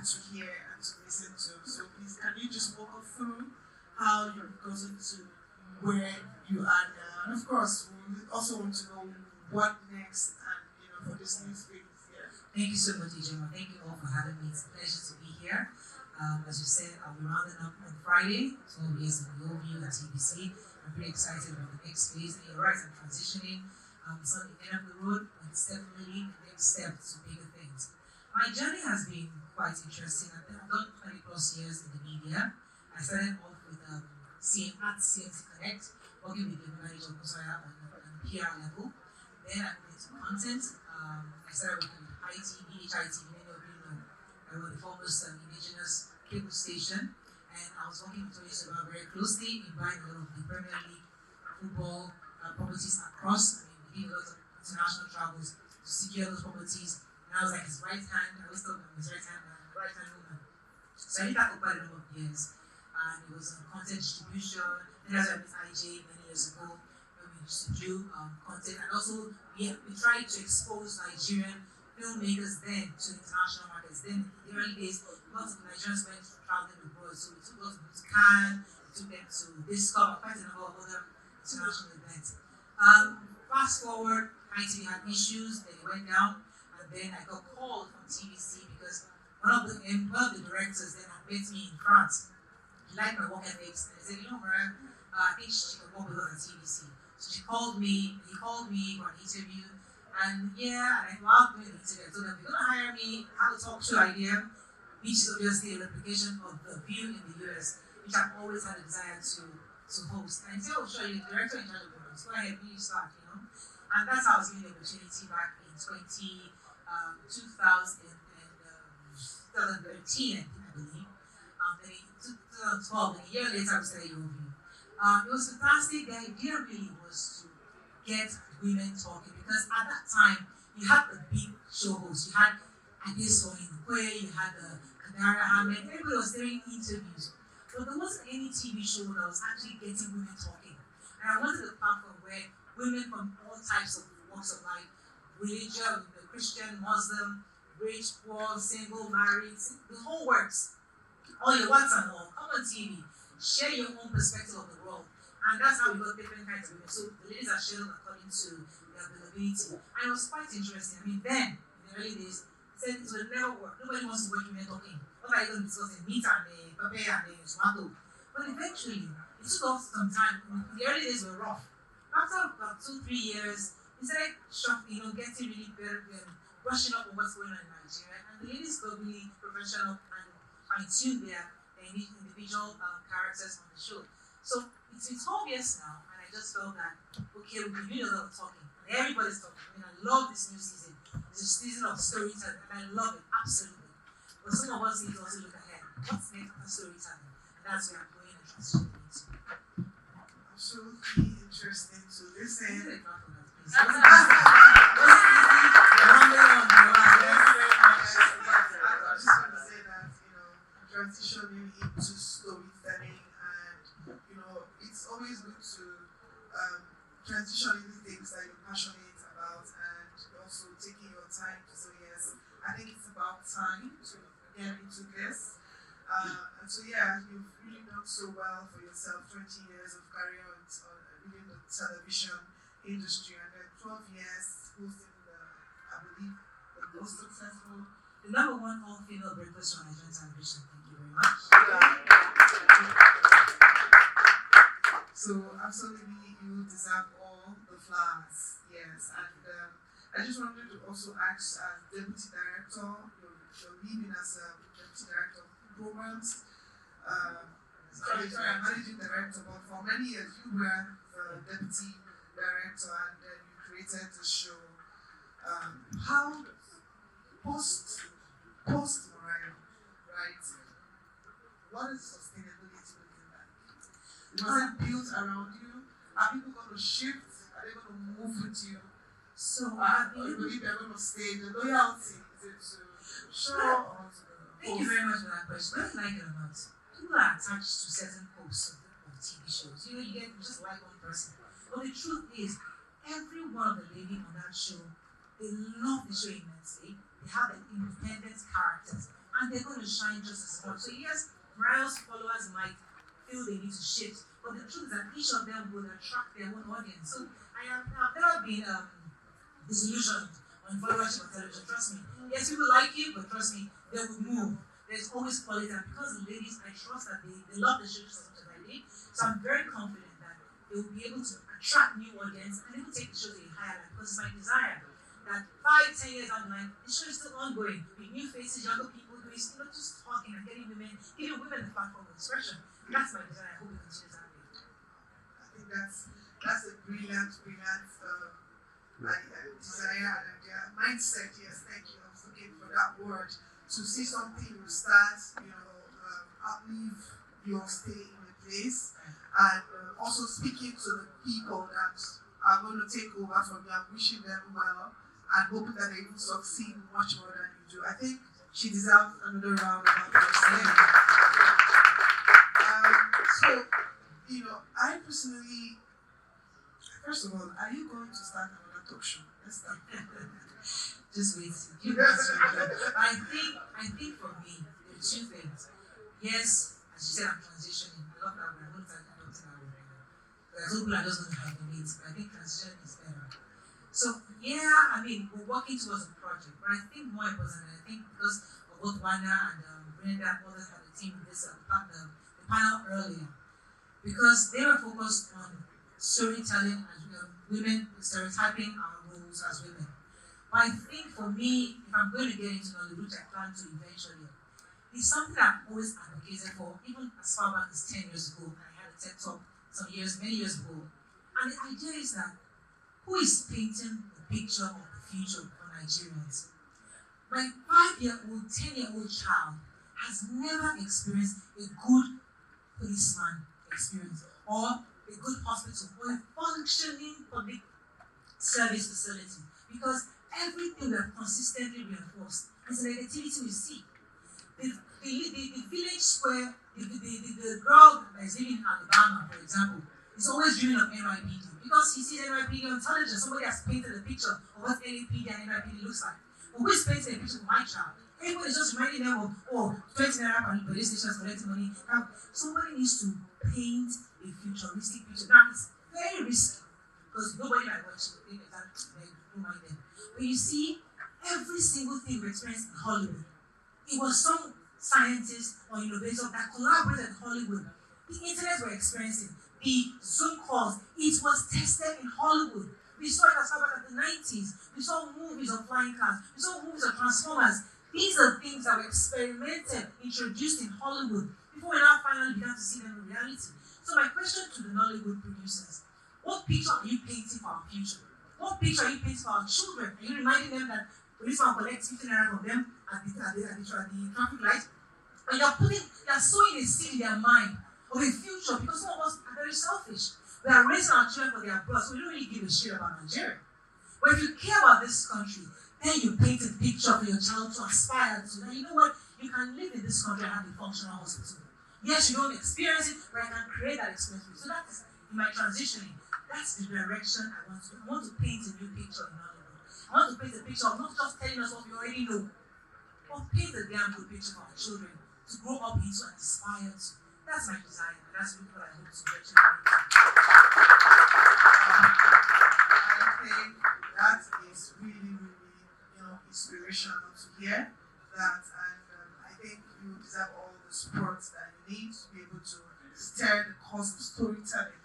to hear and to listen to. So please, can you just walk us through how you've gotten to where you are now? And of course, we also want to know what next and for this new space. Thank you so much, Ijoma. Thank you all for having me. It's a pleasure to be here. As you said, I'll be rounding up on Friday, 12 years in the OVU at TBC. I'm pretty excited about the next phase. And you're right, I'm transitioning. It's not the end of the road, but it's definitely the next step to bigger things. My journey has been quite interesting. I've done 20 plus years in the media. I started off with CMC Connect, working with the manager on PR level. Then I moved into content. I started working with ITV, HITV, many of you know. I was the foremost indigenous cable station, and I was working with Tony Seba very closely in buying a lot of the Premier League football properties across. We did a lot of international travels to secure those properties, and I was like his right hand. I always thought I was right hand woman. So I did that for quite a number of years, and it was content distribution. And that's why I met IJ many years ago. We used to do content, and also we tried to expose Nigerian filmmakers then to international markets. Then in the early days, lots of Nigerians went traveling abroad, so we took those to Cannes, we took them to Discover, quite a number of other international events. Fast forward, ITV had issues, then it went down, and then I got called from TVC because one of the directors then had met me in France. He liked my work ethics, and he said, Maria, I think she could work with us at TVC. So he called me for an interview, and while doing the interview, I told him, you're going to hire me, have a talk show idea, which is obviously a replication of The View in the US, which I've always had a desire to host. And he said, sure, you're the director in charge of programs, go ahead, you start, And that's how I was given the opportunity back in 2013, I believe. Then in 2012, and a year later, I started OVU. It was fantastic. The idea really was to get women talking, because at that time you had the big show hosts. You had Adeso Inque, you had Kadara Ahmed, everybody was doing interviews. But there wasn't any TV show that was actually getting women talking. And I wanted a platform where women from all types of walks of life, religion, Christian, Muslim, rich, poor, single, married, the whole works. All your wants and all, come on TV, share your own perspective of the world. And that's how we got different kinds of women. So the ladies are shared according to their availability. And it was quite interesting. I mean, then, in the early days, said it will never work. Nobody wants to watch women talking. What are you going to discuss? Meat and papaya and tomato. But eventually, it took us some time. The early days were rough. After about 2-3 years, we started getting really better and brushing up on what's going on in Nigeria. And the ladies got really professional and fine-tuned their individual characters on the show. So it's been 12 years now, and I just felt that, okay, we've been doing a lot of talking, and everybody's talking. I mean, I love this new season. It's a season of storytelling, and I love it, absolutely. But some of us need to also look ahead. What's next after storytelling? And that's where I'm going and transitioning into. Absolutely interesting to listen. Transitioning into storytelling, and it's always good to transition into things that you're passionate about, and also taking your time to say yes. I think it's about time to get into this, and so you've really done so well for yourself. 20 years of career within the television industry, and then 12 years hosting I believe, the most successful, the #1 all-female breakfast on Nigerian television. Thank you very much. So absolutely, you deserve all the flowers. Yes, and I just wanted to also ask, as deputy director, you're leaving as a deputy director of programs. Managing director, but for many years you were the deputy director, and then you created the show. How post Mariah, right? What is sustainability looking like? Was it built around you? Are people going to shift? Are they going to move with you? So I believe they're going to stay. The loyalty, is it to show or to Thank you very much for that question. Whether you like it or not, people are attached to certain hosts of TV shows. You get just like one person. But the truth is, every one of the ladies on that show, they love the show immensely. They have the independent characters. and they're going to shine just as much. So yes, Mariah's followers might feel they need to shift, but the truth is that each of them will attract their own audience. So I've never been disillusioned on followership on television. Trust me. Yes, people like you, but trust me, they will move. There's always quality, and because the ladies, I trust that they love the show just as much as I did. So I'm very confident that they will be able to attract new audience and they will take the show to a higher level, because it's my desire that 5, 10 years down the line, the show is still ongoing with new faces, younger people doing, just talking and giving women the platform of expression. That's my desire. I hope it continues that way. I think that's a brilliant desire and mindset. Yes, thank you. I was looking for that word. To see something you start, outlive your stay in a place, and also speaking to the people that are going to take over from you, wishing them well, and hoping that they will succeed much more than you do. I think she deserves another round of applause. I personally, first of all, are you going to start another talk show? Let's start. Just wait. I think for me, there are two things. Yes, as you said, I'm transitioning. I love that word. I'm going to start adopting that word right now. There's people are just going to hibernate, but I think transition is better. So yeah, I mean, we're working towards a project, but I think more importantly, I think because of what Wanda and Brenda and others had the team with this the panel earlier, because they were focused on storytelling and women stereotyping our roles as women. But I think for me, if I'm going to get into Nollywood, which I plan to eventually, it's something I've always advocated for, even as far back as 10 years ago. I had a TED talk many years ago. And the idea is that who is painting the picture of the future for Nigerians? My 5-year-old, 10-year-old child has never experienced a good policeman experience, or a good hospital, or a functioning public service facility. Because everything we have consistently reinforced is the negativity we see. The village square, the girl that is living in Alabama, for example, is always dreaming of NYPD because he sees NYPD on television. Somebody has painted a picture of what NYPD and NYPD looks like. But who is painting a picture of my child? Everybody is just reminding them of 20 naira per police stations collecting money. Now, somebody needs to paint a futuristic picture. Now, it's very risky because nobody might watch it. Don't mind them. But you see, every single thing we experienced in Hollywood, it was some scientist or innovator that collaborated in Hollywood. The internet we're experiencing, the Zoom calls, it was tested in Hollywood. We saw it as far back as the 90s. We saw movies of flying cars. We saw movies of Transformers. These are things that were experimented, introduced in Hollywood before we now finally began to see them in reality. So my question to the Nollywood producers, what picture are you painting for our future? What picture are you painting for our children? Are you reminding them that policemen collect 15 naira from them at the traffic light? And you're sowing a seed in their mind of a future, because some of us are very selfish. We are raising our children for their blood, so we don't really give a shit about Nigeria. But if you care about this country, then you paint a picture for your child to aspire to. Now, you know what? You can live in this country and have a functional hospital. Yes, you don't experience it, but I can create that experience for you. So that is, in my transitioning, that's the direction I want to. I want to paint a new picture in Hollywood. I want to paint a picture of not just telling us what we already know, but paint a damn good picture for our children to grow up into and aspire to. That's my desire, and that's really what I hope to eventually bring to. I think that is really, inspirational to hear that, and I think you deserve all the support that you need to be able to steer the course of storytelling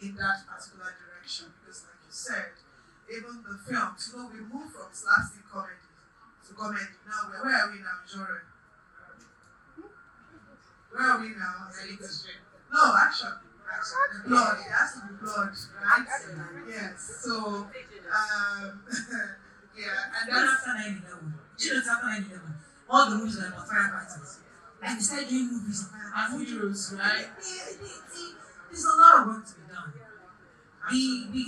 in that particular direction. Because, like you said, even the films, we move from slapstick comedy to comedy. Now, where are we now, genre? Where are we now? No, action. Blood. It has to be blood, right? Yes. So, yeah, and Then that's after 9/11, after 9/11, all the movies were about firefighters. Like they started doing movies of firefighters. heroes, right? There's a lot of work to be done.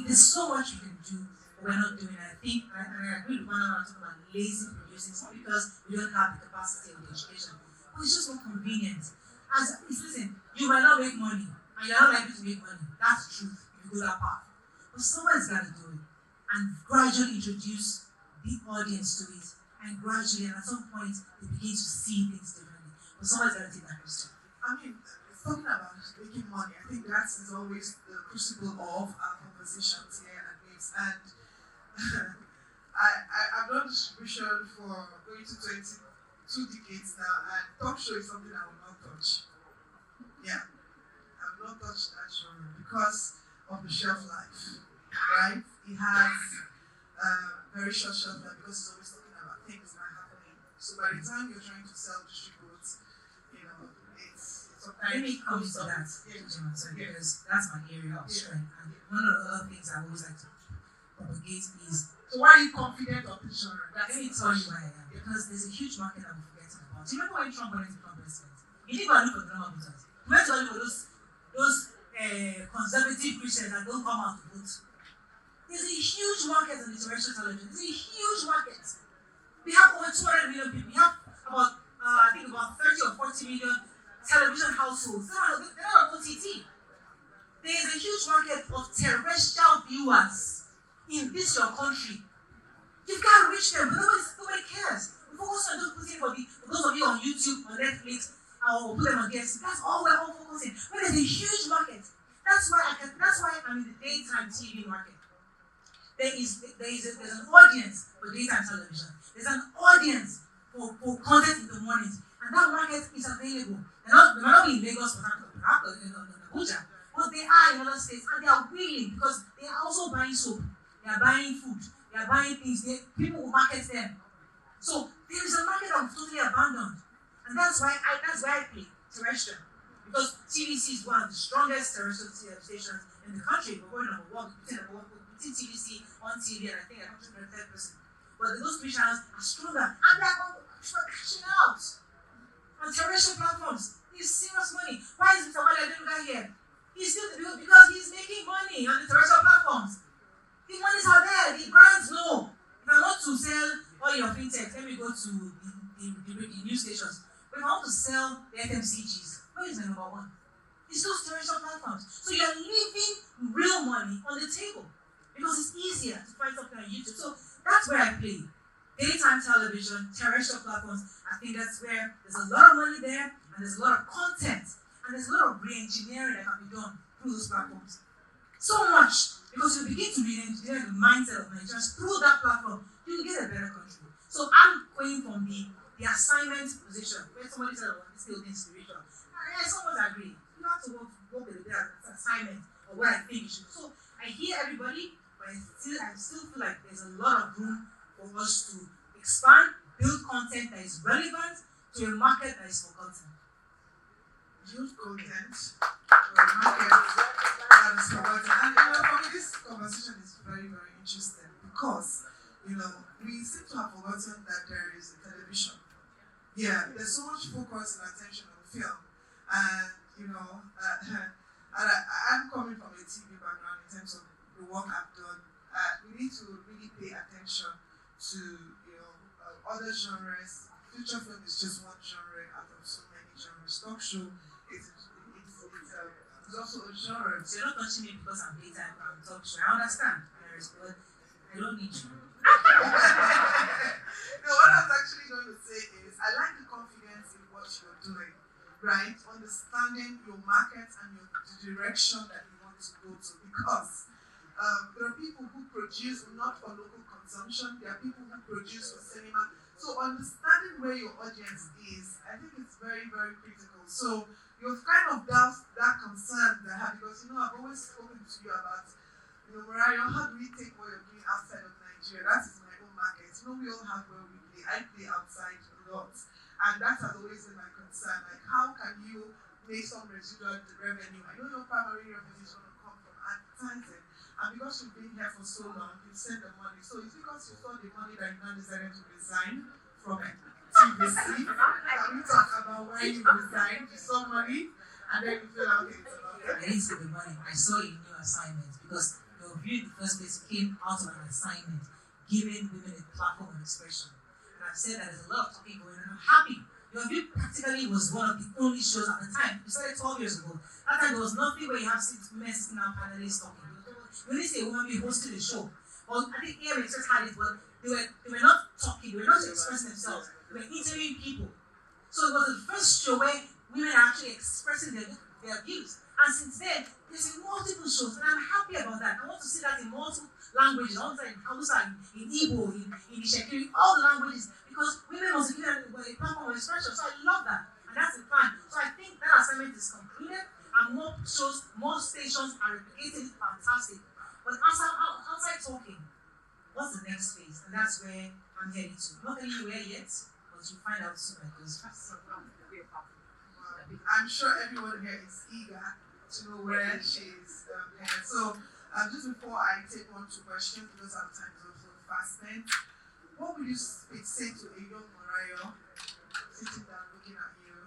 There's so much we can do, but we're not doing it. I think, I agree with one of talking about lazy producing. It's not because we don't have the capacity or the education, but it's just not convenient. Listen, you might not make money, and you're not likely to make money. That's the truth if you go that path. But someone's got to do it and gradually introduce the audience to it. I and gradually, and at some point, they begin to see things differently. But someone's going to take that question. I mean, talking about making money, I think that is always the crucible of our conversations here at Nifs. And I've done distribution for going to 22 decades now, and talk show is something I will not touch. Yeah, I will not touch that genre because of the shelf life, right? It has very short shelf life because it's always talking about things not happening. So by the time you're trying to sell, distribute, it's sometimes. Let me come to that, because that's my area of strength. And one of the other things I always like to propagate is. So why are you confident of this genre? Let me tell you why I am. Because there's a huge market that we're forgetting about. Do you remember when Trump wanted to become president? He didn't go and look for drama voters. He went to look for those conservative Christians that don't come out to vote. There's a huge market on the terrestrial television. There's a huge market. We have over 200 million people. We have about, I think about 30 or 40 million television households. They're not on OTT. There is a huge market of terrestrial viewers in this your country. You've got to reach them, but nobody cares. We focus on just putting for those of you on YouTube, on Netflix, or put them on guests. That's all we're all focusing. But there's a huge market. That's why I'm in the daytime TV market. There's an audience for daytime television. There's an audience for content in the mornings, and that market is available. They might not be in Lagos, perhaps in Abuja, but they are in other states, and they are willing because they are also buying soap. They are buying food. They are buying things. People will market them. So there is a market that we've totally abandoned, and that's why I play terrestrial, because TVC is one of the strongest terrestrial stations in the country. We're going number one. Putting TVC on TV, and I think I'm the third person. But those three channels are stronger, and they're crashing out on terrestrial platforms. It's serious money. Why is Mr. Wale Adenuga here? He's still because he's making money on the terrestrial platforms. The monies are there. The brands know. If I want to sell all your fintech, let me go to the news stations. But if I want to sell the FMCGs, where is my number one? It's those terrestrial platforms. So you're leaving real money on the table because it's easier to find something on YouTube. So that's where I play. Daytime television, terrestrial platforms. I think that's where there's a lot of money there, and there's a lot of content, and there's a lot of re-engineering that can be done through those platforms. So much, because you begin to re-engineer the mindset of Nigerians through that platform, you will get a better country. So I'm going from the assignment position, where somebody said, oh, this still needs spiritual. I somewhat agree. You have to work with the assignment or what I think you should. So I hear everybody, but I still feel like there's a lot of room for us to expand, build content that is relevant to a market that is forgotten. Build content for a market that is forgotten. And for me, this conversation is very, very interesting because, we seem to have forgotten that there is a television. Yeah, there's so much focus and attention on film. And, I'm coming from a TV background in terms of the work I've done. We need to really pay attention to, other genres. Feature film is just one genre out of so many genres. Talk show it's also a genre. So you're not touching me because I'm daytime and talk show. I understand, but I don't need you. No, what I was actually going to say is I like the confidence in what you're doing, right? Understanding your market and the direction that you want to go to, because there are people who produce not for local consumption, there are people who produce for cinema. So understanding where your audience is, I think it's very, very critical. So you've kind of doused that concern that I have, because I've always spoken to you about, Mariah, how do we take what you're doing outside of Nigeria? That is my own market. We all have where we play. I play outside a lot. And that has always been my concern. Like, how can you make some residual revenue? I know your primary revenue is going to come from advertising. And because you've been here for so long, you send the money. So it's because you saw the money that you now decided to resign from TVC. Can we talk about why you resigned? You saw money, and then you feel like, okay, it's about I didn't see the money. I saw a new assignment, because your view in the first place came out of an assignment, giving women a platform of expression. And I've said that there's a lot of talking going on. I'm happy. Your view practically was one of the only shows at the time. You started 12 years ago. That time there was nothing where you have 6 women sitting down panelists talking. You only see a woman being hosting a show. Well, I think Eric just had it, but They were not talking, they were not expressing themselves, they were interviewing people. So it was the first show where women are actually expressing their views. And since then, there's been multiple shows, and I'm happy about that. I want to see that in multiple languages, I want that in Hausa, in Igbo, in Ishekiri, all the languages, because women must be given a platform of expression. So I love that, and that's the plan. So I think that assignment is concluded, and more shows, more stations are replicating it. Fantastic. But outside talking, what's the next phase? And that's where I'm heading to. Not telling you where yet, but you'll find out soon. I'm sure everyone here is eager to know where she's headed. So, just before I take 1 2 questions, because our time is also fast spent, what would you say to a young Mariah sitting down looking at you,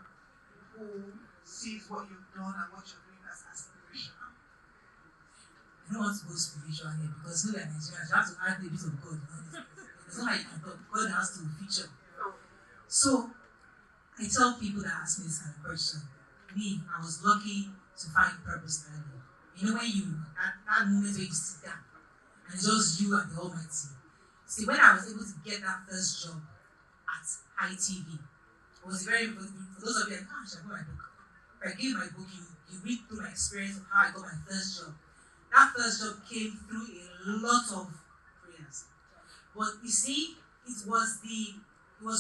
who sees what you've done and what you're doing as aspirational? I don't want to go spiritual here because we are Nigerians, you have to add a bit of God. It's not like you can talk. God has to feature. So, I tell people that ask me this kind of question, me, I was lucky to find purpose early. You know when that moment where you sit down, and it's just you and the Almighty. See, when I was able to get that first job at ITV, it was very, for those of you like, I should have got my book. If I give my book, you read through my experience of how I got my first job. That first job came through a lot of prayers. But you see, it was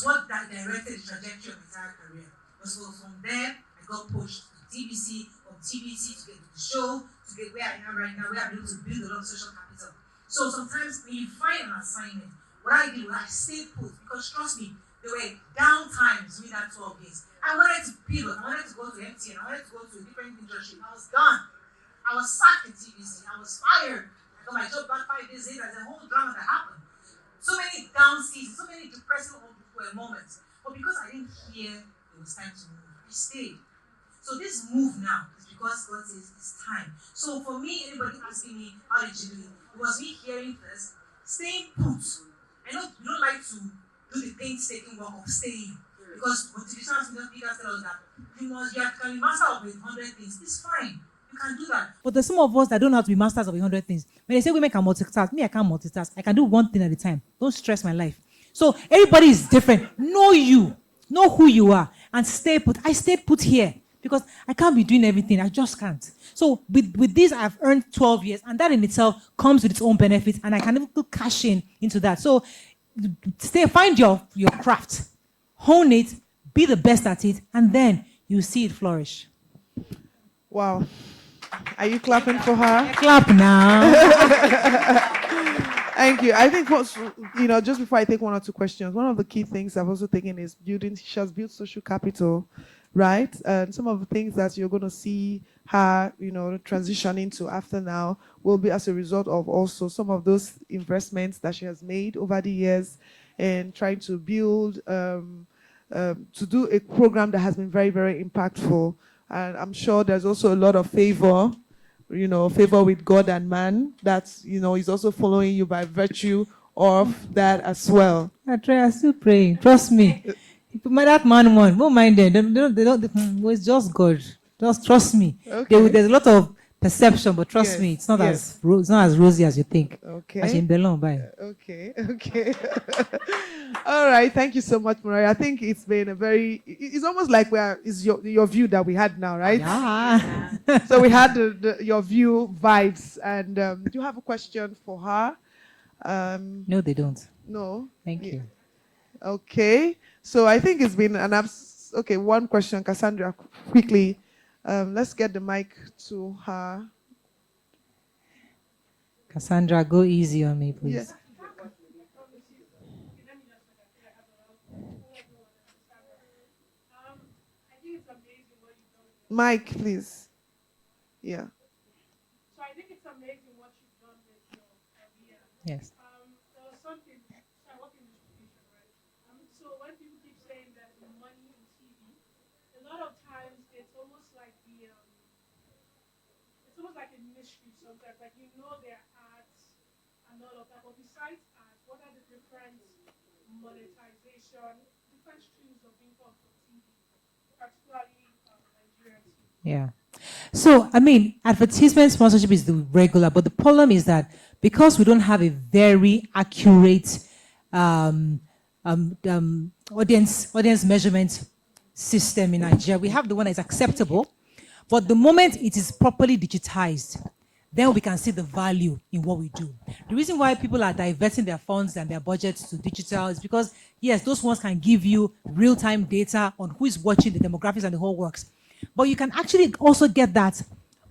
what that directed the trajectory of my entire career. So from there, I got pushed to TBC, from TBC to get to the show, to get where I am right now, where I'm able to build a lot of social capital. So sometimes when you find an assignment, what I did was I stayed put, because trust me, there were down times during that 12 years. I wanted to pivot, I wanted to go to MTN, I wanted to go to a different industry. I was done. I was sacked in TBC, I was fired. I got my job back 5 days later. There's a whole drama that happened. So many down seasons, so many depressing moments. But because I didn't hear it was time to move, I stayed. So this move now is because God says it's time. So for me, anybody asking me, how did you do it? It was me hearing first, staying put. I know you don't like to do the painstaking work of staying. Because motivational speakers tell us that you can be master of 100 things. It's fine. You can do that. But there's some of us that don't know how to be masters of 100 things. When they say women can multitask, me, I can't multitask. I can do one thing at a time. Don't stress my life. So everybody is different. Know you. Know who you are. And stay put. I stayed put here because I can't be doing everything. I just can't. So with this, I've earned 12 years. And that in itself comes with its own benefits. And I can even cash into that. So find your craft. Hone it. Be the best at it. And then you see it flourish. Wow. Are you clapping for her? Clap now. Thank you. I think just before I take 1 or 2 questions, one of the key things I've also taken is she has built social capital, right? And some of the things that you're going to see her, transitioning to after now will be as a result of also some of those investments that she has made over the years and trying to build, to do a program that has been very, very impactful. And I'm sure there's also a lot of favor with God and man that, is also following you by virtue of that as well. I still praying. Trust me. That man, don't mind them. They don't, it's just God. Just trust me. Okay. There's a lot of perception, but trust me, it's not as rosy as you think. Okay. Okay. All right. Thank you so much, Mariah. I think it's been it's almost like it's your view that we had now, right? Yeah. So we had your view vibes. And do you have a question for her? No, they don't. No. Thank you. Okay. So I think it's been okay, one question, Cassandra, quickly. Let's get the mic to her. Cassandra, go easy on me, please. Yeah. Mike, please. Yeah. So I think it's amazing what you've done with your career. Yes. There was something, I work in distribution, right? So when people keep saying that the money in TV, a lot of times it's almost like it's almost like a mystery sometimes. Like their ads and all of that. But besides ads, what are the different monetization, different streams of income for TV, particularly Nigerian TV? Yeah. So, advertisement sponsorship is the regular, but the problem is that because we don't have a very accurate audience measurement system in Nigeria. We have the one that is acceptable, but the moment it is properly digitized, then we can see the value in what we do. The reason why people are diverting their funds and their budgets to digital is because, yes, those ones can give you real-time data on who is watching, the demographics and the whole works. But you can actually also get that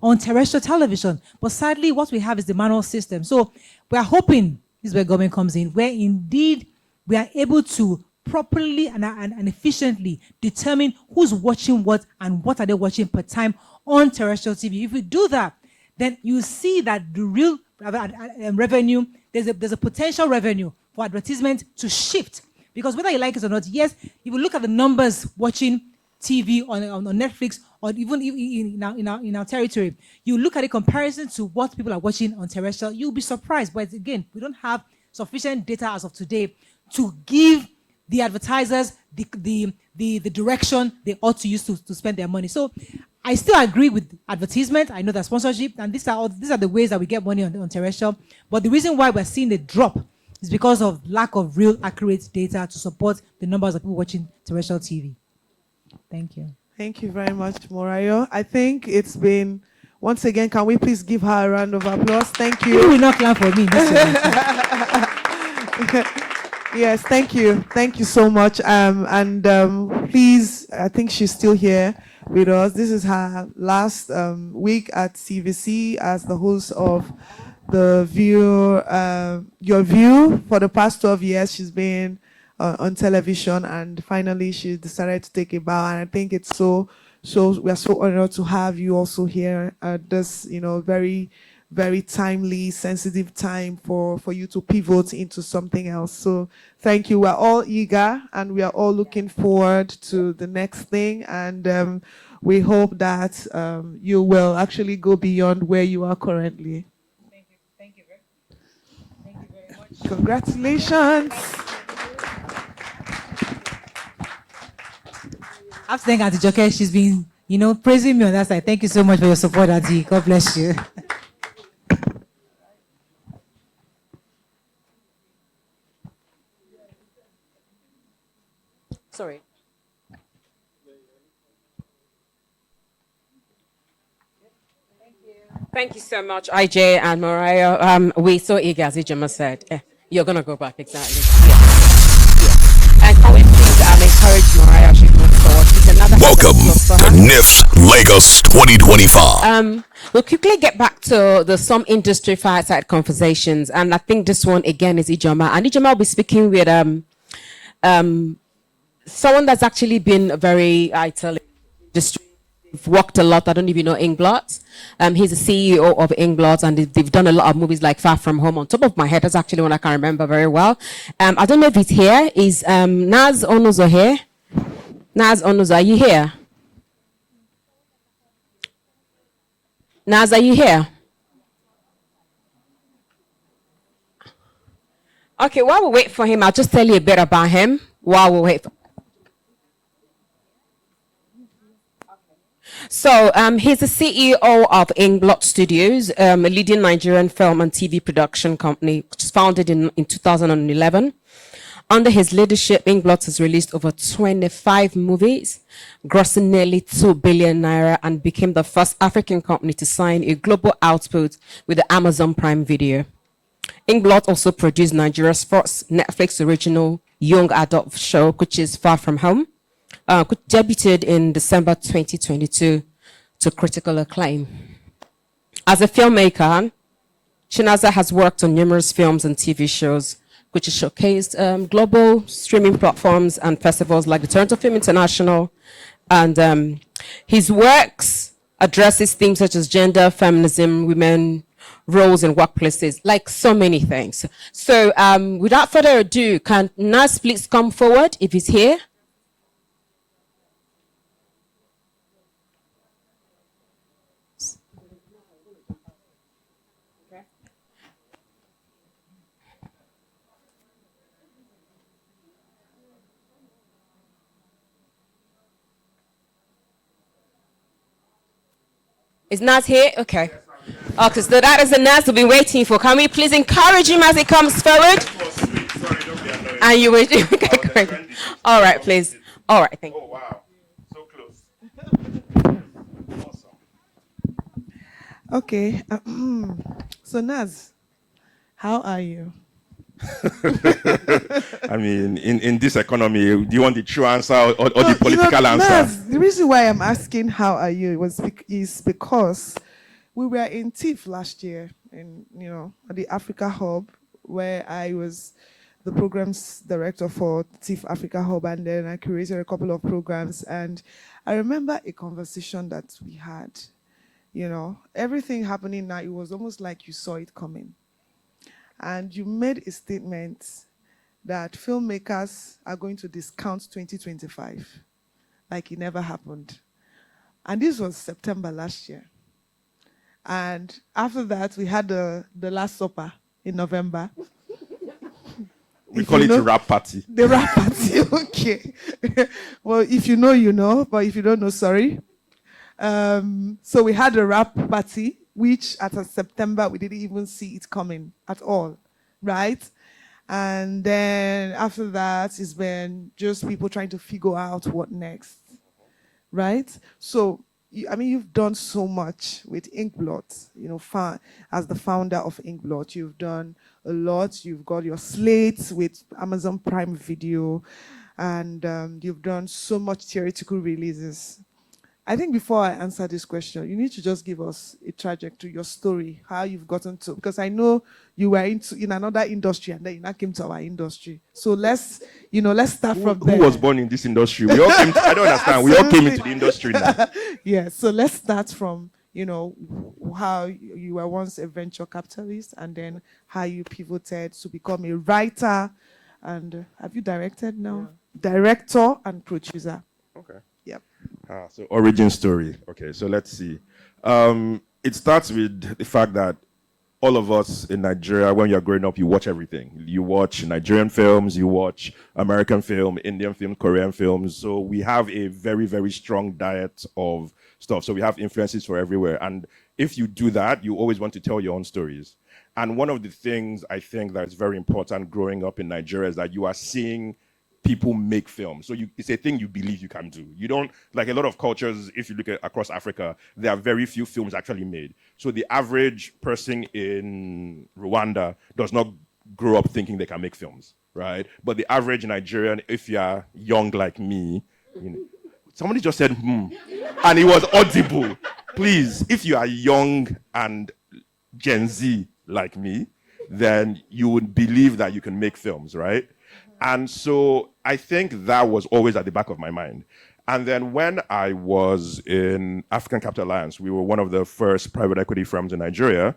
on terrestrial television. But sadly, what we have is the manual system. So we are hoping, this is where government comes in, where indeed we are able to properly and efficiently determine who's watching what and what are they watching per time on terrestrial TV. If we do that, then you see that the real revenue, there's a potential revenue for advertisement to shift. Because whether you like it or not, yes, if you look at the numbers watching TV on Netflix or even in our territory, you look at a comparison to what people are watching on terrestrial, you'll be surprised. But again, we don't have sufficient data as of today to give the advertisers the direction they ought to use to spend their money. So I still agree with advertisement. I know that sponsorship, and these are the ways that we get money on terrestrial. But the reason why we're seeing the drop is because of lack of real accurate data to support the numbers of people watching terrestrial TV. Thank you. Thank you very much, Morayo. I think it's been, once again, can we please give her a round of applause? Thank you. You will not clap for me. Yes, thank you. Thank you so much. Please, I think she's still here with us. This is her last week at CVC as the host of the View, Your View. For the past 12 years, she's been on television, and finally she decided to take a bow. And I think it's so we are so honored to have you also here at this, very, very timely, sensitive time for you to pivot into something else. So thank you. We're all eager and we are all looking forward to the next thing. And we hope that you will actually go beyond where you are currently. Thank you. Thank you very much. Congratulations. I have to thank Auntie Joke. She's been, praising me on that side. Thank you so much for your support, Auntie. God bless you. Sorry. Thank you so much, IJ and Mariah. We're so eager, as Ijoma said. You're going to go back, exactly. Yeah. And can we please encourage Mariah as she moves forward? Welcome to Nifs Lagos 2025. We'll quickly get back to some industry fireside conversations. And I think this one, again, is Ijoma. And Ijoma will be speaking with someone that's actually been very worked a lot. I don't even know Ingblots. He's the CEO of Ingblots, and they've done a lot of movies like Far From Home. On top of my head, that's actually one I can remember very well. I don't know if he's here. Is Naz Onozo here? Naz Onozo, are you here? Naz, are you here? Okay, while we wait for him, I'll just tell you a bit about him while we wait. So he's the CEO of Inglot Studios, a leading Nigerian film and TV production company, which was founded in 2011. Under his leadership, Inglot has released over 25 movies, grossing nearly 2 billion naira, and became the first African company to sign a global output with the Amazon Prime Video. Inglot also produced Nigeria's first Netflix original young adult show, which is Far From Home, which debuted in December 2022 to critical acclaim. As a filmmaker, Chinaza has worked on numerous films and TV shows, which has showcased global streaming platforms and festivals like the Toronto Film International. And his works addresses themes such as gender, feminism, women, roles in workplaces, like so many things. So without further ado, can Nas please come forward if he's here? Is Nas here? Okay. Okay, so that is the Nas we've been waiting for. Can we please encourage him as he comes forward? And you were okay, great. All right, please. All right, thank you. Oh, wow. So close. Awesome. Okay. So Naz, how are you? I mean, in this economy, do you want the true answer or the You know, political answer? Naz, the reason why I'm asking how are you is because we were in TIFF last year, at the Africa Hub, where I was the programs director for TIFF Africa Hub, and then I curated a couple of programs. And I remember a conversation that we had. Everything happening now, it was almost like you saw it coming. And you made a statement that filmmakers are going to discount 2025 like it never happened. And this was September last year. And after that, we had the Last Supper in November. We call it a rap party. The rap party, okay. Well, if you know, you know. But if you don't know, sorry. So we had a rap party, which at September, we didn't even see it coming at all, right? And then after that, it's been just people trying to figure out what next, right? So, you've done so much with Inkblot, as the founder of Inkblot, you've done a lot. You've got your slate with Amazon Prime Video, and you've done so much theoretical releases. I think before I answer this question, you need to just give us a trajectory, your story, how you've gotten to, because I know you were in another industry and then you now came to our industry. So let's start from there. Who was born in this industry? We all came I don't understand. We all came into the industry now. Yeah, so let's start from, how you were once a venture capitalist and then how you pivoted to become a writer. And have you directed now? Yeah. Director and producer. Okay. Yep. So origin story. Okay, so let's see. It starts with the fact that all of us in Nigeria, when you're growing up, you watch everything. You watch Nigerian films, you watch American film, Indian film, Korean films. So we have a very, very strong diet of stuff. So we have influences for everywhere. And if you do that, you always want to tell your own stories. And one of the things I think that's very important growing up in Nigeria is that you are seeing people make films. So it's a thing you believe you can do. You don't, like a lot of cultures, if you look at across Africa, there are very few films actually made. So the average person in Rwanda does not grow up thinking they can make films, right? But the average Nigerian, if you're young like me, somebody just said, and it was audible. Please, if you are young and Gen Z like me, then you would believe that you can make films, right? And so I think that was always at the back of my mind. And then when I was in African Capital Alliance, we were one of the first private equity firms in Nigeria.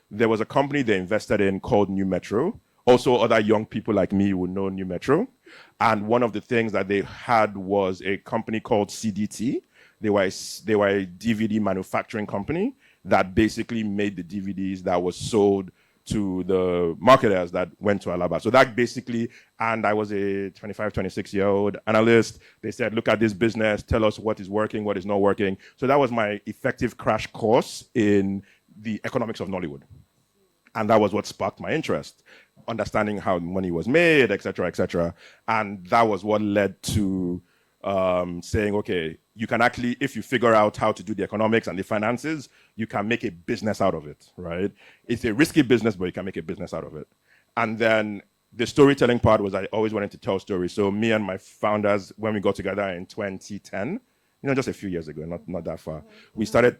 There was a company they invested in called New Metro. Also, other young people like me would know New Metro. And one of the things that they had was a company called CDT. They were a DVD manufacturing company that basically made the DVDs that was sold to the marketers that went to Alaba. So that basically, and I was a 25, 26-year-old analyst. They said, look at this business, tell us what is working, what is not working. So that was my effective crash course in the economics of Nollywood. And that was what sparked my interest, understanding how money was made, et cetera, et cetera. And that was what led to saying, okay, you can actually, if you figure out how to do the economics and the finances, you can make a business out of it, right? It's a risky business, but you can make a business out of it. And then the storytelling part was I always wanted to tell stories. So me and my founders, when we got together in 2010, just a few years ago, not that far, we started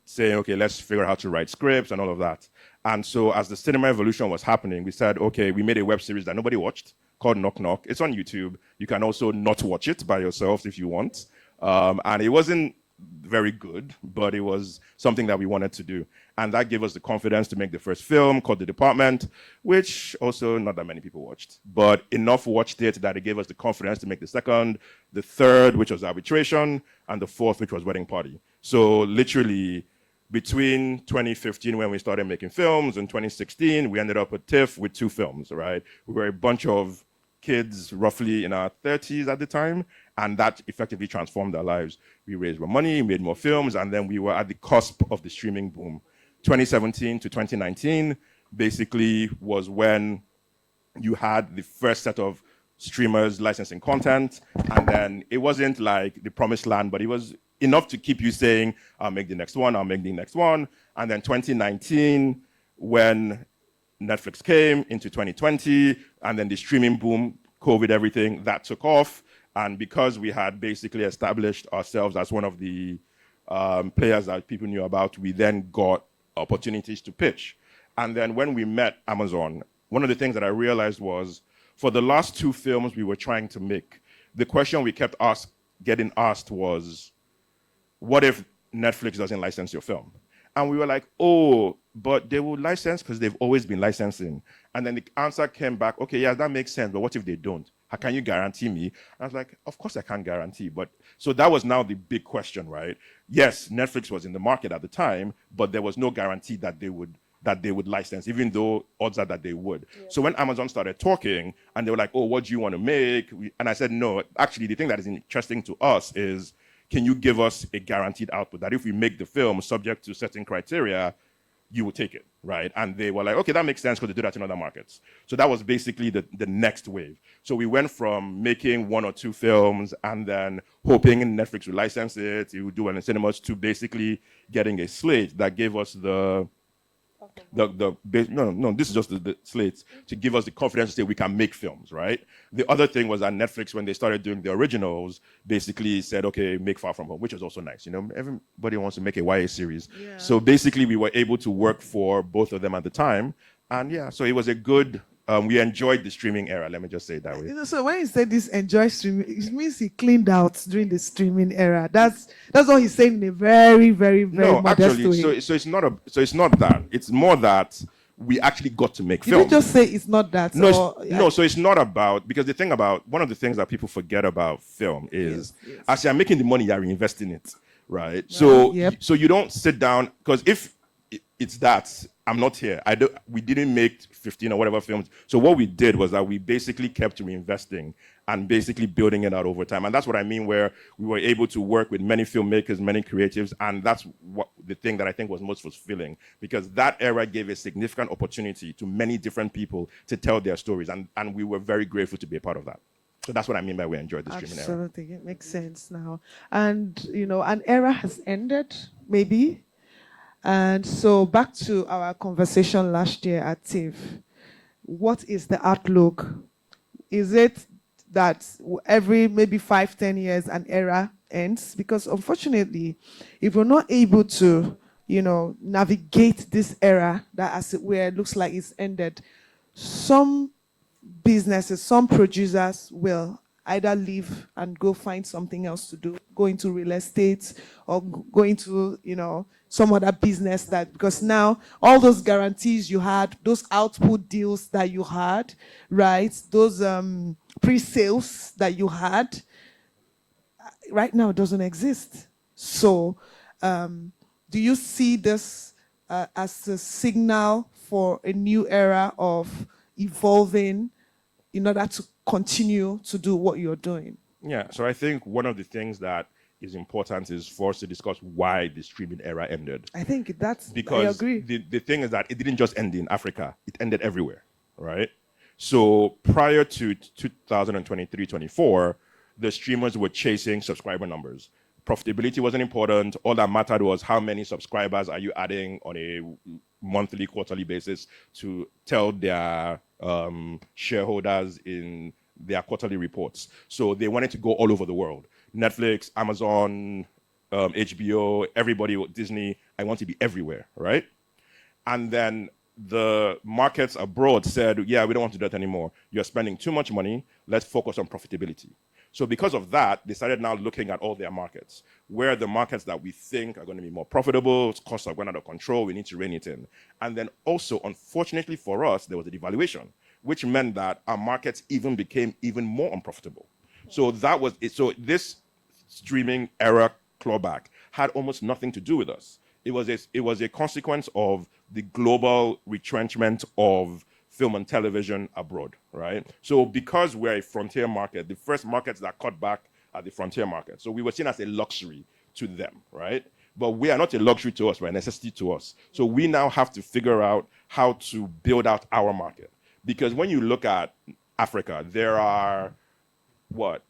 saying, okay, let's figure out how to write scripts and all of that. And so as the cinema evolution was happening, we said, okay, we made a web series that nobody watched called Knock Knock. It's on YouTube. You can also not watch it by yourself if you want. And it wasn't very good, but it was something that we wanted to do. And that gave us the confidence to make the first film called The Department, which also not that many people watched, but enough watched it that it gave us the confidence to make the second, the third, which was Arbitration, and the fourth, which was Wedding Party. So literally between 2015, when we started making films, and 2016, we ended up at TIFF with 2 films, right? We were a bunch of kids roughly in our 30s at the time, and that effectively transformed our lives. We raised more money, made more films, and then we were at the cusp of the streaming boom. 2017 to 2019 basically was when you had the first set of streamers licensing content, and then it wasn't like the promised land, but it was enough to keep you saying, I'll make the next one, I'll make the next one. And then 2019, when Netflix came into 2020, and then the streaming boom, COVID, everything, that took off. And because we had basically established ourselves as one of the players that people knew about, we then got opportunities to pitch. And then when we met Amazon, one of the things that I realized was, for the last two films we were trying to make, the question we kept getting asked was, what if Netflix doesn't license your film? And we were like, oh, but they will license because they've always been licensing. And then the answer came back, okay, yeah, that makes sense, but what if they don't? How can you guarantee me? And I was like, of course I can't guarantee. But so that was now the big question, right? Yes, Netflix was in the market at the time, but there was no guarantee that they would license, even though odds are that they would. Yeah. So when Amazon started talking and they were like, oh, what do you want to make? And I said, no, actually, the thing that is interesting to us is, can you give us a guaranteed output that if we make the film subject to certain criteria, you will take it, right? And they were like, okay, that makes sense because they do that in other markets. So that was basically the next wave. So we went from making one or two films and then hoping Netflix would license it, it would do it in cinemas, to basically getting a slate that gave us this is just the slates to give us the confidence to say we can make films, right? The other thing was that Netflix, when they started doing the originals, basically said, okay, make Far From Home, which was also nice. You know, everybody wants to make a YA series. Yeah. So basically we were able to work for both of them at the time. And yeah, so it was a good, we enjoyed the streaming era, let me just say it that way. You know, so when he said this enjoy streaming, it means he cleaned out during the streaming era. That's what he's saying in a very, very, very modest way. So it's not that. It's more that we actually got to make films. Did you just say it's not that? No, so it's not about, because one of the things that people forget about film is, as you're making the money, you're reinvesting it, right? So you don't sit down, because if it's that, I'm not here. We didn't make 15 or whatever films. So what we did was that we basically kept reinvesting and basically building it out over time. And that's what I mean, where we were able to work with many filmmakers, many creatives. And that's what the thing that I think was most fulfilling, because that era gave a significant opportunity to many different people to tell their stories. And we were very grateful to be a part of that. So that's what I mean by we enjoyed the streaming era. Absolutely. It makes sense now. And, you know, an era has ended, maybe. And so back to our conversation last year at TIFF, what is the outlook? Is it that every maybe 5-10 years an era ends? Because unfortunately, if we're not able to, you know, navigate this era that, as it were, looks like it's ended, some businesses, some producers will either leave and go find something else to do, go into real estate or go into, you know, some other business, that because now all those guarantees you had, those output deals that you had, right, those pre-sales that you had, right now doesn't exist. So do you see this as a signal for a new era of evolving in order to continue to do what you're doing? Yeah, so I think one of the things that is important is for us to discuss why the streaming era ended. I think that's, because I agree. The thing is that it didn't just end in Africa, it ended everywhere, right? So prior to 2023-24, the streamers were chasing subscriber numbers. Profitability wasn't important. All that mattered was how many subscribers are you adding on a monthly, quarterly basis to tell their shareholders in their quarterly reports. So they wanted to go all over the world. Netflix, Amazon, HBO, everybody, Disney, I want to be everywhere, right? And then the markets abroad said, yeah, we don't want to do that anymore. You're spending too much money. Let's focus on profitability. So because of that, they started now looking at all their markets. Where are the markets that we think are going to be more profitable? Costs are going out of control. We need to rein it in. And then also, unfortunately for us, there was a devaluation, which meant that our markets even became even more unprofitable. So that was it. So this streaming era clawback had almost nothing to do with us. It was a consequence of the global retrenchment of film and television abroad, right? So because we're a frontier market, the first markets that cut back are the frontier markets. So we were seen as a luxury to them, right? But we are not a luxury to us, we're a necessity to us. So we now have to figure out how to build out our market. Because when you look at Africa, there are, what,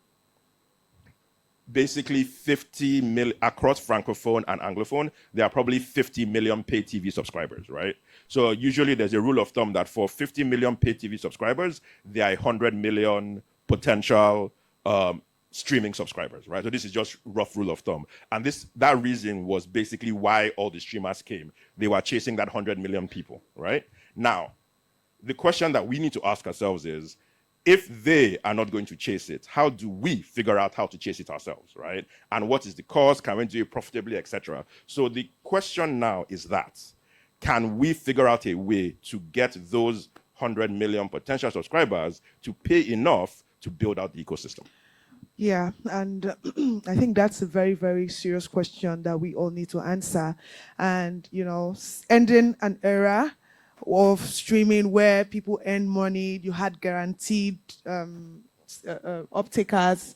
basically 50 million, across Francophone and Anglophone, there are probably 50 million pay TV subscribers, right? So usually there's a rule of thumb that for 50 million pay TV subscribers, there are 100 million potential streaming subscribers, right? So this is just rough rule of thumb. And that reason was basically why all the streamers came. They were chasing that 100 million people, right? Now, the question that we need to ask ourselves is, if they are not going to chase it, how do we figure out how to chase it ourselves, right? And what is the cost? Can we do it profitably, etc.? So the question now is that, can we figure out a way to get those 100 million potential subscribers to pay enough to build out the ecosystem? Yeah, and I think that's a very, very serious question that we all need to answer. And, ending an era of streaming where people earn money, you had guaranteed uptakers,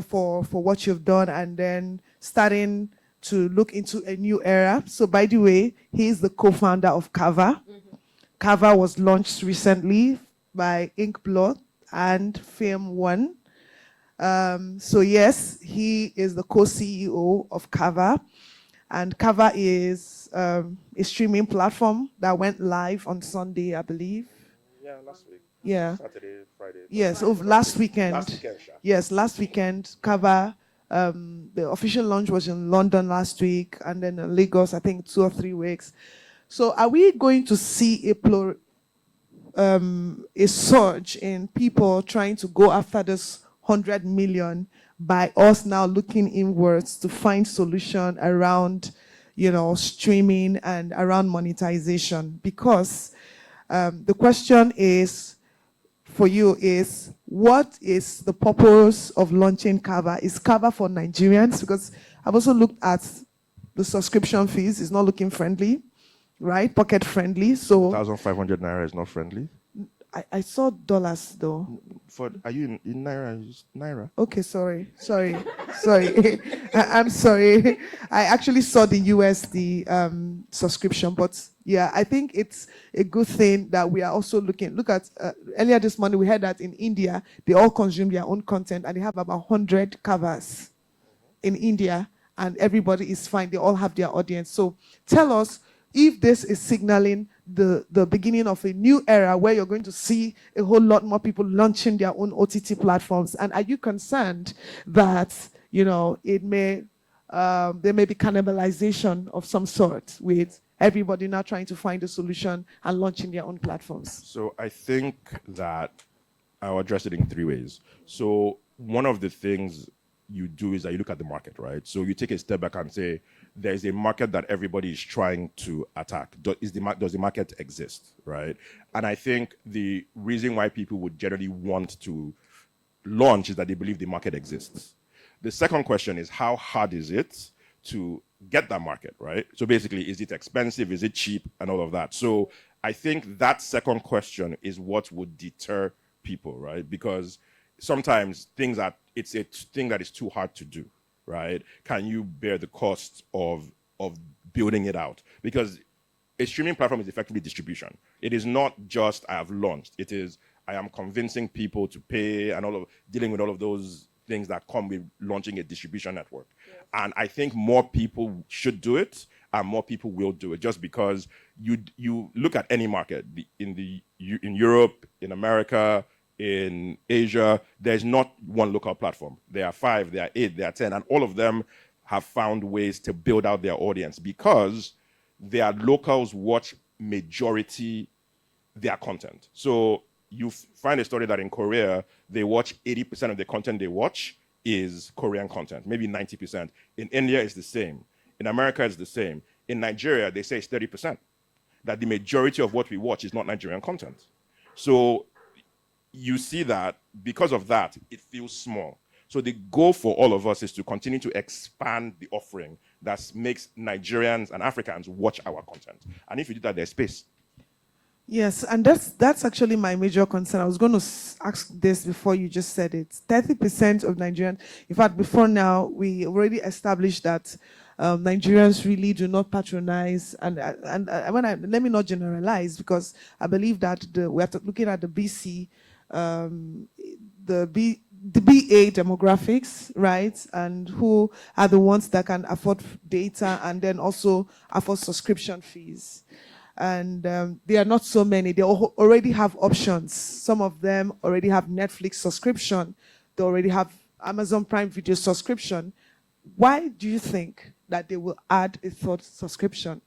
for what you've done, and then starting to look into a new era. So by the way, he's the co-founder of Kava. Kava was launched recently by Inkblot and Film One. So yes, he is the co-CEO of Kava. And Kava is a streaming platform that went live on Sunday, I believe. Yeah, last week. Yeah. Saturday, Friday. Yes, last weekend. Last weekend, sure. Yes, last weekend, Kava. The official launch was in London last week, and then in Lagos, I think 2 or 3 weeks. So are we going to see a surge in people trying to go after this 100 million by us now looking inwards to find solution around, streaming and around monetization? Because the question is, for you, is what is the purpose of launching Kava? Is Kava for Nigerians? Because I've also looked at the subscription fees. It's not looking friendly, right? Pocket friendly. So 1,500 naira is not friendly. I saw dollars though. Are you in naira? Naira. Okay, sorry. I'm sorry. I actually saw the USD subscription, but yeah, I think it's a good thing that we are also look at, earlier this morning we heard that in India, they all consume their own content and they have about 100 covers in India and everybody is fine. They all have their audience. So tell us if this is signaling the beginning of a new era where you're going to see a whole lot more people launching their own OTT platforms. And are you concerned that, it may there may be cannibalization of some sort with everybody now trying to find a solution and launching their own platforms? So I think that I'll address it in 3 ways. So one of the things you do is that you look at the market, right? So you take a step back and say, there's a market that everybody is trying to attack. Does the market exist, right? And I think the reason why people would generally want to launch is that they believe the market exists. The second question is, how hard is it to get that market, right? So basically, is it expensive? Is it cheap? And all of that. So I think that second question is what would deter people, right? Because sometimes it's a thing that is too hard to do, right? Can you bear the cost of building it out? Because a streaming platform is effectively distribution. It is not just I have launched. It is I am convincing people to pay and dealing with all of those things that come with launching a distribution network. Yes. And I think more people should do it and more people will do it, just because you look at any market in Europe, in America, in Asia, there's not one local platform. There are 5, there are 8, there are 10, and all of them have found ways to build out their audience because their locals watch majority their content. So you find a story that in Korea, they watch 80% of the content they watch is Korean content, maybe 90%. In India, it's the same. In America, it's the same. In Nigeria, they say it's 30%. That the majority of what we watch is not Nigerian content. So you see that because of that, it feels small. So the goal for all of us is to continue to expand the offering that makes Nigerians and Africans watch our content. And if you do that, there's space. Yes, and that's actually my major concern. I was going to ask this before you just said it. 30% of Nigerians, in fact, before now, we already established that Nigerians really do not patronize. And let me not generalize, because I believe that we are looking at the BC, the BA demographics, right? And who are the ones that can afford data and then also afford subscription fees. And there are not so many. They already have options. Some of them already have Netflix subscription. They already have Amazon Prime Video subscription. Why do you think that they will add a third subscription?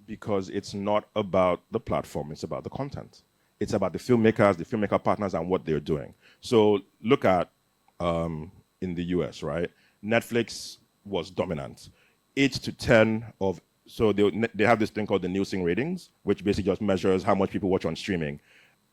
Because it's not about the platform, it's about the content. It's about the filmmakers, the filmmaker partners, and what they're doing. So look at in the US, right? Netflix was dominant. 8 to 10 of, so they have this thing called the Nielsen ratings, which basically just measures how much people watch on streaming.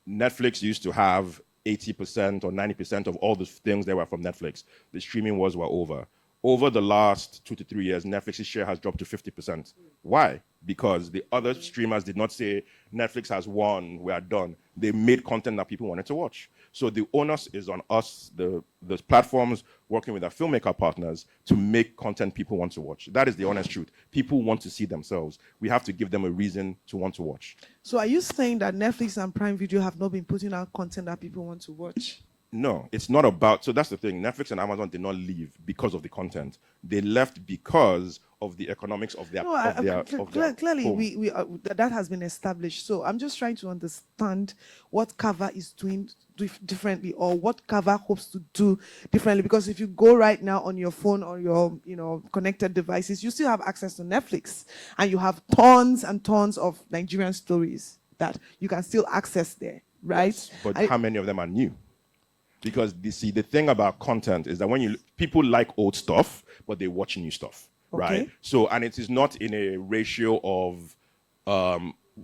Netflix used to have 80% or 90% of all the things that were from Netflix. The streaming wars were over. Over the last 2 to 3 years, Netflix's share has dropped to 50%. Why? Because the other streamers did not say, Netflix has won, we are done. They made content that people wanted to watch. So the onus is on us, the platforms working with our filmmaker partners, to make content people want to watch. That is the honest truth. People want to see themselves. We have to give them a reason to want to watch. So are you saying that Netflix and Prime Video have not been putting out content that people want to watch? No, it's not about, so that's the thing. Netflix and Amazon did not leave because of the content. They left because of the economics of their, clearly, that has been established. So I'm just trying to understand what Cover is doing differently, or what Cover hopes to do differently. Because if you go right now on your phone or your connected devices, you still have access to Netflix, and you have tons and tons of Nigerian stories that you can still access there, right? Yes, but how many of them are new? Because the thing about content is that when people like old stuff, but they watch new stuff, right? So, and it is not in a ratio of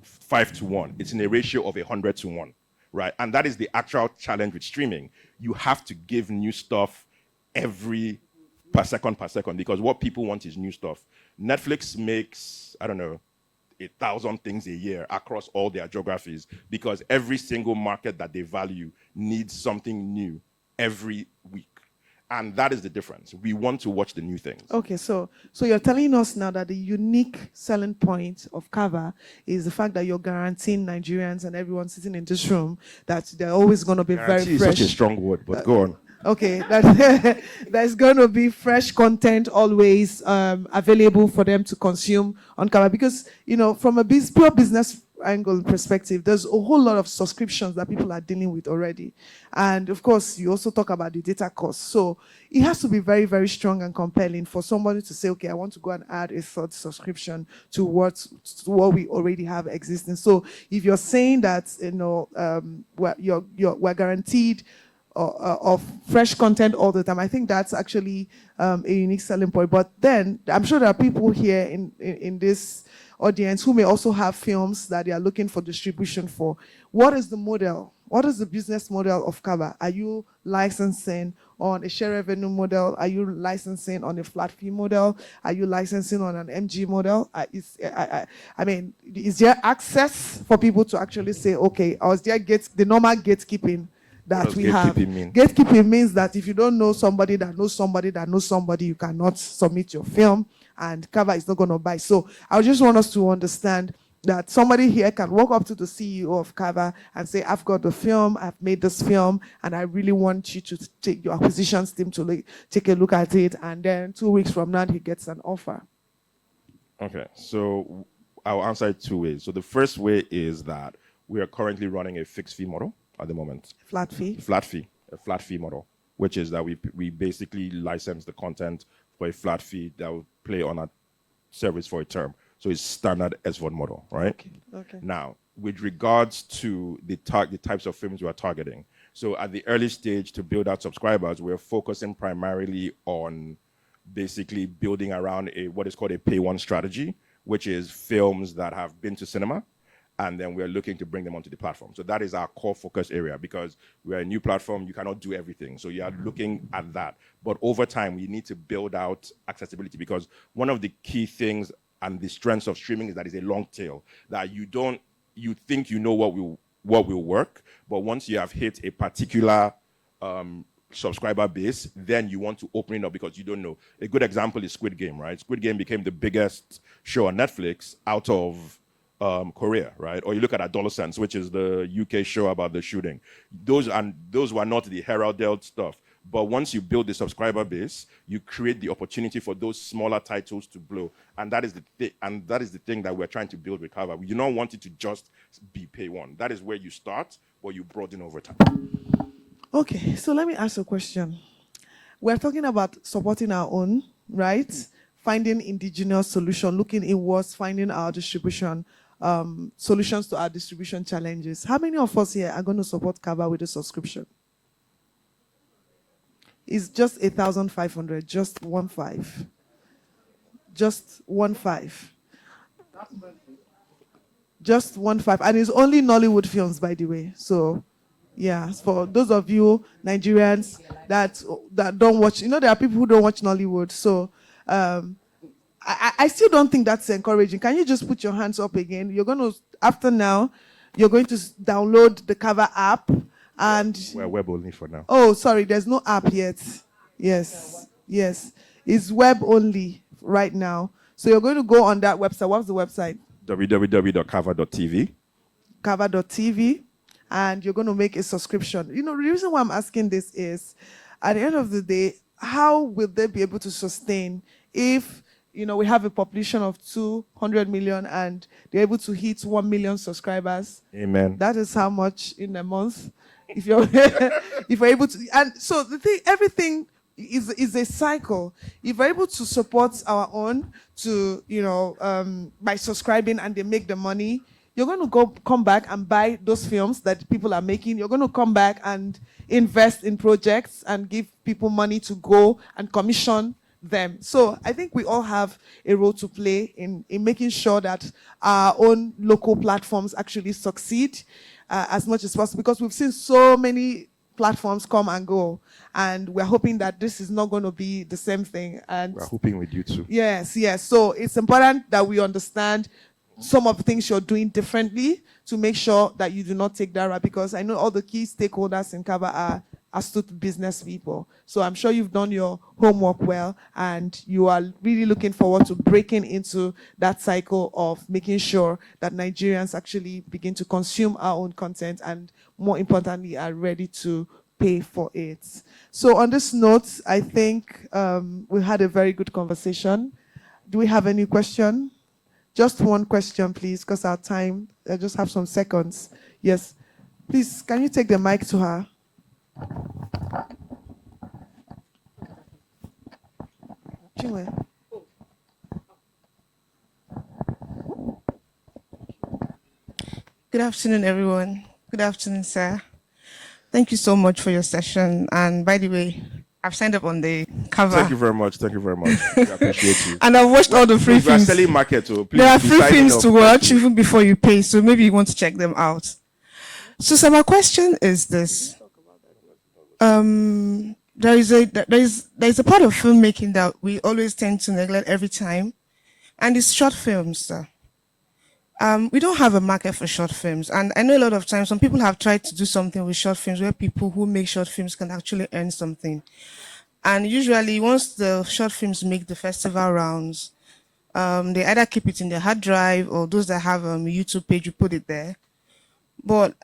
5 to 1. It's in a ratio of 100 to 1, right? And that is the actual challenge with streaming. You have to give new stuff every per second, because what people want is new stuff. Netflix makes, I don't know, 1,000 things a year across all their geographies, because every single market that they value needs something new every week. And that is the difference. We want to watch the new things. Okay, so you're telling us now that the unique selling point of Cover is the fact that you're guaranteeing Nigerians and everyone sitting in this room that they're always going to be Guarantee very fresh. Is such a strong word, but go on. Okay, that there's going to be fresh content always available for them to consume on Cover. Because, from a pure business angle perspective, there's a whole lot of subscriptions that people are dealing with already. And of course, you also talk about the data cost. So it has to be very, very strong and compelling for somebody to say, okay, I want to go and add a third subscription to what we already have existing. So if you're saying that, we're guaranteed of fresh content all the time, I think that's actually a unique selling point. But then I'm sure there are people here in this audience who may also have films that they are looking for distribution for. What is the model? What is the business model of Cover? Are you licensing on a share revenue model? Are you licensing on a flat fee model? Are you licensing on an MG model? Is there access for people to actually say, okay, or is there the normal gatekeeping that we have? Mean? Gatekeeping means that if you don't know somebody that knows somebody that knows somebody, you cannot submit your film, and Cover is not going to buy. So I just want us to understand that somebody here can walk up to the CEO of Cover and say, I've got the film, I've made this film, and I really want you to take your acquisitions team to take a look at it, and then 2 weeks from now, he gets an offer. Okay, so I'll answer it 2 ways. So the first way is that we are currently running a fixed fee model at the moment. Flat fee? A flat fee model, which is that we basically license the content for a flat fee that will play on a service for a term. So it's standard SVOD model, right? Okay. Now, with regards to the types of films we are targeting, so at the early stage to build out subscribers, we're focusing primarily on basically building around what is called a pay one strategy, which is films that have been to cinema, and then we're looking to bring them onto the platform. So that is our core focus area, because we're a new platform, you cannot do everything. So you are looking at that. But over time, we need to build out accessibility, because one of the key things and the strengths of streaming is that it's a long tail, that you think you know what will work, but once you have hit a particular subscriber base, then you want to open it up because you don't know. A good example is Squid Game, right? Squid Game became the biggest show on Netflix out of Korea, right? Or you look at Adolescence, which is the UK show about the shooting. Those were not the heralded stuff. But once you build the subscriber base, you create the opportunity for those smaller titles to blow, and that is the thing that we're trying to build with Kava. We do not want it to just be pay one. That is where you start, but you broaden over time. Okay, so let me ask a question. We're talking about supporting our own, right? Finding indigenous solution, looking inwards, finding our distribution, solutions to our distribution challenges. How many of us here are going to support Kava with a subscription? It's just 1,500, just 1.5. Just 1.5. Just 1.5. And it's only Nollywood films, by the way. So, yeah, for those of you Nigerians that don't watch, there are people who don't watch Nollywood. So, I still don't think that's encouraging. Can you just put your hands up again? After now, you're going to download the Kava app. And we're web only for now. Oh, sorry, there's no app yet. Yes. It's web only right now. So you're going to go on that website. What's the website? www.kava.tv. Kava.tv. And you're going to make a subscription. The reason why I'm asking this is, at the end of the day, how will they be able to sustain if we have a population of 200 million and they're able to hit 1 million subscribers? Amen. That is how much in a month. If you're able to, and so the thing, everything is a cycle. If we're able to support our own by subscribing and they make the money, you're going to come back and buy those films that people are making. You're going to come back and invest in projects and give people money to go and commission them. So I think we all have a role to play in making sure that our own local platforms actually succeed as much as possible, because we've seen so many platforms come and go, and we're hoping that this is not going to be the same thing. And we're hoping with you too. Yes. So it's important that we understand some of the things you're doing differently to make sure that you do not take that route, because I know all the key stakeholders in Kava are astute business people. So I'm sure you've done your homework well, and you are really looking forward to breaking into that cycle of making sure that Nigerians actually begin to consume our own content, and more importantly, are ready to pay for it. So on this note, I think we had a very good conversation. Do we have any question? Just one question, please, because our time, I just have some seconds. Yes. Please, can you take the mic to her? Chinwe. Good afternoon, everyone. Good afternoon, sir. Thank you so much for your session. And by the way, I've signed up on the cover. Thank you very much. We appreciate you. And I've watched all the free films. We are selling market, so please. There are free films to watch even before you pay, so maybe you want to check them out. So my question is this. There is a part of filmmaking that we always tend to neglect every time, and it's short films, sir. We don't have a market for short films, and I know a lot of times some people have tried to do something with short films where people who make short films can actually earn something. And usually once the short films make the festival rounds, they either keep it in their hard drive, or those that have a YouTube page, you put it there. But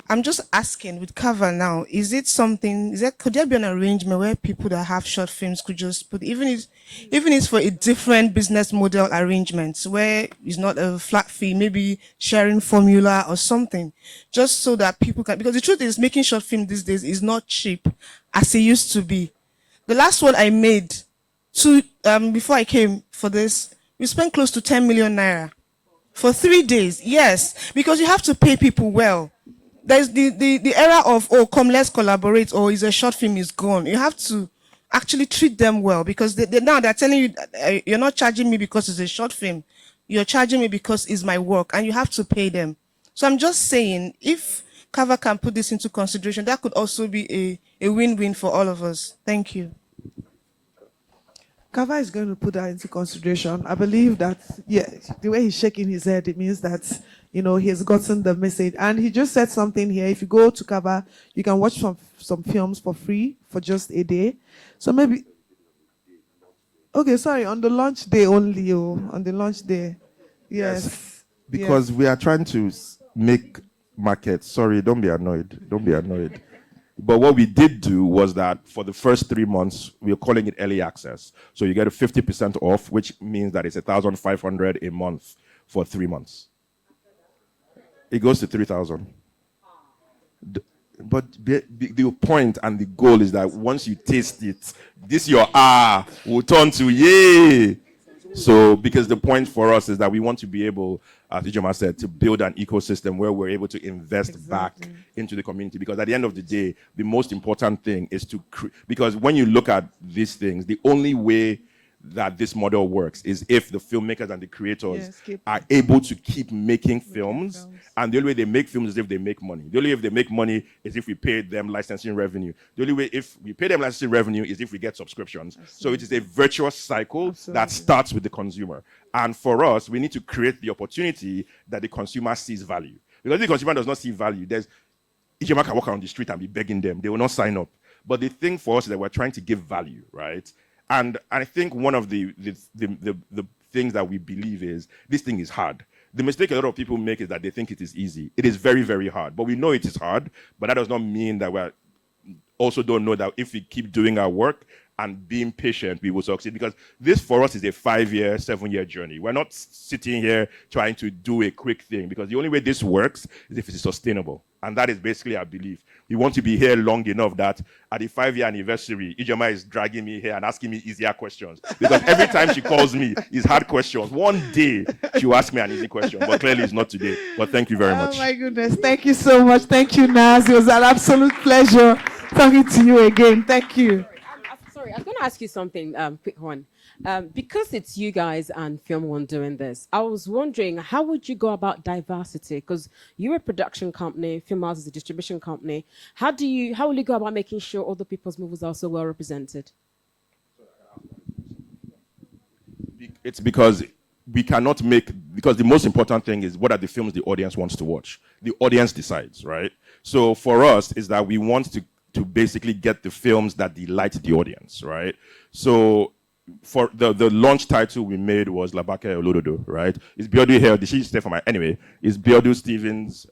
I'm just asking, with Kava now, could there be an arrangement where people that have short films could just put, even if it's for a different business model arrangement, where it's not a flat fee, maybe sharing formula or something, just so that people can, because the truth is making short film these days is not cheap as it used to be. The last one I made, before I came for this, we spent close to 10 million naira for 3 days. Yes, because you have to pay people well. There's the era of, oh, come, let's collaborate, or is a short film is gone. You have to actually treat them well, because now they're telling you, you're not charging me because it's a short film. You're charging me because it's my work, and you have to pay them. So I'm just saying, if Kava can put this into consideration, that could also be a win-win for all of us. Thank you. Kava is going to put that into consideration. I believe that, yeah, the way he's shaking his head, it means that he's gotten the message. And he just said something here. If you go to Kaba, you can watch some films for free for just a day. So maybe, okay, sorry, on the launch day only, on the launch day. Yes. Because we are trying to make markets. Sorry, don't be annoyed. Don't be annoyed. But what we did do was that for the first 3 months, we are calling it early access. So you get a 50% off, which means that it's 1,500 a month for 3 months. It goes to 3,000. But the point and the goal is that once you taste it, this your will turn to yay. So, because the point for us is that we want to be able, as Ijoma said, to build an ecosystem where we're able to invest back into the community. Because at the end of the day, the most important thing is to, because when you look at these things, the only way that this model works is if the filmmakers and the creators are able to keep making films. And the only way they make films is if they make money. The only way if they make money is if we pay them licensing revenue. The only way if we pay them licensing revenue is if we get subscriptions. So it is a virtuous cycle that starts with the consumer. And for us, we need to create the opportunity that the consumer sees value. Because if the consumer does not see value, Ijema can walk around the street and be begging them. They will not sign up. But the thing for us is that we're trying to give value, right? And I think one of the things that we believe is this thing is hard. The mistake a lot of people make is that they think it is easy. It is very, very hard. But we know it is hard, but that does not mean that we also don't know that if we keep doing our work and being patient, we will succeed. Because this for us is a 5-year, 7-year journey. We're not sitting here trying to do a quick thing, because the only way this works is if it's sustainable. And that is basically our belief. We want to be here long enough that at the 5-year anniversary, Ijoma is dragging me here and asking me easier questions. Because every time she calls me, it's hard questions. One day, she will ask me an easy question, but clearly it's not today. But thank you very much. Oh my goodness. Thank you so much. Thank you, Naz. It was an absolute pleasure talking to you again. Thank you. Sorry, I was going to ask you something, quick one. Because it's you guys and Film One doing this, I was wondering, how would you go about diversity? Because you're a production company, Film House is a distribution company. How will you go about making sure other people's movies are so well represented? It's because we cannot because the most important thing is what are the films the audience wants to watch. The audience decides, right? So for us, is that we want to basically get the films that delight the audience, right? So for the launch title we made was Labake Olododo, right? It's Biodu here. Did she stay for my anyway? It's Biodu Stevens,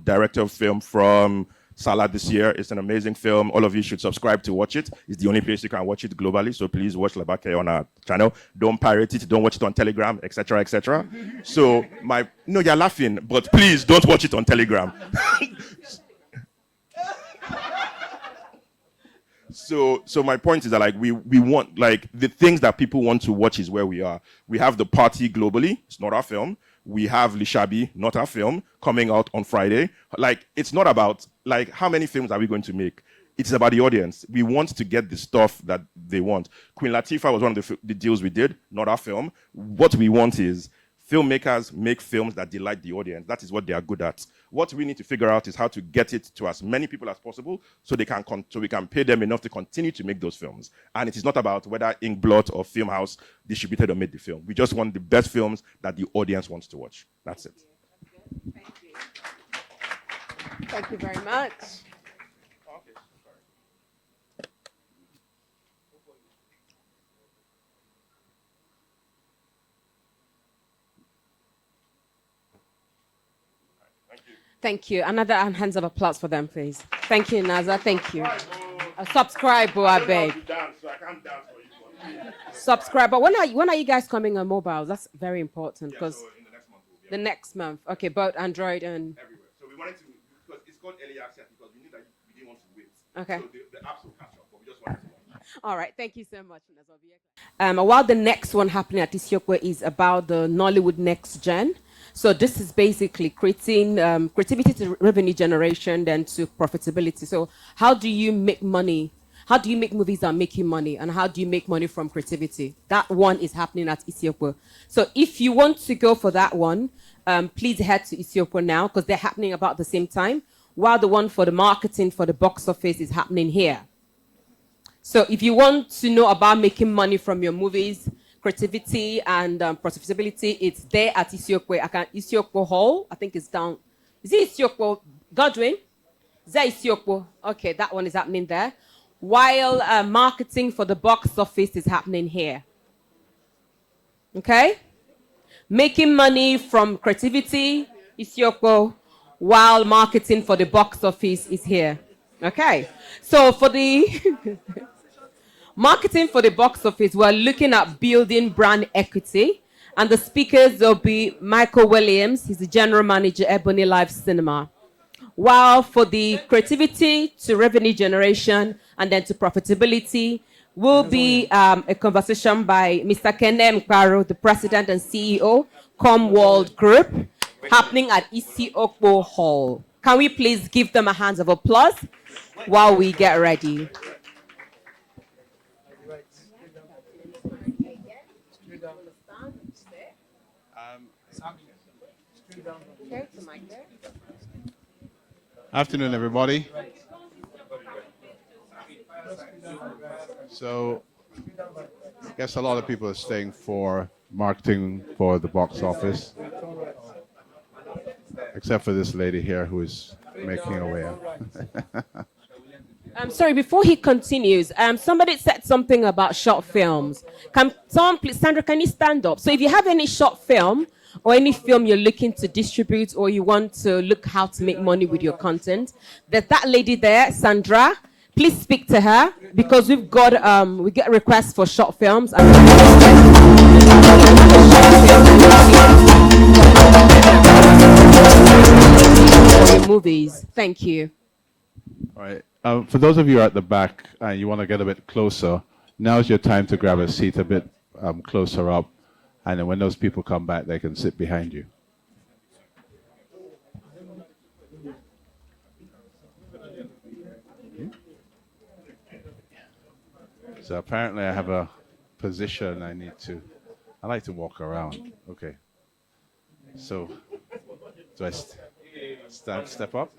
director of film from Salah this year. It's an amazing film. All of you should subscribe to watch it. It's the only place you can watch it globally. So please watch Labake on our channel. Don't pirate it. Don't watch it on Telegram, etc., etc. So no, you're laughing, but please don't watch it on Telegram. So my point is that we want the things that people want to watch is where we are. We have The Party globally. It's not our film. We have Lishabi, not our film, coming out on Friday. It's not about how many films are we going to make. It's about the audience. We want to get the stuff that they want. Queen Latifah was one of the deals we did, not our film. What we want is filmmakers make films that delight the audience. That is what they are good at. What we need to figure out is how to get it to as many people as possible so we can pay them enough to continue to make those films. And it is not about whether Inkblot or Filmhouse distributed or made the film. We just want the best films that the audience wants to watch. That's it. Thank you. Thank you very much. Thank you. Another hands of applause for them, please. Thank you, Naza. Thank you. Subscribe, I beg. Subscribe. But when are you guys coming on mobile? That's very important because so in the next month the next month. Okay, both Android and everywhere. So we wanted to, because it's called early access because we knew that we didn't want to wait. Okay. So the apps will catch up, but we just wanted to launch. All right, thank you so much. While the next one happening at Isiokwe is about the Nollywood Next Gen. So this is basically creating creativity to revenue generation, then to profitability. So how do you make money? How do you make movies that make you money? And how do you make money from creativity? That one is happening at Isiokwe. So if you want to go for that one, please head to Isiokwe now because they're happening about the same time, while the one for the marketing for the box office is happening here. So if you want to know about making money from your movies, creativity and profitability. It's there at Isiokpo Hall. I think it's down. Is it Isiokpo? Godwin? Is that Isiokpo? Okay, that one is happening there. While marketing for the box office is happening here. Okay? Making money from creativity, Isiokpo, while marketing for the box office is here. Okay? So for the marketing for the box office, we're looking at building brand equity. And the speakers will be Michael Williams, he's the general manager, Ebony Live Cinema. While for the creativity to revenue generation and then to profitability will be a conversation by Mr. Kene Mkparo, the president and CEO, Comworld Group, happening at Isiokpo Hall. Can we please give them a hand of applause while we get ready? Afternoon, everybody. So, I guess a lot of people are staying for marketing for the box office, except for this lady here who is making her way up. I'm sorry, before he continues, somebody said something about short films. Can someone please, Sandra, can you stand up? So if you have any short film or any film you're looking to distribute or you want to look how to make money with your content, there's that lady there, Sandra. Please speak to her because we've got we get requests for short films and movies. Thank you. All right. For those of you at the back and you want to get a bit closer, now's your time to grab a seat a bit closer up. And then when those people come back, they can sit behind you. So apparently I have a position I like to walk around. Okay. So, do I step up?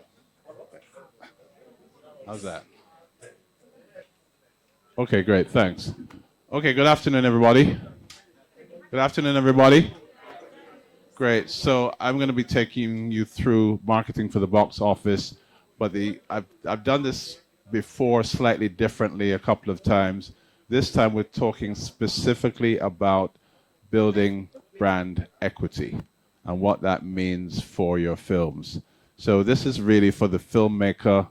How's that? Okay, great, thanks. Okay, good afternoon, everybody. Good afternoon, everybody. Great. So I'm going to be taking you through marketing for the box office, but I've done this before slightly differently a couple of times. This time we're talking specifically about building brand equity and what that means for your films. So this is really for the filmmaker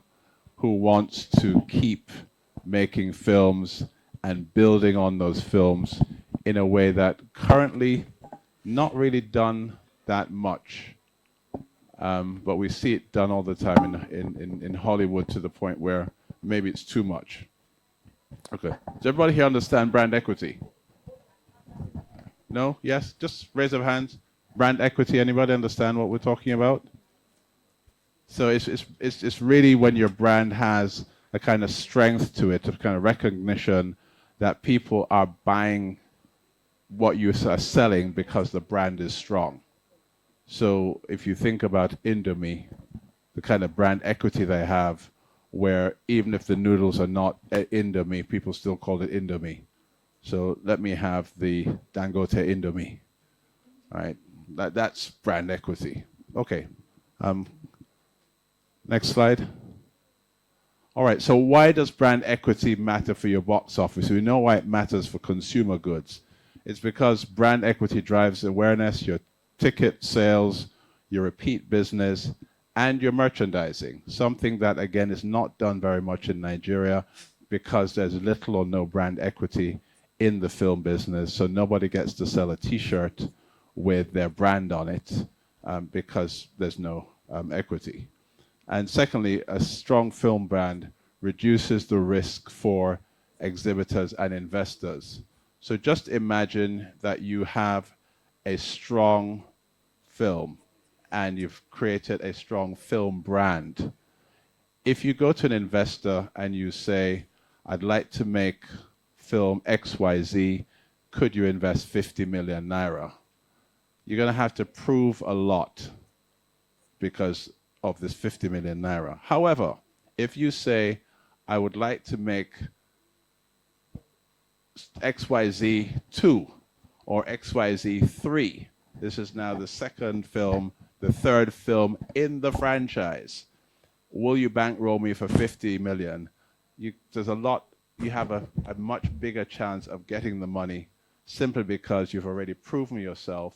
who wants to keep making films and building on those films in a way that currently not really done that much. But we see it done all the time in Hollywood to the point where maybe it's too much. Okay. Does everybody here understand brand equity? No? Yes? Just raise of hands. Brand equity, anybody understand what we're talking about? So it's really when your brand has a kind of strength to it, a kind of recognition that people are buying what you are selling because the brand is strong. So if you think about Indomie, the kind of brand equity they have, where even if the noodles are not Indomie, people still call it Indomie. So let me have the Dangote Indomie. All right, that's brand equity. Okay, next slide. All right, so why does brand equity matter for your box office? We know why it matters for consumer goods. It's because brand equity drives awareness, your ticket sales, your repeat business, and your merchandising. Something that, again, is not done very much in Nigeria because there's little or no brand equity in the film business. So nobody gets to sell a T-shirt with their brand on it because there's no equity. And secondly, a strong film brand reduces the risk for exhibitors and investors. So just imagine that you have a strong film and you've created a strong film brand. If you go to an investor and you say, I'd like to make film XYZ, could you invest 50 million naira? You're going to have to prove a lot because of this 50 million naira. However, if you say, I would like to make XYZ 2, or XYZ 3. This is now the second film, the third film in the franchise. Will you bankroll me for 50 million? There's a lot, you have a much bigger chance of getting the money simply because you've already proven yourself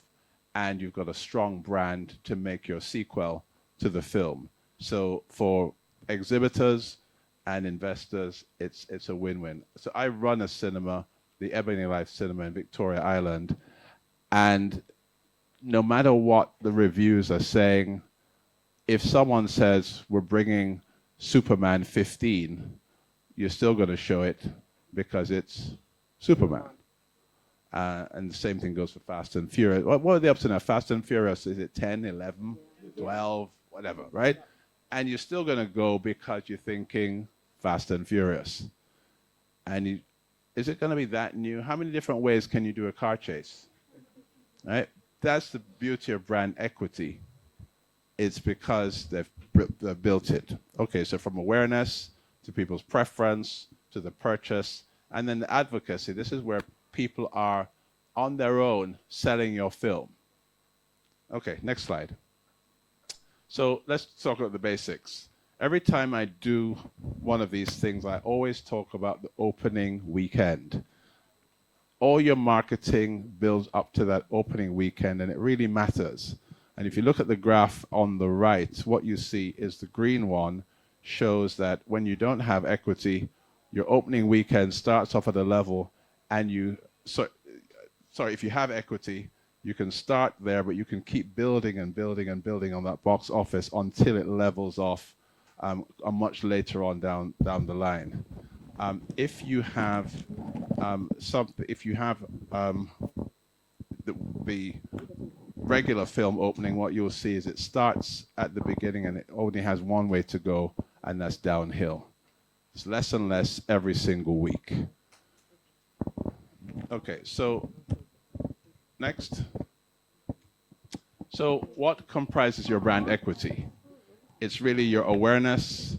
and you've got a strong brand to make your sequel to the film. So for exhibitors and investors, it's a win-win. So I run a cinema, the Ebony Life Cinema in Victoria Island, and no matter what the reviews are saying, if someone says we're bringing Superman 15, you're still going to show it because it's Superman. And the same thing goes for Fast and Furious. What are they up to now? Fast and Furious, is it 10, 11, 12, whatever, right? And you're still going to go because you're thinking Fast and Furious. And is it going to be that new? How many different ways can you do a car chase? Right? That's the beauty of brand equity. It's because they've built it. Okay, so from awareness to people's preference to the purchase, and then the advocacy. This is where people are on their own selling your film. Okay, next slide. So let's talk about the basics. Every time I do one of these things, I always talk about the opening weekend. All your marketing builds up to that opening weekend, and it really matters. And if you look at the graph on the right, what you see is the green one shows that when you don't have equity, your opening weekend starts off at a level, and if you have equity, you can start there, but you can keep building and building and building on that box office until it levels off much later on down the line. If you have the regular film opening, what you'll see is it starts at the beginning and it only has one way to go, and that's downhill. It's less and less every single week. Okay, so next. So what comprises your brand equity? It's really your awareness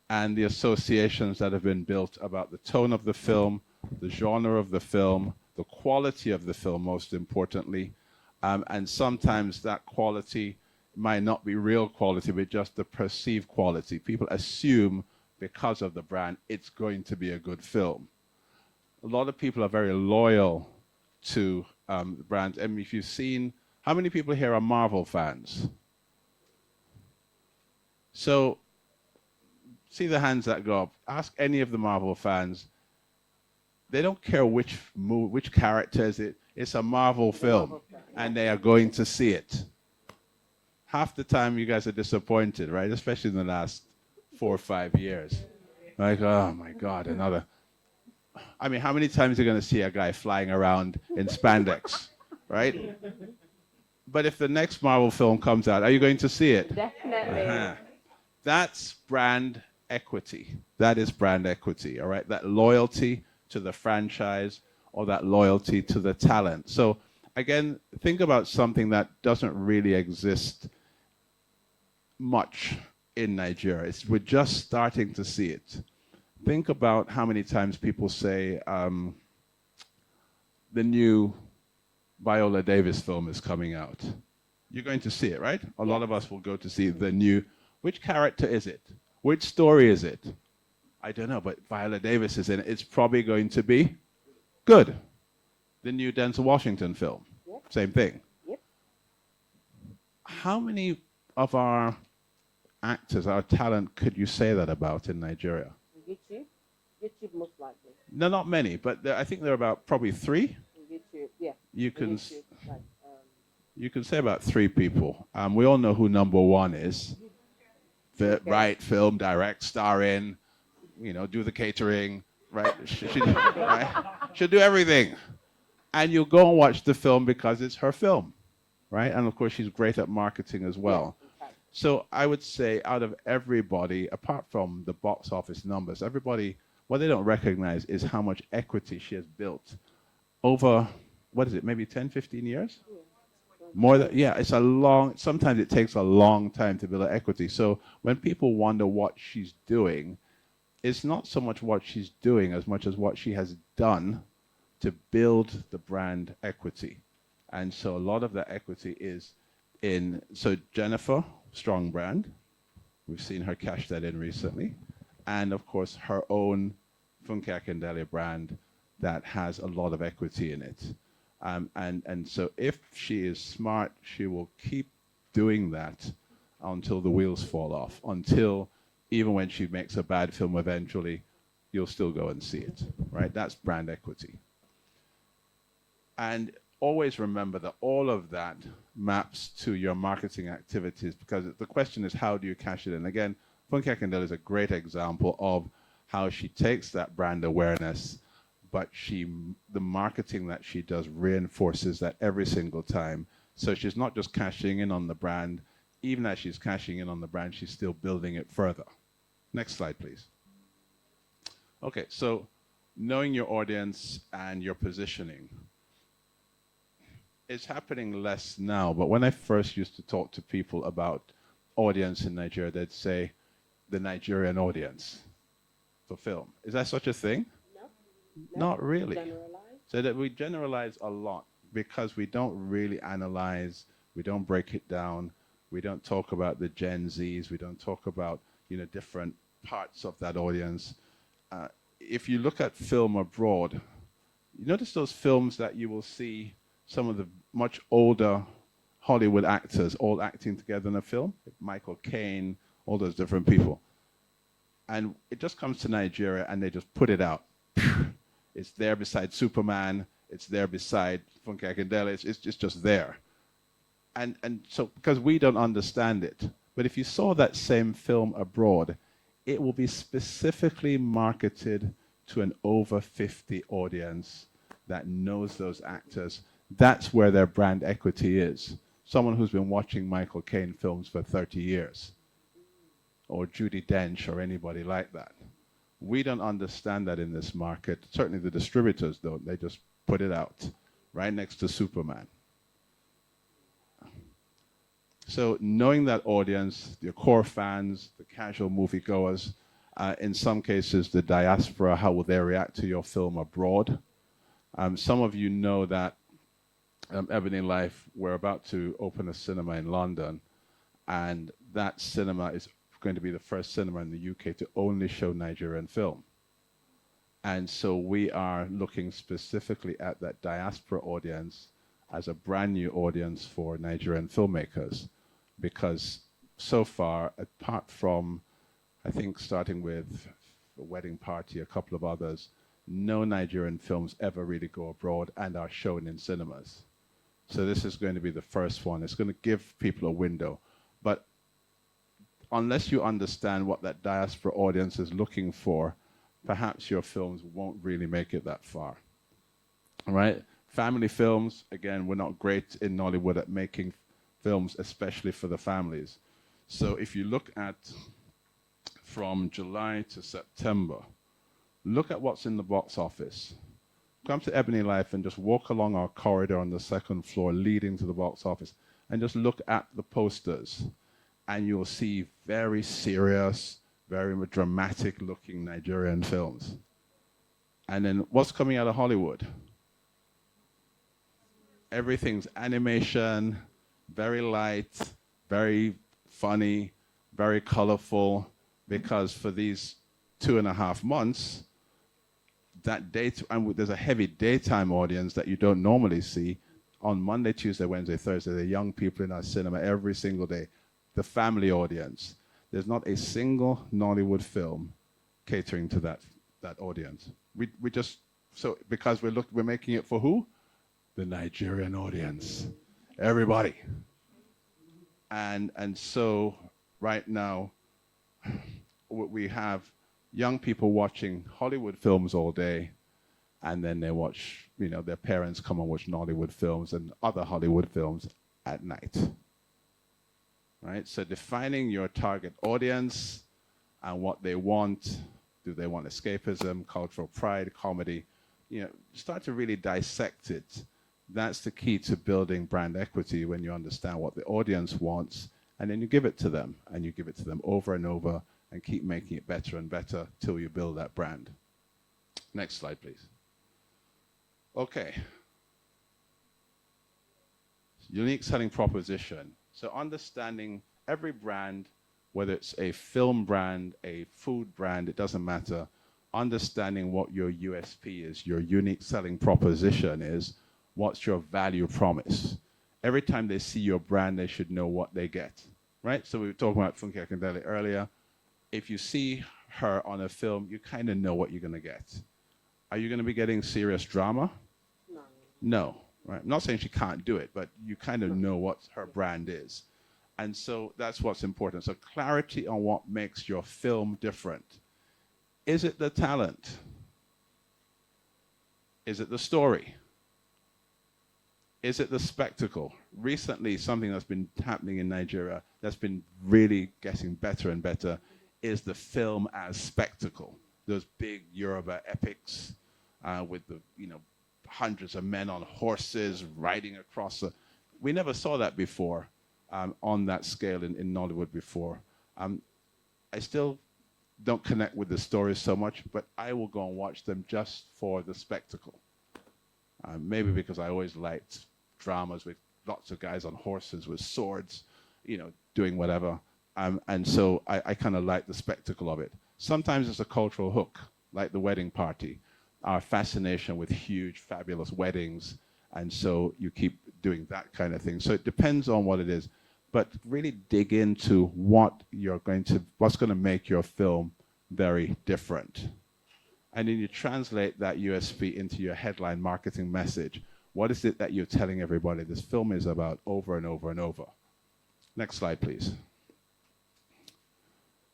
and the associations that have been built about the tone of the film, the genre of the film, the quality of the film, most importantly. And sometimes that quality might not be real quality, but just the perceived quality. People assume because of the brand, it's going to be a good film. A lot of people are very loyal to the brand. And if you've seen, how many people here are Marvel fans? So, see the hands that go up. Ask any of the Marvel fans. They don't care which character is it. It's a Marvel film, and they are going to see it. Half the time, you guys are disappointed, right? Especially in the last 4 or 5 years. Like, oh my God, another. I mean, how many times are you going to see a guy flying around in spandex, right? But if the next Marvel film comes out, are you going to see it? Definitely. That's brand equity. That is brand equity, all right? That loyalty to the franchise or that loyalty to the talent. So again, think about something that doesn't really exist much in Nigeria. We're just starting to see it. Think about how many times people say the new Viola Davis film is coming out. You're going to see it, right? A lot of us will go to see the new. Which character is it? Which story is it? I don't know, but Viola Davis is in it. It's probably going to be good. The new Denzel Washington film, same thing. Yep. How many of our actors, our talent, could you say that about in Nigeria? YouTube? YouTube most likely. No, not many, but I think there are about probably 3. YouTube, yeah. You can YouTube, like, you can say about 3 people. We all know who number 1 is. Right, film, direct, star in, do the catering, right? She'll do everything. And you'll go and watch the film because it's her film, right? And of course, she's great at marketing as well. Yeah, So I would say out of everybody, apart from the box office numbers, everybody, what they don't recognize is how much equity she has built over, what is it, maybe 10, 15 years? More than, it's a long, sometimes it takes a long time to build an equity. So when people wonder what she's doing, it's not so much what she's doing as much as what she has done to build the brand equity. And so a lot of that equity is in, so Jennifer, strong brand. We've seen her cash that in recently. And of course, her own Funke Akindele brand that has a lot of equity in it. And so if she is smart, she will keep doing that until the wheels fall off, until even when she makes a bad film eventually, you'll still go and see it, right? That's brand equity. And always remember that all of that maps to your marketing activities, because the question is, how do you cash it in? Again, Funke Akindele is a great example of how she takes that brand awareness, but the marketing that she does reinforces that every single time. So she's not just cashing in on the brand. Even as she's cashing in on the brand, she's still building it further. Next slide, please. Okay, so knowing your audience and your positioning. It's happening less now, but when I first used to talk to people about audience in Nigeria, they'd say the Nigerian audience for film. Is that such a thing? No. Not really. Generalize. So that we generalize a lot because we don't really analyze, we don't break it down, we don't talk about the Gen Zs, we don't talk about, different parts of that audience. If you look at film abroad, you notice those films that you will see some of the much older Hollywood actors all acting together in a film, Michael Caine, all those different people. And it just comes to Nigeria and they just put it out. It's there beside Superman, it's there beside Funke Akindele, it's just there. And so, because we don't understand it, but if you saw that same film abroad, it will be specifically marketed to an over 50 audience that knows those actors. That's where their brand equity is. Someone who's been watching Michael Caine films for 30 years, or Judi Dench, or anybody like that. We don't understand that in this market. Certainly the distributors don't. They just put it out right next to Superman. So knowing that audience, your core fans, the casual moviegoers, in some cases the diaspora, how will they react to your film abroad? Some of you know that Ebony Life, we're about to open a cinema in London, and that cinema is going to be the first cinema in the UK to only show Nigerian film. And so we are looking specifically at that diaspora audience as a brand new audience for Nigerian filmmakers, because so far, apart from, I think, starting with A Wedding Party, a couple of others, no Nigerian films ever really go abroad and are shown in cinemas. So this is going to be the first one. It's going to give people a window. But unless you understand what that diaspora audience is looking for, perhaps your films won't really make it that far. All right? Family films, again, we're not great in Nollywood at making films, especially for the families. So if you look at from July to September, look at what's in the box office. Come to Ebony Life and just walk along our corridor on the second floor leading to the box office and just look at the posters, and you'll see very serious, very dramatic looking Nigerian films. And then what's coming out of Hollywood? Everything's animation, very light, very funny, very colorful, because for these 2.5 months, and there's a heavy daytime audience that you don't normally see. On Monday, Tuesday, Wednesday, Thursday, the young people in our cinema every single day, the family audience. There's not a single Nollywood film catering to that audience. We just, so because we're making it for who? The Nigerian audience. Everybody. And so right now, we have young people watching Hollywood films all day, and then they watch, their parents come and watch Nollywood films and other Hollywood films at night. Right? So defining your target audience and what they want. Do they want escapism, cultural pride, comedy? Start to really dissect it. That's the key to building brand equity, when you understand what the audience wants, and then you give it to them, and you give it to them over and over, and keep making it better and better till you build that brand. Next slide, please. Okay. Unique selling proposition. So understanding every brand, whether it's a film brand, a food brand, it doesn't matter. Understanding what your USP is, your unique selling proposition is, what's your value promise. Every time they see your brand, they should know what they get, right? So we were talking about Funke Akindele earlier. If you see her on a film, you kind of know what you're going to get. Are you going to be getting serious drama? No. No, right? I'm not saying she can't do it, but you kind of know what her brand is. And so that's what's important. So clarity on what makes your film different. Is it the talent? Is it the story? Is it the spectacle? Recently, something that's been happening in Nigeria that's been really getting better and better is the film as spectacle. Those big Yoruba epics with the hundreds of men on horses riding across the. We never saw that before on that scale in Nollywood before. I still don't connect with the stories so much, but I will go and watch them just for the spectacle. Maybe because I always liked dramas with lots of guys on horses with swords, doing whatever. And so I kind of like the spectacle of it. Sometimes it's a cultural hook, like the wedding party, our fascination with huge, fabulous weddings. And so you keep doing that kind of thing. So it depends on what it is. But really dig into what's going to make your film very different. And then you translate that USP into your headline marketing message. What is it that you're telling everybody this film is about over and over and over? Next slide, please.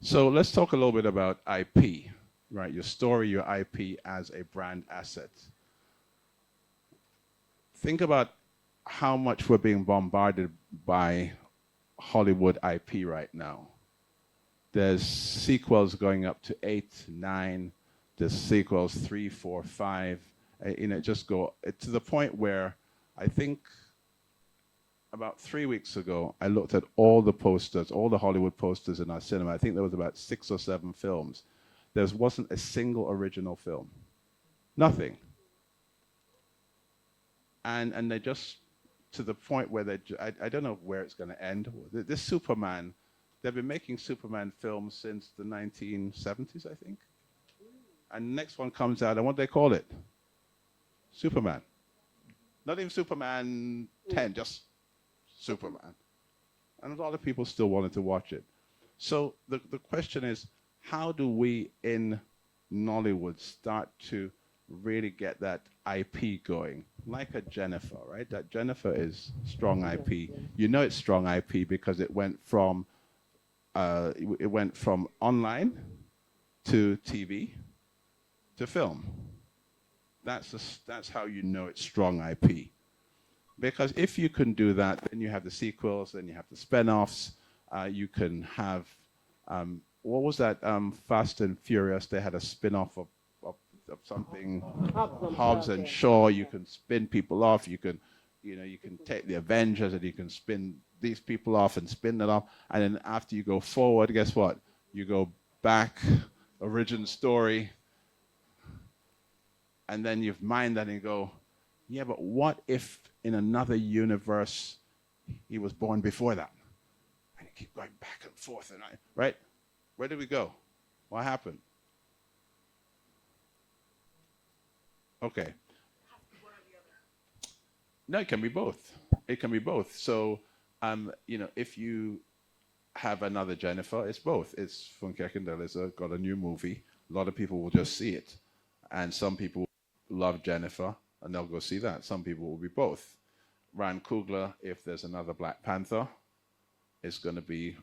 So let's talk a little bit about IP, right? Your story, your IP as a brand asset. Think about how much we're being bombarded by Hollywood IP right now. There's sequels going up to 8, 9. There's sequels 3, 4, 5. Just go to the point where I think about 3 weeks ago, I looked at all the posters, all the Hollywood posters in our cinema. I think there was about 6 or 7 films. There wasn't a single original film. Nothing. And they just, to the point where I don't know where it's going to end. This Superman, they've been making Superman films since the 1970s, I think. And the next one comes out, and what do they call it? Superman. Not even Superman 10, just Superman. And a lot of people still wanted to watch it. So the question is, how do we in Nollywood start to really get that IP going? Like a Jennifer, right? That Jennifer is strong IP. You know it's strong IP because it went from online to TV to film. That's how you know it's strong IP. Because if you can do that, then you have the sequels, then you have the spin-offs. You can have, what was that, Fast and Furious? They had a spin-off of something, Hobbs and Shaw. You can spin people off. You can take the Avengers and you can spin these people off and spin them off. And then after you go forward, guess what? You go back, origin story, and then you mind that and you go, yeah, but what if in another universe he was born before that? And you keep going back and forth, right? Where did we go? What happened? Okay. No, it can be both. It can be both. So, if you have another Jennifer, it's both. It's Funke Akindele's got a new movie. A lot of people will just see it. And some people love Jennifer, and they'll go see that. Some people will be both. Ryan Coogler, if there's another Black Panther, it's going to be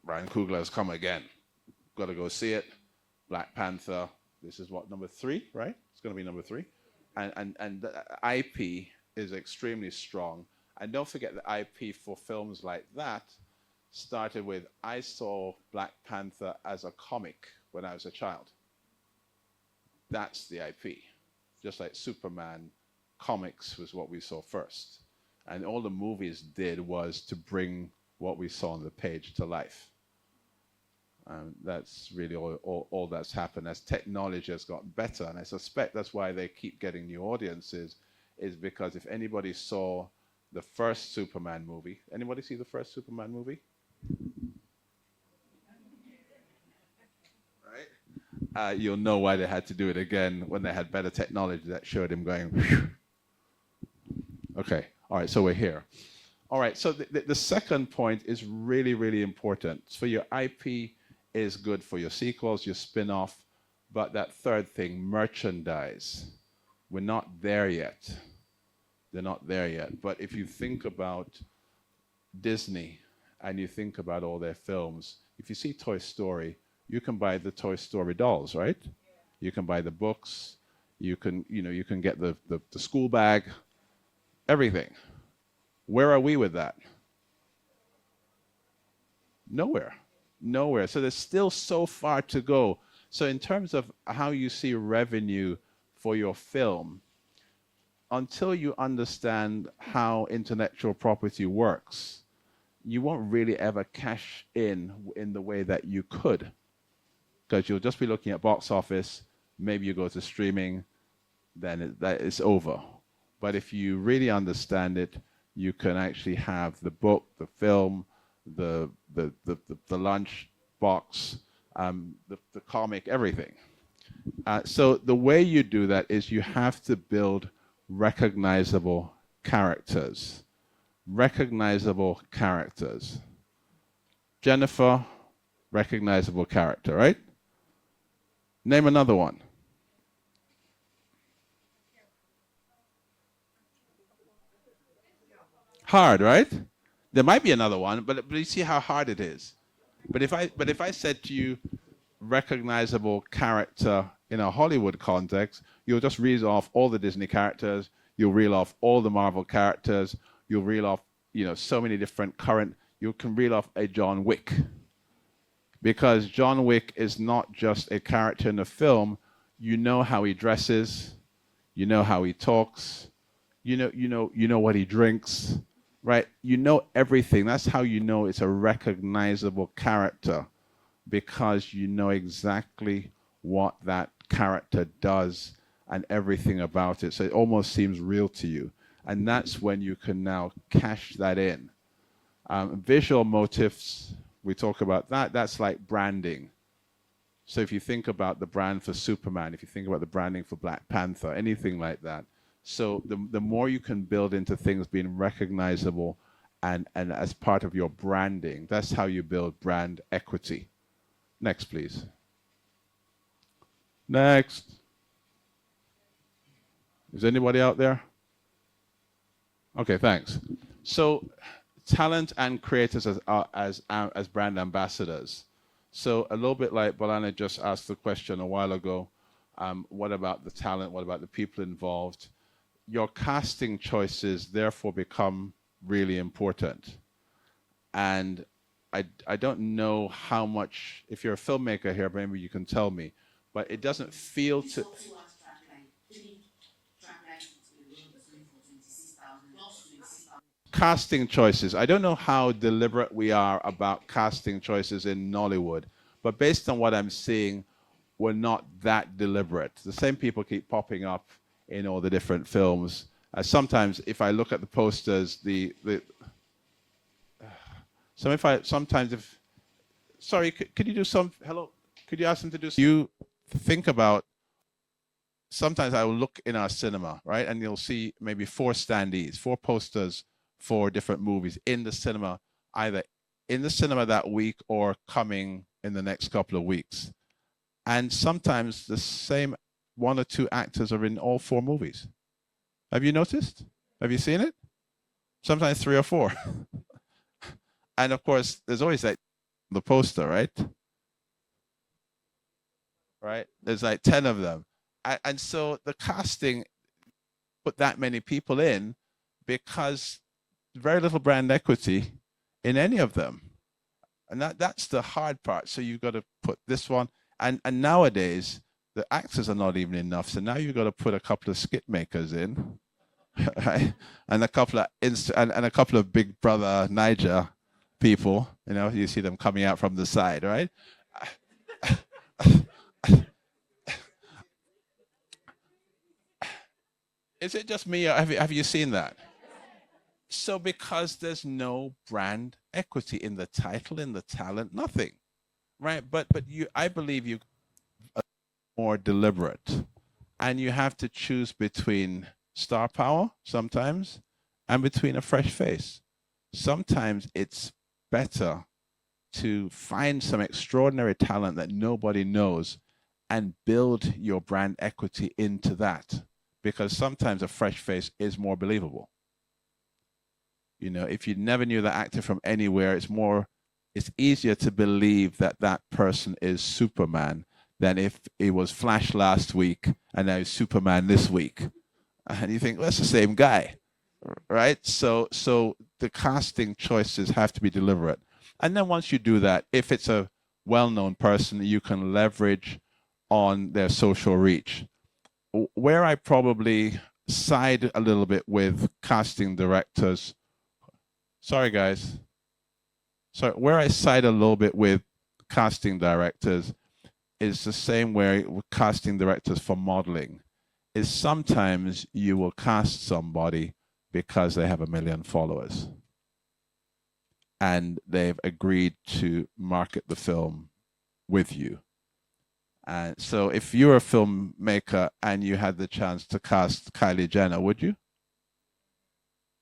Ryan Coogler has come again. Got to go see it. Black Panther. This is what, number 3, right? It's going to be number 3. And the IP is extremely strong. And don't forget the IP for films like that started with, I saw Black Panther as a comic when I was a child. That's the IP. Just like Superman, comics was what we saw first. And all the movies did was to bring what we saw on the page to life. That's really all that's happened as technology has gotten better. And I suspect that's why they keep getting new audiences, is because if anybody saw the first Superman movie, anybody see the first Superman movie? Right? You'll know why they had to do it again when they had better technology that showed him going. Whew. Okay, all right, so we're here. All right, so the second point is really, really important. So your IP is good for your sequels, your spin-off, but that third thing, merchandise, we're not there yet. They're not there yet. But if you think about Disney and you think about all their films, if you see Toy Story, you can buy the Toy Story dolls, right? Yeah. You can buy the books, you can get the school bag, everything. Where are we with that? Nowhere. Nowhere. So there's still so far to go. So in terms of how you see revenue for your film, until you understand how intellectual property works, you won't really ever cash in the way that you could. Because you'll just be looking at box office, maybe you go to streaming, then that is over. But if you really understand it, you can actually have the book, the film, the lunch box, the comic, everything. So the way you do that is you have to build recognizable characters. Recognizable characters. Jennifer, recognizable character, right? Name another one. Hard, right? There might be another one, but you see how hard it is. But if I said to you, recognizable character in a Hollywood context, you'll just reel off all the Disney characters, you'll reel off all the Marvel characters, you'll reel off, so many different you can reel off a John Wick. Because John Wick is not just a character in a film, you know how he dresses, you know how he talks, you know what he drinks, right? You know everything. That's how you know it's a recognizable character, because you know exactly what that character does and everything about it. So it almost seems real to you. And that's when you can now cash that in. Visual motifs, we talk about that. That's like branding. So if you think about the brand for Superman, if you think about the branding for Black Panther, anything like that. So the more you can build into things being recognizable and as part of your branding, that's how you build brand equity. Next, please. Next. Is anybody out there? Okay, thanks. So talent and creators as brand ambassadors. So a little bit like Bolana just asked the question a while ago, what about the talent? What about the people involved? Your casting choices therefore become really important. And I don't know how much, if you're a filmmaker here, maybe you can tell me, but it doesn't feel to... Casting choices. I don't know how deliberate we are about casting choices in Nollywood, but based on what I'm seeing, we're not that deliberate. The same people keep popping up in all the different films. Sometimes, if I look at the posters, sorry, could you do some? Hello, could you ask them to do? You think about. Sometimes I will look in our cinema, right, and you'll see maybe 4 standees, 4 posters for different movies in the cinema, either in the cinema that week or coming in the next couple of weeks. And sometimes the same 1 or 2 actors are in all 4 movies. Have you noticed? Have you seen it? Sometimes 3 or 4. And of course, there's always the poster, right? Right? There's like 10 of them. And so the casting put that many people in because very little brand equity in any of them. And that's the hard part. So you've got to put this one. And nowadays, the actors are not even enough. So now you've got to put a couple of skit makers in, right? And a couple of and a couple of Big Brother Niger people. You see them coming out from the side, right? Is it just me, or have you seen that? So because there's no brand equity in the title, in the talent, nothing, right? But I believe you are more deliberate, and you have to choose between star power sometimes, and between a fresh face. Sometimes it's better to find some extraordinary talent that nobody knows and build your brand equity into that, because sometimes a fresh face is more believable. You know, if you never knew that actor from anywhere, it's easier to believe that that person is Superman than if it was Flash last week and now Superman this week. And you think, well, that's the same guy, right? So the casting choices have to be deliberate. And then once you do that, if it's a well-known person, you can leverage on their social reach. Where I probably side a little bit with casting directors, sorry guys, where I side a little bit with casting directors is the same way with casting directors for modeling, is sometimes you will cast somebody because they have 1 million followers and they've agreed to market the film with you. And so if you're a filmmaker and you had the chance to cast Kylie Jenner, would you?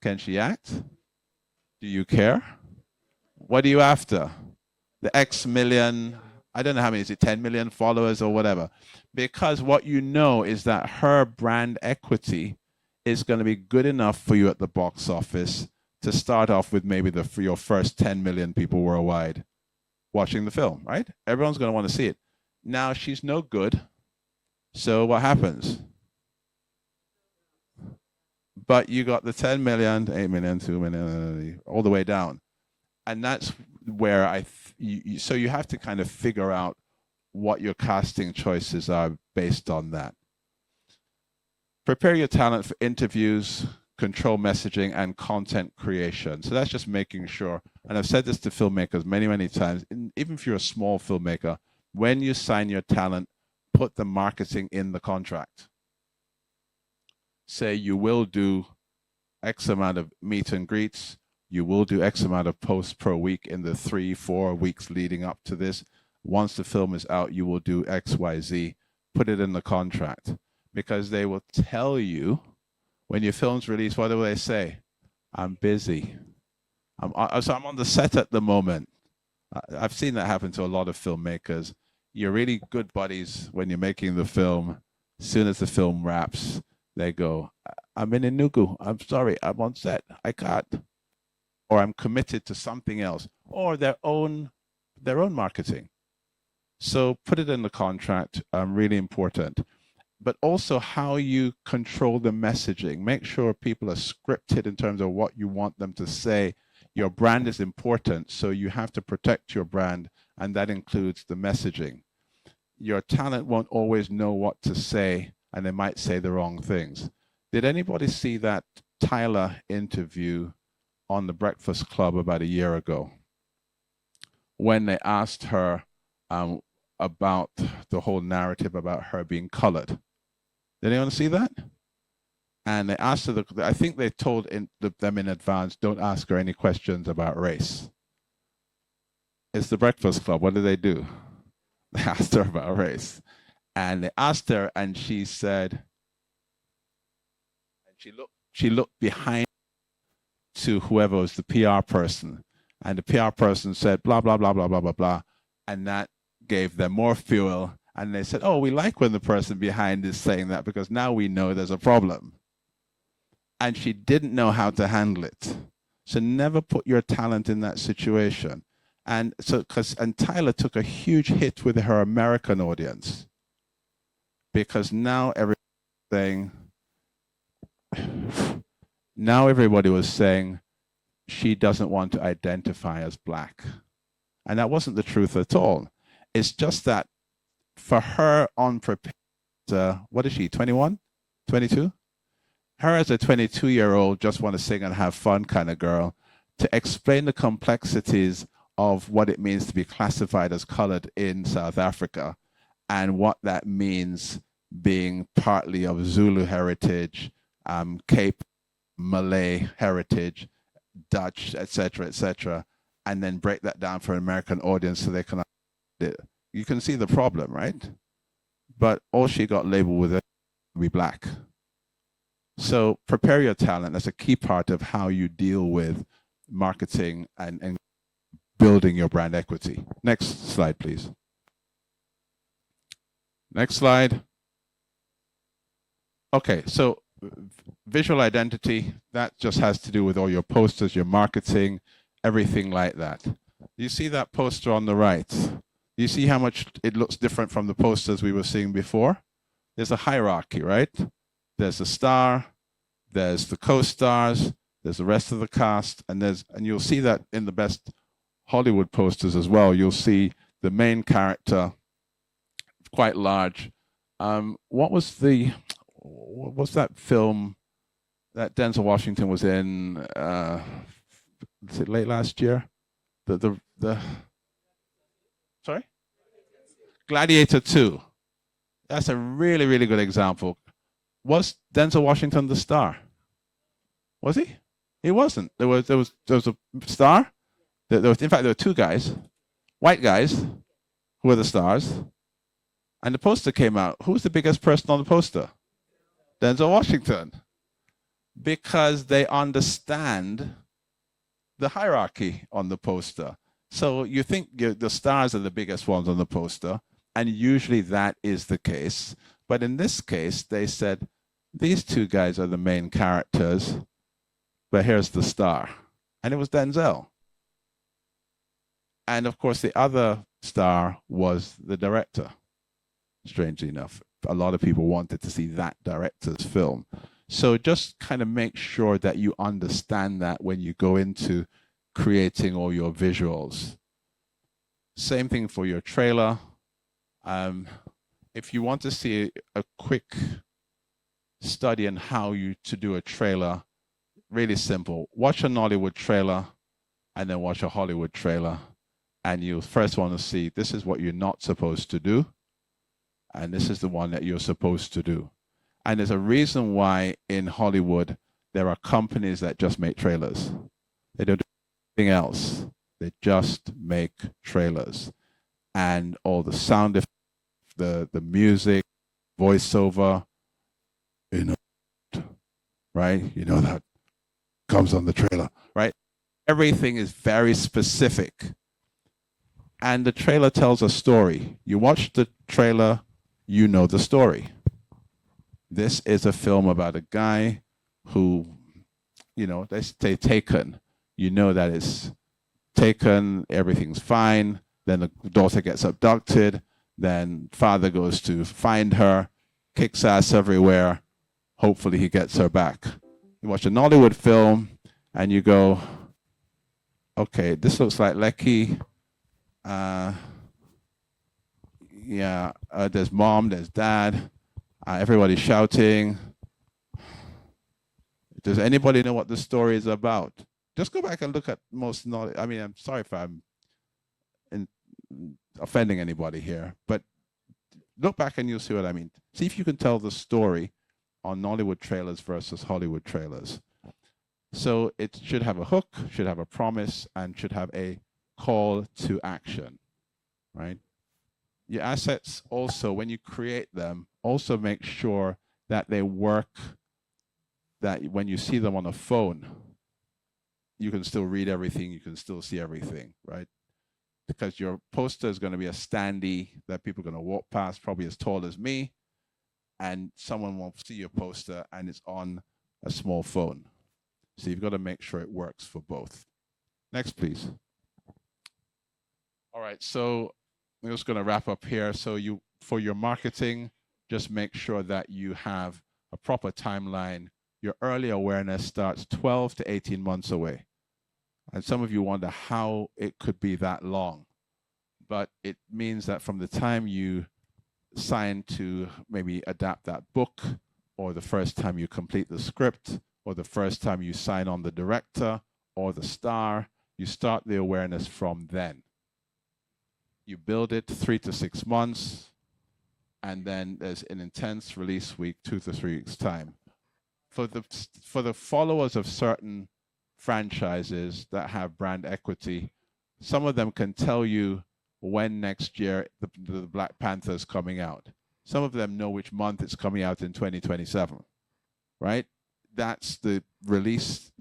Can she act? Do you care? What are you after? The X million, I don't know how many, is it 10 million followers or whatever? Because what you know is that her brand equity is going to be good enough for you at the box office to start off with maybe your first 10 million people worldwide watching the film, right? Everyone's going to want to see it. Now she's no good, so what happens? But you got the 10 million, 8 million, 2 million, all the way down. And that's where so you have to kind of figure out what your casting choices are based on that. Prepare your talent for interviews, control messaging, and content creation. So that's just making sure, and I've said this to filmmakers many, many times, even if you're a small filmmaker, when you sign your talent, put the marketing in the contract. Say you will do X amount of meet and greets, you will do X amount of posts per week in the 3-4 weeks leading up to this. Once the film is out, you will do X, Y, Z. Put it in the contract, because they will tell you when your film's released, what do they say? I'm busy. I'm on the set at the moment. I've seen that happen to a lot of filmmakers. You're really good buddies when you're making the film. As soon as the film wraps, they go, I'm in Enugu. I'm sorry, I'm on set. I can't. Or I'm committed to something else. Or their own marketing. So put it in the contract, really important. But also how you control the messaging. Make sure people are scripted in terms of what you want them to say. Your brand is important, so you have to protect your brand, and that includes the messaging. Your talent won't always know what to say, and they might say the wrong things. Did anybody see that Tyler interview on The Breakfast Club about a year ago, when they asked her about the whole narrative about her being colored? Did anyone see that? And they asked her, I think they told them in advance, don't ask her any questions about race. It's The Breakfast Club. What did they do? They asked her about race. And they asked her, and she said, she looked behind to whoever was the PR person. And the PR person said, blah, blah, blah, blah, blah, blah, blah. And that gave them more fuel. And they said, oh, we like when the person behind is saying that, because now we know there's a problem. And she didn't know how to handle it. So never put your talent in that situation. And Tyler took a huge hit with her American audience, because now everybody was saying she doesn't want to identify as black. And that wasn't the truth at all. It's just that for her unprepared, what is she, 21, 22? Her as a 22-year-old, just want to sing and have fun kind of girl, to explain the complexities of what it means to be classified as colored in South Africa, and what that means being partly of Zulu heritage, Cape Malay heritage, Dutch, etc., and then break that down for an American audience so they can understand it. You can see the problem, right? But all she got labeled with it be black. So prepare your talent. That's a key part of how you deal with marketing and building your brand equity. Next slide, please. Next slide. Okay, so visual identity, that just has to do with all your posters, your marketing, everything like that. You see that poster on the right? You see how much it looks different from the posters we were seeing before? There's a hierarchy, right? There's the star, there's the co-stars, there's the rest of the cast, and you'll see that in the best Hollywood posters as well. You'll see the main character, quite large. What was that film that Denzel Washington was in? Was it late last year? Sorry? Gladiator 2. That's a really, really good example. Was Denzel Washington the star? Was he? He wasn't. There was a star. In fact, there were two guys, white guys, who were the stars. And the poster came out. Who's the biggest person on the poster? Denzel Washington. Because they understand the hierarchy on the poster. So you think the stars are the biggest ones on the poster, and usually that is the case. But in this case, they said, these two guys are the main characters, but here's the star. And it was Denzel. And of course, the other star was the director. Strangely enough, a lot of people wanted to see that director's film. So just kind of make sure that you understand that when you go into creating all your visuals. Same thing for your trailer. If you want to see a quick study on how to do a trailer, really simple. Watch a Nollywood trailer and then watch a Hollywood trailer. And you first want to see, this is what you're not supposed to do. And this is the one that you're supposed to do. And there's a reason why in Hollywood, there are companies that just make trailers. They don't do anything else. They just make trailers. And all the sound effects, the music, voiceover, right? You know that comes on the trailer, right? Everything is very specific. And the trailer tells a story. You watch the trailer, you know the story. This is a film about a guy who, they say Taken. You know that it's taken, everything's fine. Then the daughter gets abducted. Then father goes to find her, kicks ass everywhere. Hopefully he gets her back. You watch a Nollywood film and you go, okay, this looks like Lekki. There's mom, there's dad. Everybody's shouting. Does anybody know what the story is about? Just go back and look at most Nollywood. I mean, I'm sorry if I'm offending anybody here, but look back and you'll see what I mean. See if you can tell the story on Nollywood trailers versus Hollywood trailers. So it should have a hook, should have a promise, and should have a call to action, right? Your assets also, when you create them, also make sure that they work, that when you see them on a phone, you can still read everything, you can still see everything, right? Because your poster is going to be a standee that people are going to walk past, probably as tall as me, and someone won't see your poster and it's on a small phone. So you've got to make sure it works for both. Next, please. All right, so I'm just going to wrap up here. So for your marketing, just make sure that you have a proper timeline. Your early awareness starts 12 to 18 months away. And some of you wonder how it could be that long. But it means that from the time you sign to maybe adapt that book, or the first time you complete the script, or the first time you sign on the director or the star, you start the awareness from then. You build it 3 to 6 months, and then there's an intense release week, 2 to 3 weeks time. For the followers of certain franchises that have brand equity, some of them can tell you when next year the Black Panther is coming out. Some of them know which month it's coming out in 2027, right? That's the release,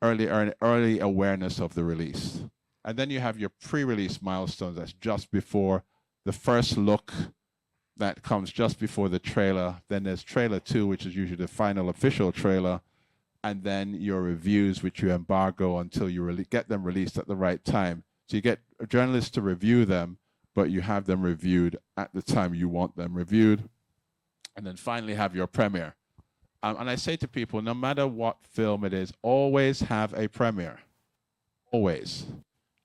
early awareness of the release. And then you have your pre-release milestones. That's just before the first look, that comes just before the trailer. Then there's trailer 2, which is usually the final official trailer. And then your reviews, which you embargo until you get them released at the right time. So you get journalists to review them, but you have them reviewed at the time you want them reviewed. And then finally have your premiere. And I say to people, no matter what film it is, always have a premiere. Always.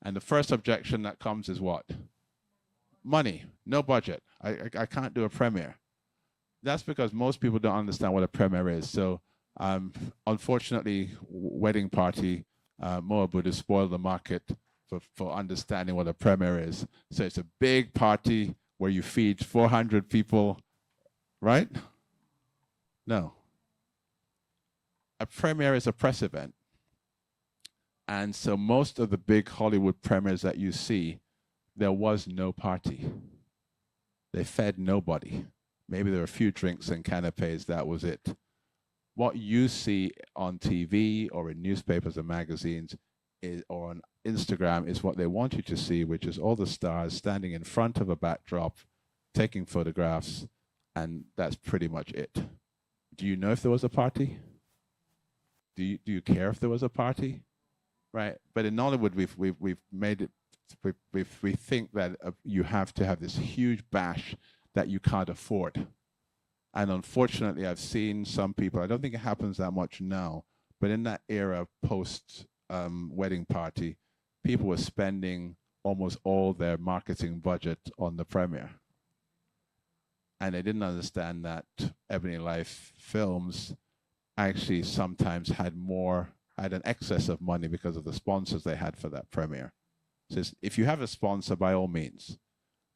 And the first objection that comes is what? Money, no budget. I can't do a premiere. That's because most people don't understand what a premiere is. So unfortunately, Wedding Party, Moabud has spoiled the market for understanding what a premiere is. So it's a big party where you feed 400 people, right? No. A premiere is a press event. And so most of the big Hollywood premieres that you see, there was no party. They fed nobody. Maybe there were a few drinks and canapes, that was it. What you see on TV or in newspapers and magazines or on Instagram is what they want you to see, which is all the stars standing in front of a backdrop, taking photographs, and that's pretty much it. Do you know if there was a party? Do you care if there was a party? Right, but in Nollywood, we've made it. We think that you have to have this huge bash that you can't afford, and unfortunately, I've seen some people. I don't think it happens that much now, but in that era, post wedding party, people were spending almost all their marketing budget on the premiere, and they didn't understand that Ebony Life Films actually sometimes had an excess of money because of the sponsors they had for that premiere. So if you have a sponsor, by all means,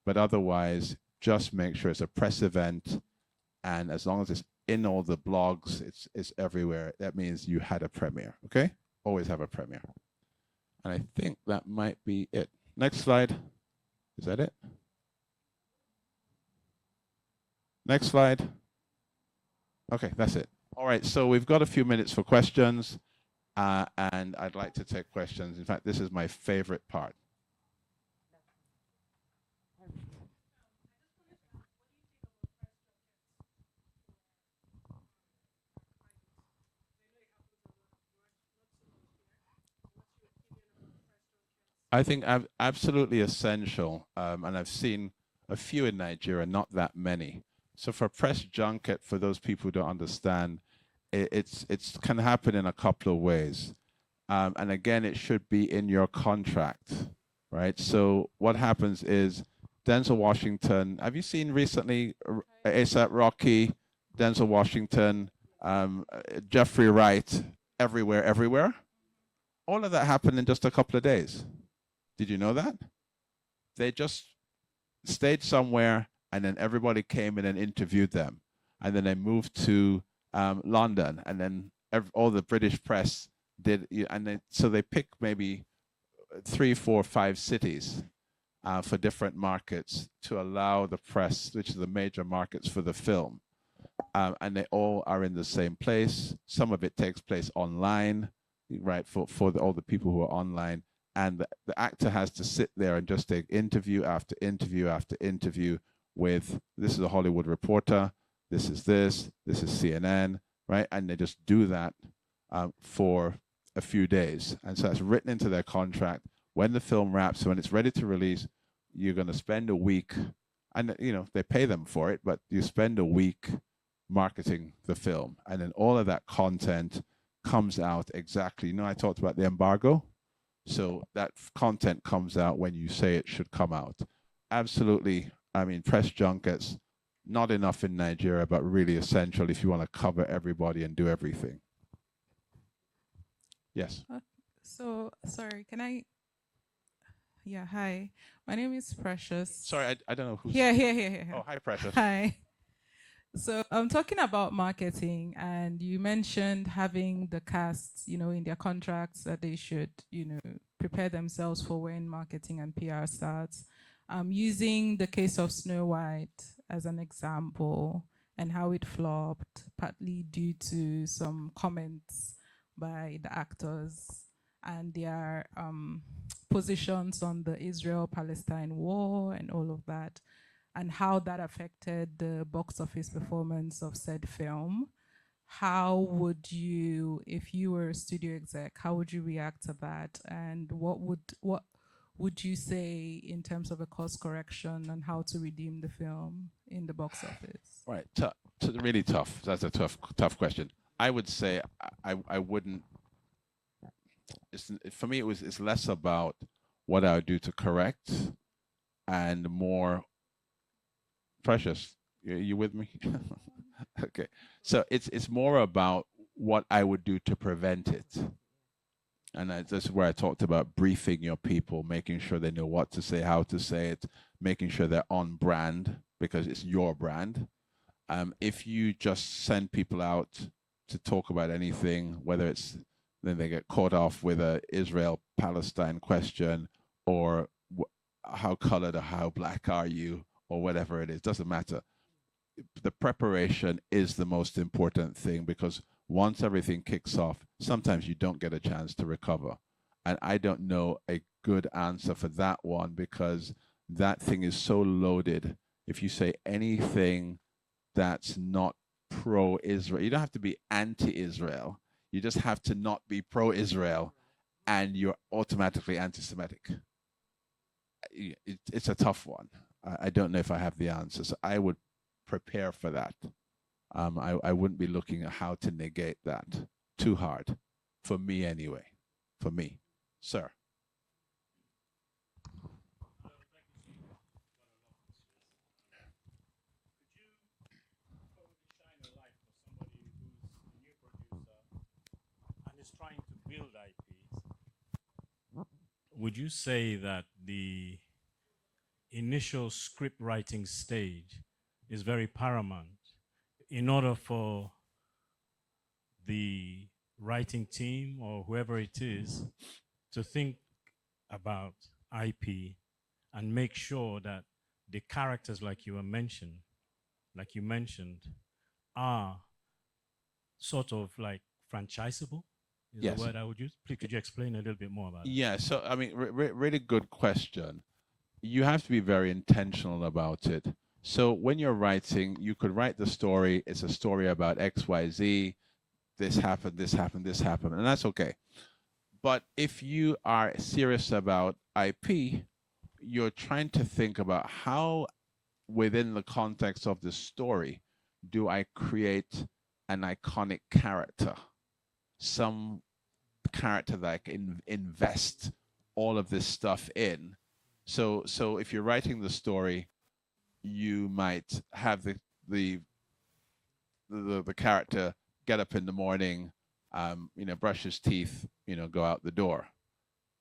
but otherwise, just make sure it's a press event, and as long as it's in all the blogs, it's everywhere. That means you had a premiere, okay? Always have a premiere. And I think that might be it. Next slide. Is that it? Next slide. Okay, that's it. All right, so we've got a few minutes for questions. And I'd like to take questions. In fact, this is my favorite part. I think absolutely essential, and I've seen a few in Nigeria, not that many. So for press junket, for those people who don't understand, it's can happen in a couple of ways. And again, it should be in your contract, right? So what happens is Denzel Washington, have you seen recently A$AP Rocky, Denzel Washington, Jeffrey Wright, everywhere? All of that happened in just a couple of days. Did you know that? They just stayed somewhere and then everybody came in and interviewed them. And then they moved to London, and then all the British press did, and so they picked maybe 3, 4, 5 cities for different markets to allow the press, which are the major markets for the film, and they all are in the same place. Some of it takes place online, right, for all the people who are online, and the actor has to sit there and just take interview after interview after interview with, this is a Hollywood Reporter, this is CNN, right? And they just do that for a few days. And so that's written into their contract. When the film wraps, when it's ready to release, you're going to spend a week, and they pay them for it, but you spend a week marketing the film. And then all of that content comes out exactly, I talked about the embargo. So that content comes out when you say it should come out. Absolutely. I mean, press junkets, not enough in Nigeria, but really essential if you want to cover everybody and do everything. Yes. So, sorry, can I Yeah, hi. My name is Precious. Sorry, I don't know who's. Here. Oh, hi, Precious. Hi. So I'm talking about marketing, and you mentioned having the cast, in their contracts that they should, prepare themselves for when marketing and PR starts. Using the case of Snow White as an example and how it flopped, partly due to some comments by the actors and their positions on the Israel-Palestine war and all of that, and how that affected the box office performance of said film. How would you, if you were a studio exec, how would you react to that? And what would you say in terms of a course correction and how to redeem the film in the box office? Right, really tough. That's a tough question. I would say I wouldn't. For me, it's less about what I would do to correct, and more. Precious, you with me? Okay, so it's more about what I would do to prevent it. And this is where I talked about briefing your people, making sure they know what to say, how to say it, making sure they're on brand because it's your brand. If you just send people out to talk about anything, whether it's then they get caught off with a Israel-Palestine question or how colored or how black are you or whatever it is, doesn't matter. The preparation is the most important thing because once everything kicks off, sometimes you don't get a chance to recover. And I don't know a good answer for that one because that thing is so loaded. If you say anything that's not pro-Israel, you don't have to be anti-Israel. You just have to not be pro-Israel and you're automatically anti-Semitic. It's a tough one. I don't know if I have the answers. I would prepare for that. I wouldn't be looking at how to negate that too hard, for me anyway. For me, sir. And is trying to build IPs, would you say that the initial script writing stage is very paramount in order for the writing team or whoever it is to think about IP and make sure that the characters like you mentioned, are sort of like franchisable? Is Yes. the word I would use? Please, could you explain a little bit more about it? Yeah, so I mean, really good question. You have to be very intentional about it. So when you're writing, you could write the story. It's a story about X, Y, Z. This happened, this happened, this happened, and that's okay. But if you are serious about IP, you're trying to think about how, within the context of the story, do I create an iconic character? Some character that I can invest all of this stuff in. So if you're writing the story, you might have the character get up in the morning, brush his teeth, go out the door.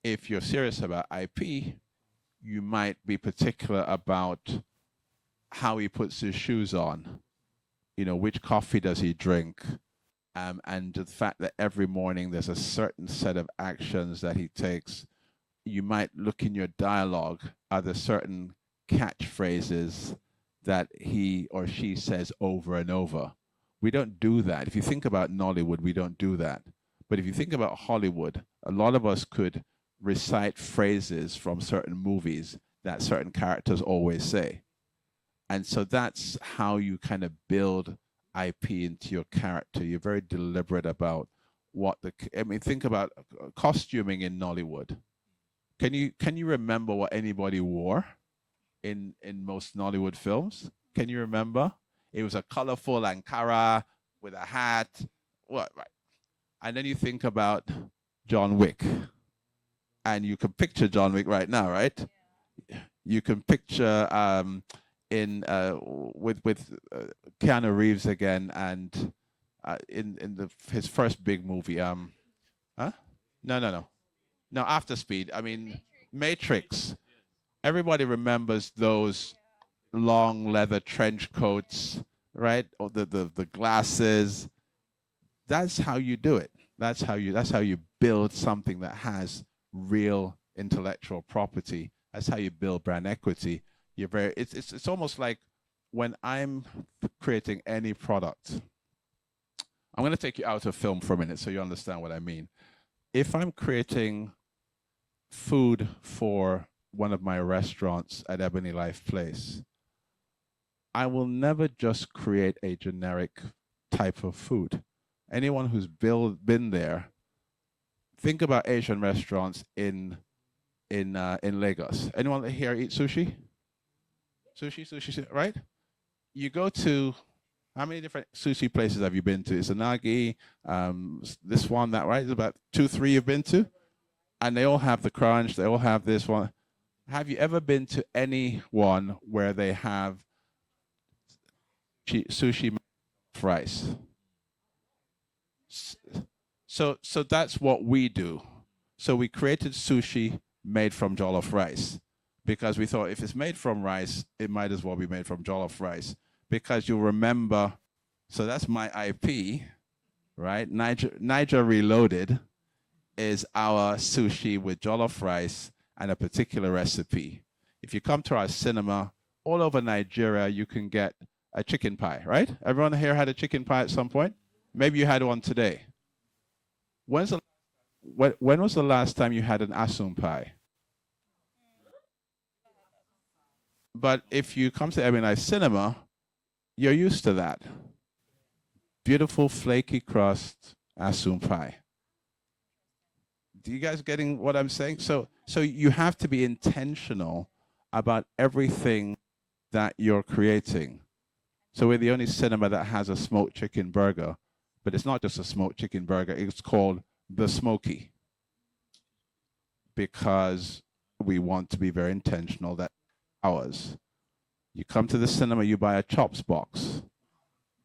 If you're serious about IP, you might be particular about how he puts his shoes on. Which coffee does he drink? And the fact that every morning there's a certain set of actions that he takes. You might look in your dialogue, are there certain catchphrases that he or she says over and over? We don't do that. If you think about Nollywood, we don't do that. But if you think about Hollywood, a lot of us could recite phrases from certain movies that certain characters always say. And so that's how you kind of build IP into your character. You're very deliberate about think about costuming in Nollywood. Can you remember what anybody wore in most Nollywood films? Can you remember? It was a colorful Ankara with a hat. What, right? And then you think about John Wick. And you can picture John Wick right now, right? Yeah. You can picture with Keanu Reeves again, and in his first big movie. No, After Speed. I mean, Matrix. Everybody remembers those long leather trench coats, right? Or the glasses. That's how you do it. That's how you build something that has real intellectual property. That's how you build brand equity. It's almost like when I'm creating any product. I'm going to take you out of film for a minute so you understand what I mean. If I'm creating food for one of my restaurants at Ebony Life Place, I will never just create a generic type of food. Anyone who's been there, think about Asian restaurants in Lagos. Anyone here eat sushi? Sushi, right? You go to, how many different sushi places have you been to? Isanagi, this one, that, right? There's about 2, 3 you've been to? And they all have the crunch, they all have this one. Have you ever been to any one where they have sushi rice? So that's what we do. So we created sushi made from jollof rice because we thought if it's made from rice, it might as well be made from jollof rice. Because you remember, so that's my IP, right? Niger Reloaded is our sushi with jollof rice and a particular recipe. If you come to our cinema, all over Nigeria, you can get a chicken pie, right? Everyone here had a chicken pie at some point? Maybe you had one today. When was the last time you had an asum pie? But if you come to Ebony Life Cinema, you're used to that. Beautiful flaky crust asum pie. Do you guys getting what I'm saying? So you have to be intentional about everything that you're creating. So we're the only cinema that has a smoked chicken burger, but it's not just a smoked chicken burger. It's called the Smoky because we want to be very intentional that ours. You come to the cinema, you buy a chops box.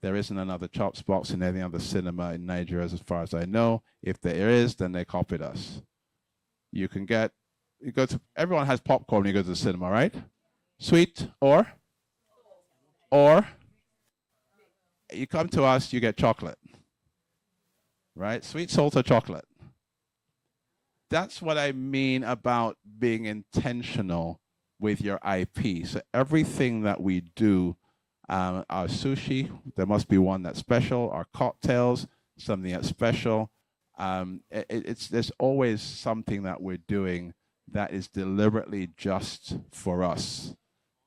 There isn't another chops box in any other cinema in Nigeria, as far as I know. If there is, then they copied us. You go to, everyone has popcorn when you go to the cinema, right? Sweet or you come to us, you get chocolate, right? Sweet, salt, or chocolate. That's what I mean about being intentional with your IP. So everything that we do, our sushi, there must be one that's special. Our cocktails, something that's special. There's always something that we're doing that is deliberately just for us,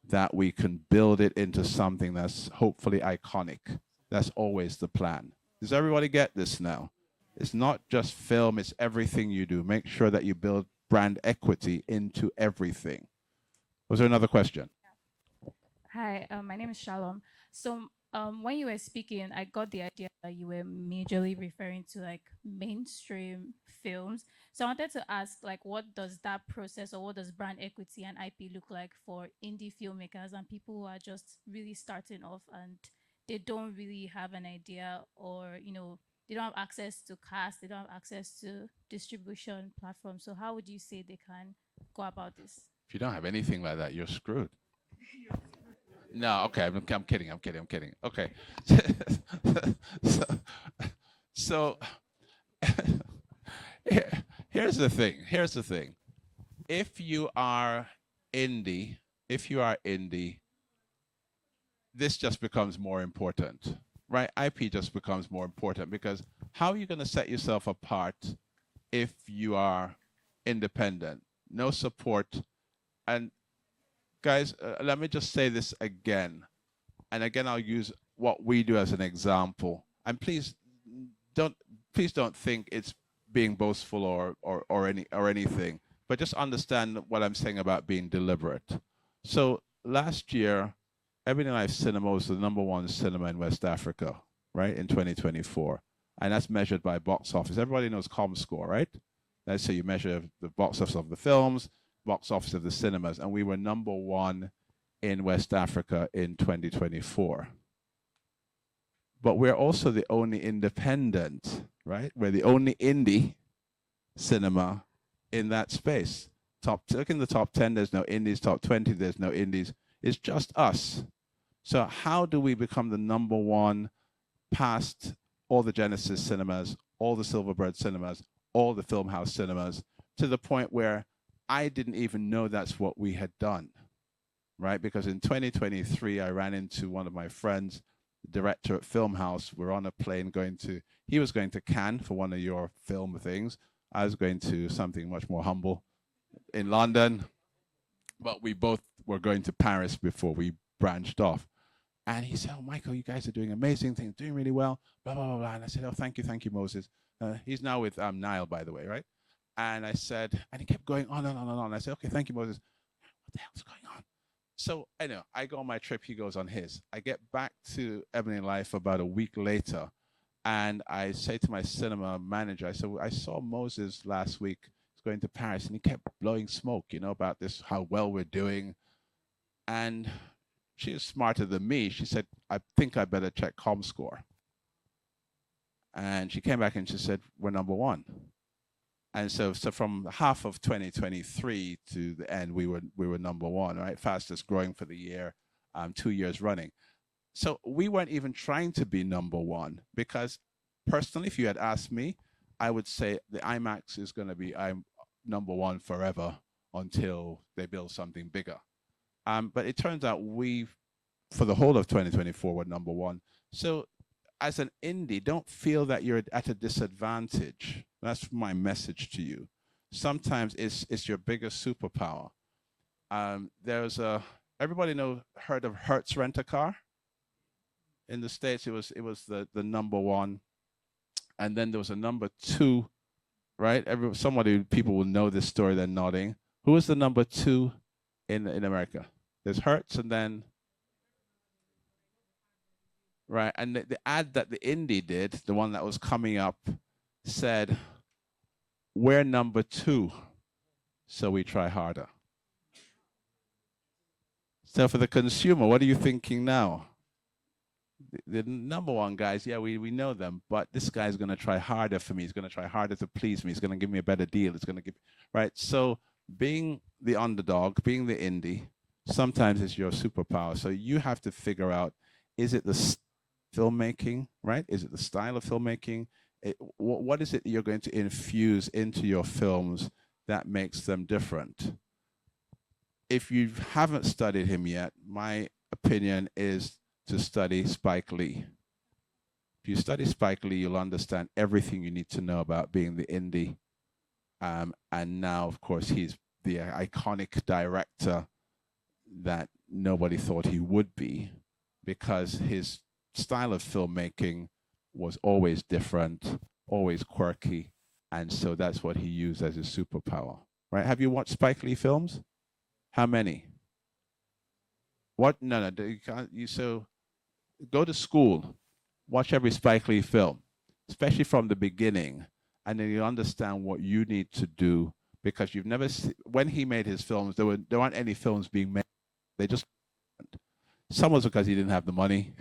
that we can build it into something that's hopefully iconic. That's always the plan. Does everybody get this now? It's not just film, it's everything you do. Make sure that you build brand equity into everything. Was there another question? Hi, my name is Shalom. So when you were speaking, I got the idea that you were majorly referring to like mainstream films. So I wanted to ask, like, what does that process or what does brand equity and IP look like for indie filmmakers and people who are just really starting off and they don't really have an idea, or, you know, they don't have access to cast, they don't have access to distribution platforms. So how would you say they can go about this? If you don't have anything like that, you're screwed. No, okay, I'm kidding. Okay. so here's the thing. If you are indie, this just becomes more important, right? IP just becomes more important because how are you going to set yourself apart if you are independent? No support. And guys, let me just say this again. And again, I'll use what we do as an example. And please don't think it's being boastful or anything, but just understand what I'm saying about being deliberate. So last year, Ebony Life Cinema was the #1 cinema in West Africa, right, in 2024. And that's measured by box office. Everybody knows ComScore, right? That's how you measure the box office of the films, box office of the cinemas. And we were #1 in West Africa in 2024. But we're also the only independent, right? We're the only indie cinema in that space. look in the top 10, there's no indies. Top 20, there's no indies. It's just us. So how do we become the number one past all the Genesis cinemas, all the Silverbird cinemas, all the Filmhouse cinemas, to the point where I didn't even know that's what we had done, right? Because in 2023, I ran into one of my friends, the director at Filmhouse. We're on a plane he was going to Cannes for one of your film things. I was going to something much more humble in London, but we both were going to Paris before we branched off. And he said, "Oh, Michael, you guys are doing amazing things, doing really well, blah, blah, blah, blah." And I said, "Oh, thank you, Moses." He's now with Nile, by the way, right? And I said, and he kept going on and on and on. I said, "Okay, thank you, Moses." What the hell's going on? So anyway, I go on my trip, he goes on his. I get back to Ebony Life about a week later, and I say to my cinema manager, I said, "I saw Moses last week. He's going to Paris," and he kept blowing smoke, about this, how well we're doing. And she is smarter than me. She said, "I think I better check ComScore." And she came back and she said, "We're number one." And so from half of 2023 to the end, we were number one, right? Fastest growing for the year, 2 years running. So we weren't even trying to be number one, because personally, if you had asked me, I would say the IMAX is going to be number one forever until they build something bigger. But it turns out for the whole of 2024, we're number one. So as an indie, don't feel that you're at a disadvantage. That's my message to you. Sometimes it's your biggest superpower. Everybody heard of Hertz Rent-A-Car? In the States, it was the number one. And then there was a number two, right? People will know this story, they're nodding. Who was the number two in America? There's Hertz, and then, right, and the ad that the indie did, the one that was coming up, said, "We're number two, so we try harder." So for the consumer, what are you thinking now? The number one guys, yeah, we know them, but this guy's going to try harder for me. He's going to try harder to please me. He's going to give me a better deal. It's going to give, right? So being the underdog, being the indie, sometimes it's your superpower. So you have to figure out, is it the filmmaking, right? Is it the style of filmmaking? What is it that you're going to infuse into your films that makes them different? If you haven't studied him yet, my opinion is to study Spike Lee. If you study Spike Lee, you'll understand everything you need to know about being the indie. And now, of course, he's the iconic director that nobody thought he would be, because his style of filmmaking was always different, always quirky, and so that's what he used as his superpower, right? Have you watched Spike Lee films? How many? What? No, you can't. So go to school, watch every Spike Lee film, especially from the beginning, and then you understand what you need to do, because you've never seen, when he made his films, there weren't any films being made. They just, some was because he didn't have the money.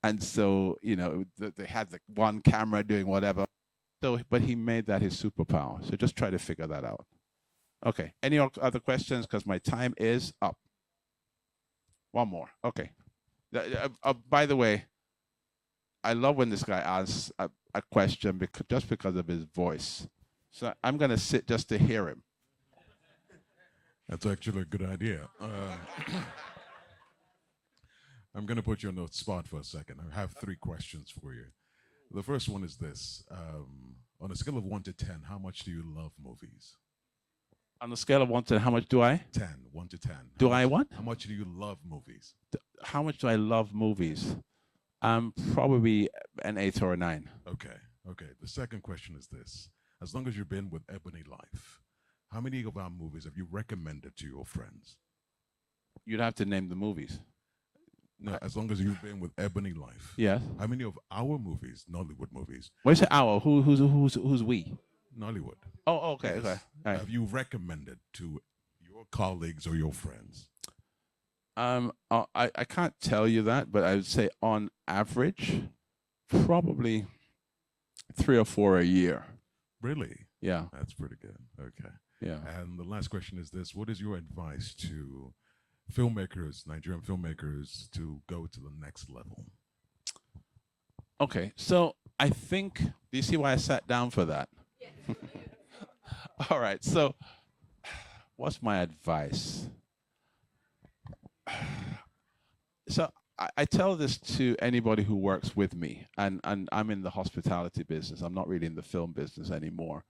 And so, they had the one camera doing whatever. So, but he made that his superpower. So just try to figure that out. Okay, any other questions? Because my time is up. One more, okay. By the way, I love when this guy asks a question just because of his voice. So I'm gonna sit just to hear him. That's actually a good idea. I'm going to put you on the spot for a second. I have 3 questions for you. The first one is this. On a scale of 1 to 10, how much do you love movies? On a scale of 1 to how much do I? 10, 1 to 10. Do I what? How much do you love movies? How much do I love movies? Probably an 8 or a 9. Okay. The second question is this. As long as you've been with Ebony Life, how many of our movies have you recommended to your friends? You'd have to name the movies. No, as long as you've been with Ebony Life. Yes. How many of our movies, Nollywood movies? When you say our, who's we? Nollywood. Oh, okay, Yes. okay. All right. Have you recommended to your colleagues or your friends? I can't tell you that, but I would say on average, probably 3 or 4 a year. Really? Yeah. That's pretty good. Okay. Yeah. And the last question is this: what is your advice to filmmakers, Nigerian filmmakers, to go to the next level? Okay, so I think, do you see why I sat down for that? All right, so what's my advice? So I tell this to anybody who works with me, and I'm in the hospitality business. I'm not really in the film business anymore,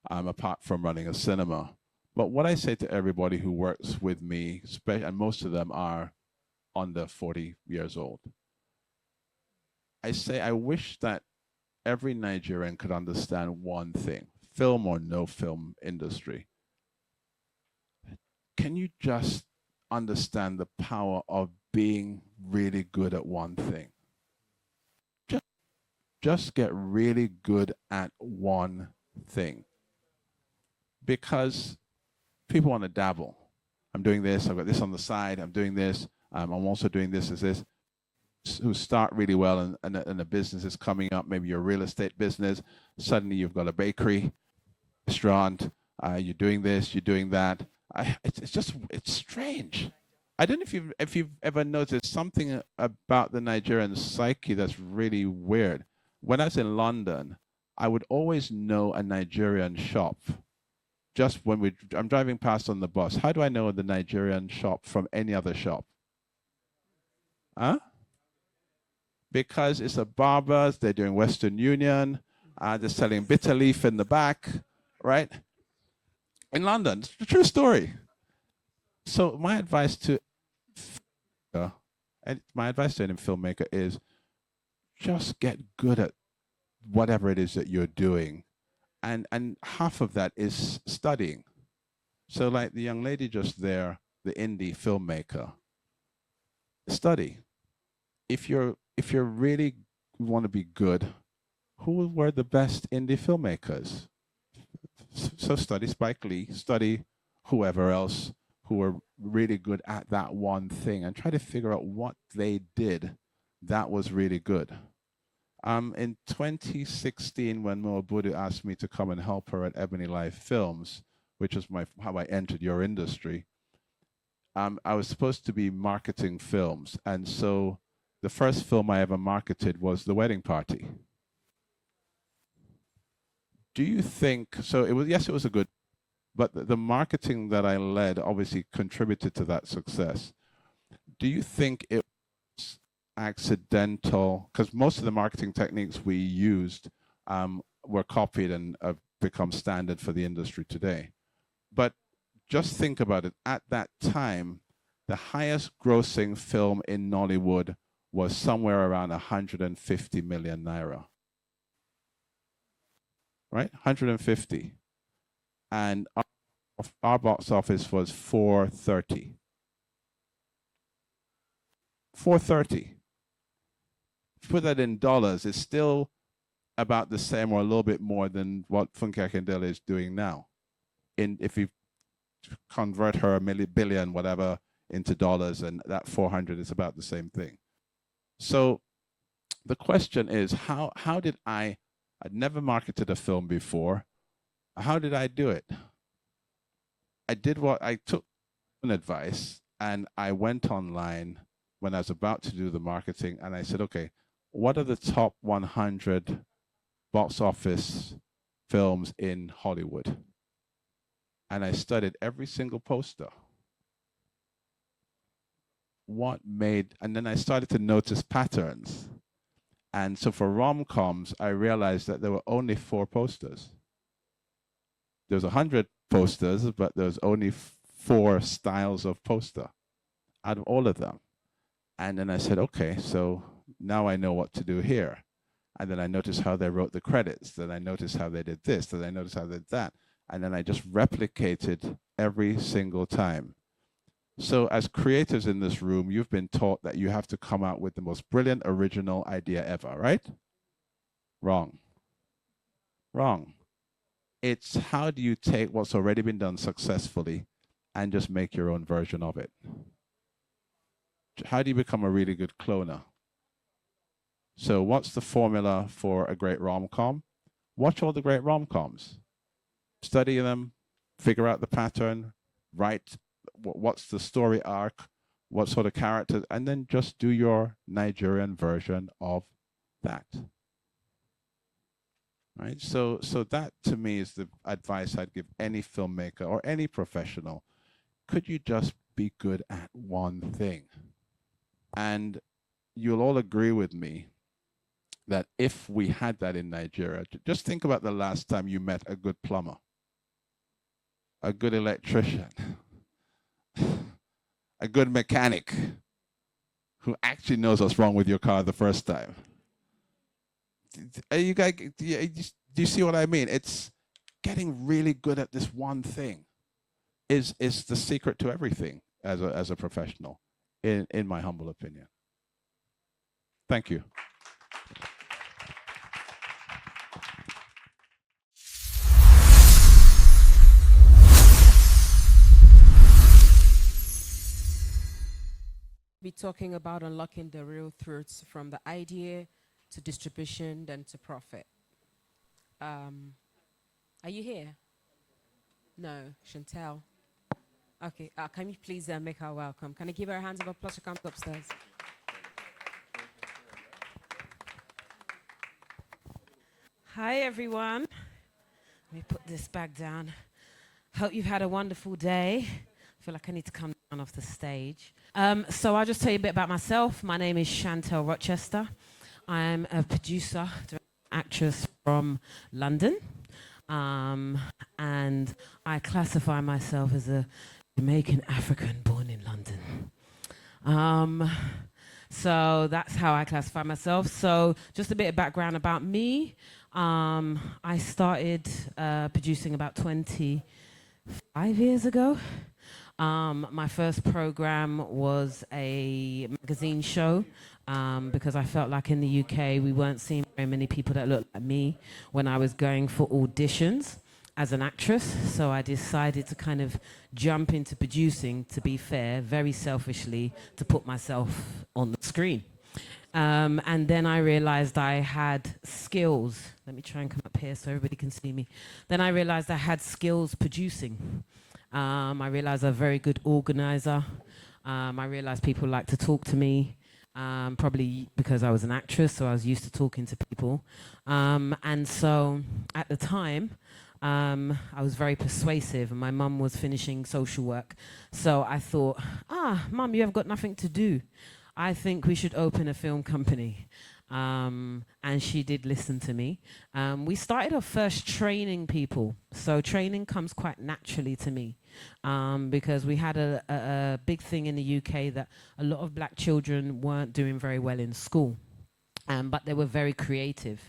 apart from running a cinema. But what I say to everybody who works with me, and most of them are under 40 years old, I say I wish that every Nigerian could understand one thing, film or no film industry. Can you just understand the power of being really good at one thing? Just get really good at one thing. Because people want to dabble. I'm doing this, I've got this on the side, I'm doing this, I'm also doing this. Who start really well and a business is coming up, maybe your real estate business, suddenly you've got a bakery, restaurant, you're doing this, you're doing that. It's strange. I don't know if you've ever noticed something about the Nigerian psyche that's really weird. When I was in London, I would always know a Nigerian shop. Just when I'm driving past on the bus. How do I know the Nigerian shop from any other shop? Huh? Because it's a barbers, they're doing Western Union, they're selling bitter leaf in the back, right? In London, it's a true story. So my advice to any filmmaker is just get good at whatever it is that you're doing. And half of that is studying. So like the young lady just there, the indie filmmaker, study. If you really want to be good, who were the best indie filmmakers? So study Spike Lee, study whoever else who were really good at that one thing, and try to figure out what they did that was really good. In 2016, when Mo Abudu asked me to come and help her at Ebony Live Films, which is how I entered your industry, I was supposed to be marketing films. And so the first film I ever marketed was The Wedding Party. Do you think, so it was, yes, it was a good, but the marketing that I led obviously contributed to that success. Do you think it was accidental? Because most of the marketing techniques we used were copied and have become standard for the industry today. But just think about it. At that time, the highest grossing film in Nollywood was somewhere around 150 million naira. Right? 150. And our box office was 430. 430. Put that in dollars, it's still about the same or a little bit more than what Funke Akindele is doing now. If you convert her billion, whatever, into dollars, and that 400 is about the same thing. So the question is, how did I'd never marketed a film before. How did I do it? I took an advice and I went online when I was about to do the marketing, and I said, okay, what are the top 100 box office films in Hollywood? And I studied every single poster. And then I started to notice patterns. And so for rom-coms, I realized that there were only 4 posters. There's 100 posters, but there's only 4 styles of poster out of all of them. And then I said, okay, so now I know what to do here. And then I noticed how they wrote the credits. Then I noticed how they did this. Then I noticed how they did that. And then I just replicated every single time. So as creators in this room, you've been taught that you have to come out with the most brilliant original idea ever, right? Wrong. Wrong. It's how do you take what's already been done successfully and just make your own version of it? How do you become a really good cloner? So what's the formula for a great rom-com? Watch all the great rom-coms. Study them, figure out the pattern, write what's the story arc, what sort of characters, and then just do your Nigerian version of that. Right? So that to me is the advice I'd give any filmmaker or any professional. Could you just be good at one thing? And you'll all agree with me that if we had that in Nigeria, just think about the last time you met a good plumber, a good electrician, a good mechanic who actually knows what's wrong with your car the first time. Are you guys, do you see what I mean? It's getting really good at this one thing is the secret to everything as a professional, in my humble opinion. Thank you. Be talking about unlocking the real truths from the idea to distribution, then to profit. Are you here? No, Chantel. Okay, can you please make her welcome? Can I give her a hand of applause? She comes upstairs. Hi, everyone. Let me put this back down. Hope you've had a wonderful day. I feel like I need to come down off the stage. So I'll just tell you a bit about myself. My name is Chantel Rochester. I'm a producer, actress from London. And I classify myself as a Jamaican African born in London. So that's how I classify myself. So just a bit of background about me. I started producing about 25 years ago. My first program was a magazine show because I felt like in the UK we weren't seeing very many people that looked like me when I was going for auditions as an actress. So I decided to kind of jump into producing, to be fair, very selfishly, to put myself on the screen. And then I realized I had skills. Let me try and come up here so everybody can see me. Then I realized I had skills producing. I realized I'm a very good organizer. I realized people like to talk to me, probably because I was an actress, so I was used to talking to people. And so at the time, I was very persuasive, and my mum was finishing social work. So I thought, Mum, you have got nothing to do. I think we should open a film company. And she did listen to me. We started off first training people. So training comes quite naturally to me because we had a big thing in the UK that a lot of black children weren't doing very well in school, but they were very creative.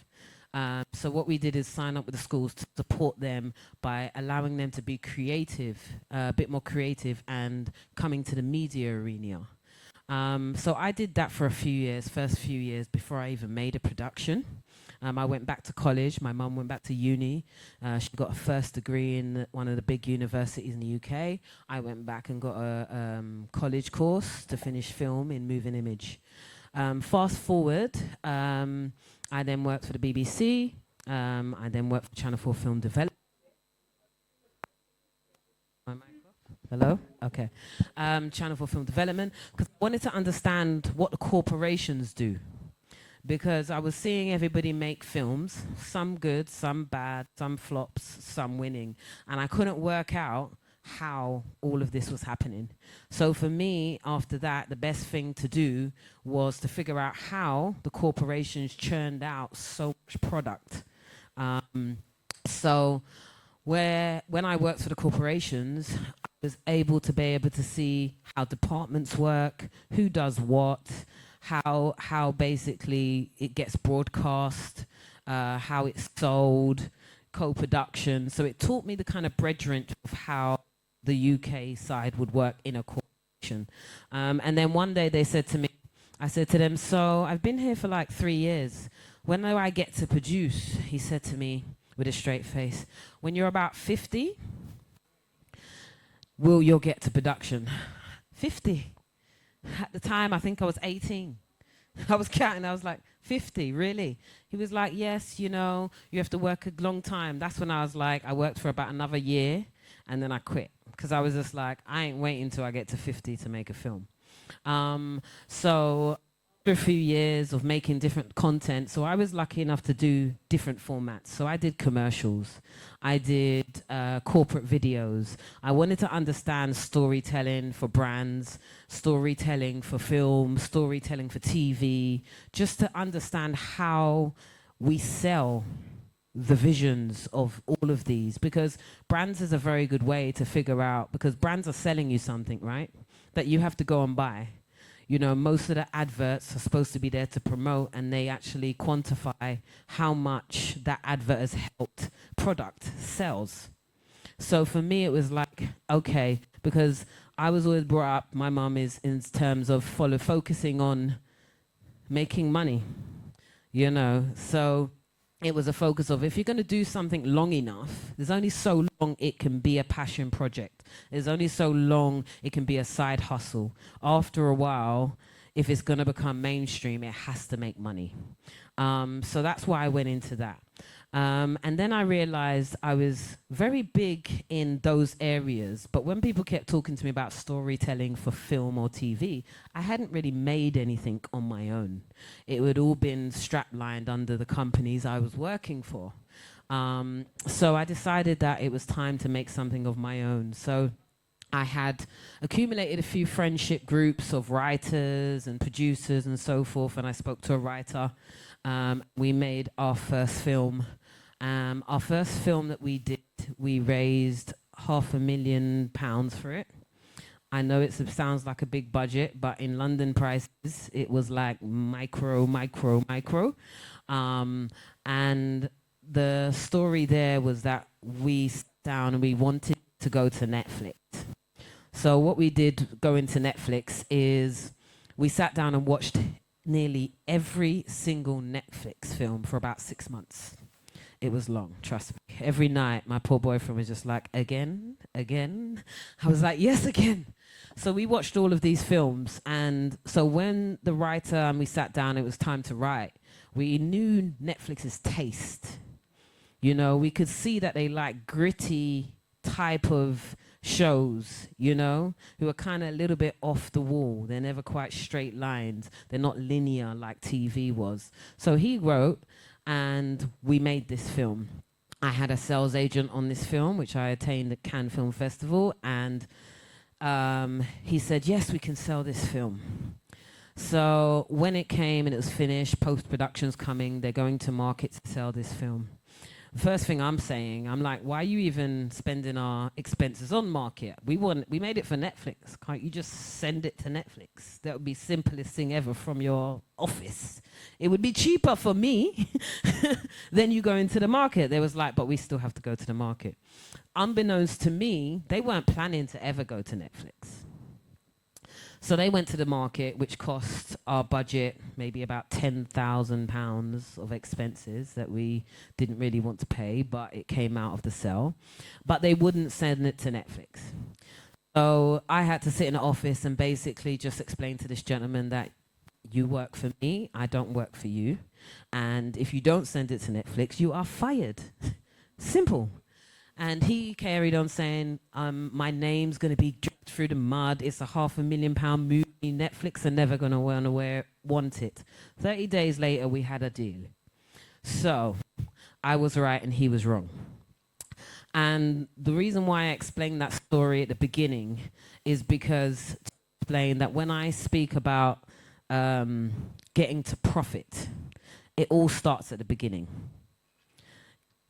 So what we did is sign up with the schools to support them by allowing them to be creative, a bit more creative, and coming to the media arena. So I did that for a few years, first few years, before I even made a production. I went back to college. My mum went back to uni. She got a first degree in one of the big universities in the UK. I went back and got a college course to finish film in moving image. Fast forward, I then worked for the BBC. I then worked for Channel 4 Film Development. Hello? Okay. Channel 4 Film Development, because I wanted to understand what the corporations do. Because I was seeing everybody make films, some good, some bad, some flops, some winning. And I couldn't work out how all of this was happening. So for me, after that, the best thing to do was to figure out how the corporations churned out so much product. So when I worked for the corporations, I was able to see how departments work, who does what, how basically it gets broadcast, how it's sold, co-production. So it taught me the kind of blueprint of how the UK side would work in a corporation. And then one day they said to me, I said to them, so I've been here for like 3 years. When do I get to produce? He said to me with a straight face, when you're about 50, you'll get to production. 50. At the time, I think I was 18. I was counting, I was like, 50, really? He was like, yes, you know, you have to work a long time. That's when I was like, I worked for about another year. and then I quit because I was just like, I ain't waiting till I get to 50 to make a film. So after a few years of making different content, so I was lucky enough to do different formats. So I did commercials, I did corporate videos. I wanted to understand storytelling for brands, storytelling for film, storytelling for TV, just to understand how we sell the visions of all of these, because brands is a very good way to figure out, because brands are selling you something, right, that you have to go and buy. You know, most of the adverts are supposed to be there to promote, and they actually quantify how much that advert has helped product sales. So for me, it was like, okay, because I was always brought up, my mom is in terms of focusing on making money, you know. So it was a focus of, if you're going to do something long enough, there's only so long it can be a passion project. There's only so long it can be a side hustle. After a while, if it's going to become mainstream, it has to make money. So that's why I went into that. And then I realized I was very big in those areas, but when people kept talking to me about storytelling for film or TV, I hadn't really made anything on my own. It had all been straplined under the companies I was working for. So I decided that it was time to make something of my own. So I had accumulated a few friendship groups of writers and producers and so forth, and I spoke to a writer. We made our first film. Our first film that we did, we raised £500,000 for it. I know it sounds like a big budget, but in London prices, it was like micro. And the story there was that we sat down and we wanted to go to Netflix. So what we did going to Netflix is we sat down and watched nearly every single Netflix film for about 6 months. It was long, trust me. Every night, my poor boyfriend was just like, again? I was like, yes, again. So we watched all of these films. And so when the writer and we sat down, it was time to write, we knew Netflix's taste. You know, we could see that they like gritty type of shows, you know, who are kind of a little bit off the wall. They're never quite straight lines. They're not linear like TV was. So he wrote, and we made this film. I had a sales agent on this film, which I attained at Cannes Film Festival, and he said, yes, we can sell this film. So when it came and it was finished, post-production's coming, they're going to market to sell this film. First thing I'm saying, I'm like, why are you even spending our expenses on market? We made it for Netflix. Can't you just send it to Netflix? That would be simplest thing ever from your office. It would be cheaper for me than you go into the market. They was like, but we still have to go to the market. Unbeknownst to me, they weren't planning to ever go to Netflix. So they went to the market, which cost our budget maybe about £10,000 of expenses that we didn't really want to pay, but it came out of the sale. But they wouldn't send it to Netflix. So I had to sit in the office and basically just explain to this gentleman that you work for me, I don't work for you. And if you don't send it to Netflix, you are fired. Simple. And he carried on saying, my name's going to be dragged through the mud. It's a £500,000 movie. Netflix are never going to want it. 30 days later, we had a deal. So I was right and he was wrong. And the reason why I explained that story at the beginning is because to explain that when I speak about getting to profit, it all starts at the beginning.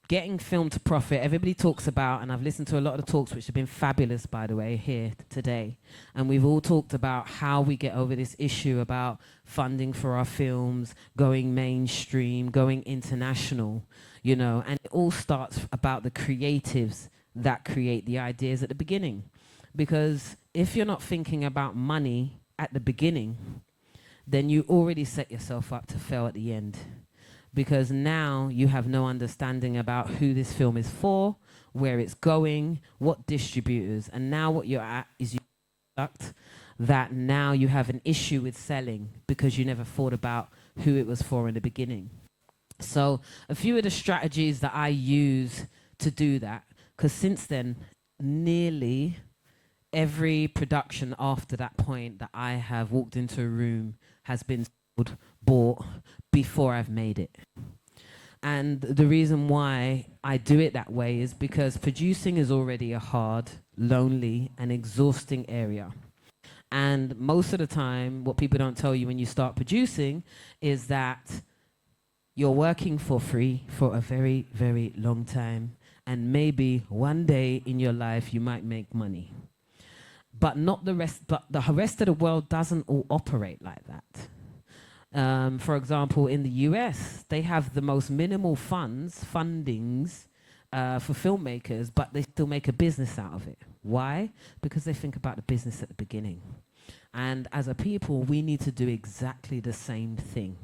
Getting film to profit, everybody talks about, and I've listened to a lot of the talks, which have been fabulous, by the way, here today. And we've all talked about how we get over this issue about funding for our films, going mainstream, going international, you know, and it all starts about the creatives that create the ideas at the beginning. Because if you're not thinking about money at the beginning, then you already set yourself up to fail at the end. Because now you have no understanding about who this film is for, where it's going, what distributors, and now what you're at is that now you have an issue with selling because you never thought about who it was for in the beginning. So a few of the strategies that I use to do that, because since then, nearly every production after that point that I have walked into a room has been sold, bought before I've made it. And the reason why I do it that way is because producing is already a hard, lonely, and exhausting area. And most of the time, what people don't tell you when you start producing is that you're working for free for a very, very long time. And maybe one day in your life, you might make money. But not the rest, but the rest of the world doesn't all operate like that. For example, in the US, they have the most minimal fundings for filmmakers, but they still make a business out of it. Why? Because they think about the business at the beginning. And as a people, we need to do exactly the same thing,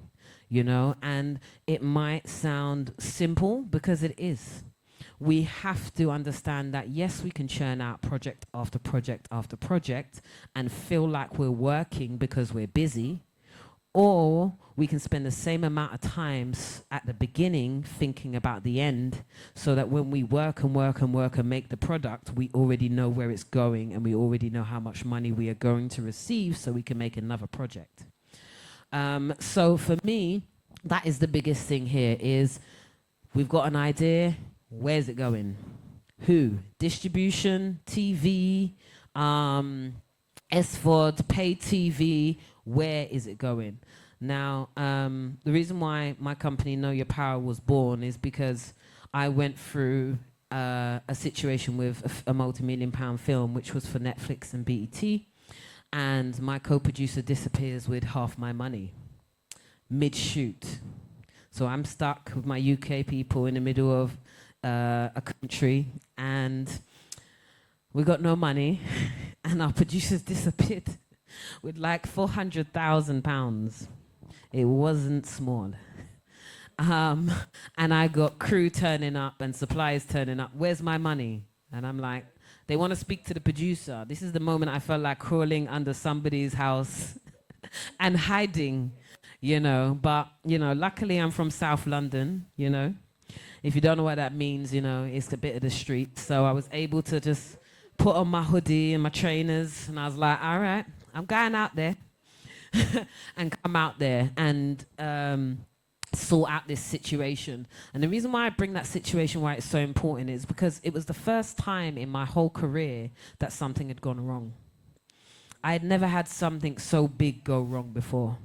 you know? And it might sound simple because it is. We have to understand that, yes, we can churn out project after project after project and feel like we're working because we're busy, or we can spend the same amount of time at the beginning thinking about the end, so that when we work and work and work and make the product, we already know where it's going and we already know how much money we are going to receive, so we can make another project. So for me, that is the biggest thing here is we've got an idea. Where's it going? Who? Distribution, TV, SVOD, pay TV. Where is it going? Now, the reason why my company Know Your Power was born is because I went through a situation with a multi-million-pound film, which was for Netflix and BET, and my co-producer disappears with half my money mid-shoot. So I'm stuck with my UK people in the middle of a country, and we got no money, and our producers disappeared with like £400,000. It wasn't small. And I got crew turning up and suppliers turning up. Where's my money? And I'm like, they want to speak to the producer. This is the moment I felt like crawling under somebody's house and hiding, you know. But, you know, luckily I'm from South London, you know. If you don't know what that means, you know, it's a bit of the street. So I was able to just put on my hoodie and my trainers, and I was like, all right, I'm going out there and come out there and sort out this situation. And the reason why I bring that situation why it's so important is because it was the first time in my whole career that something had gone wrong. I had never had something so big go wrong before.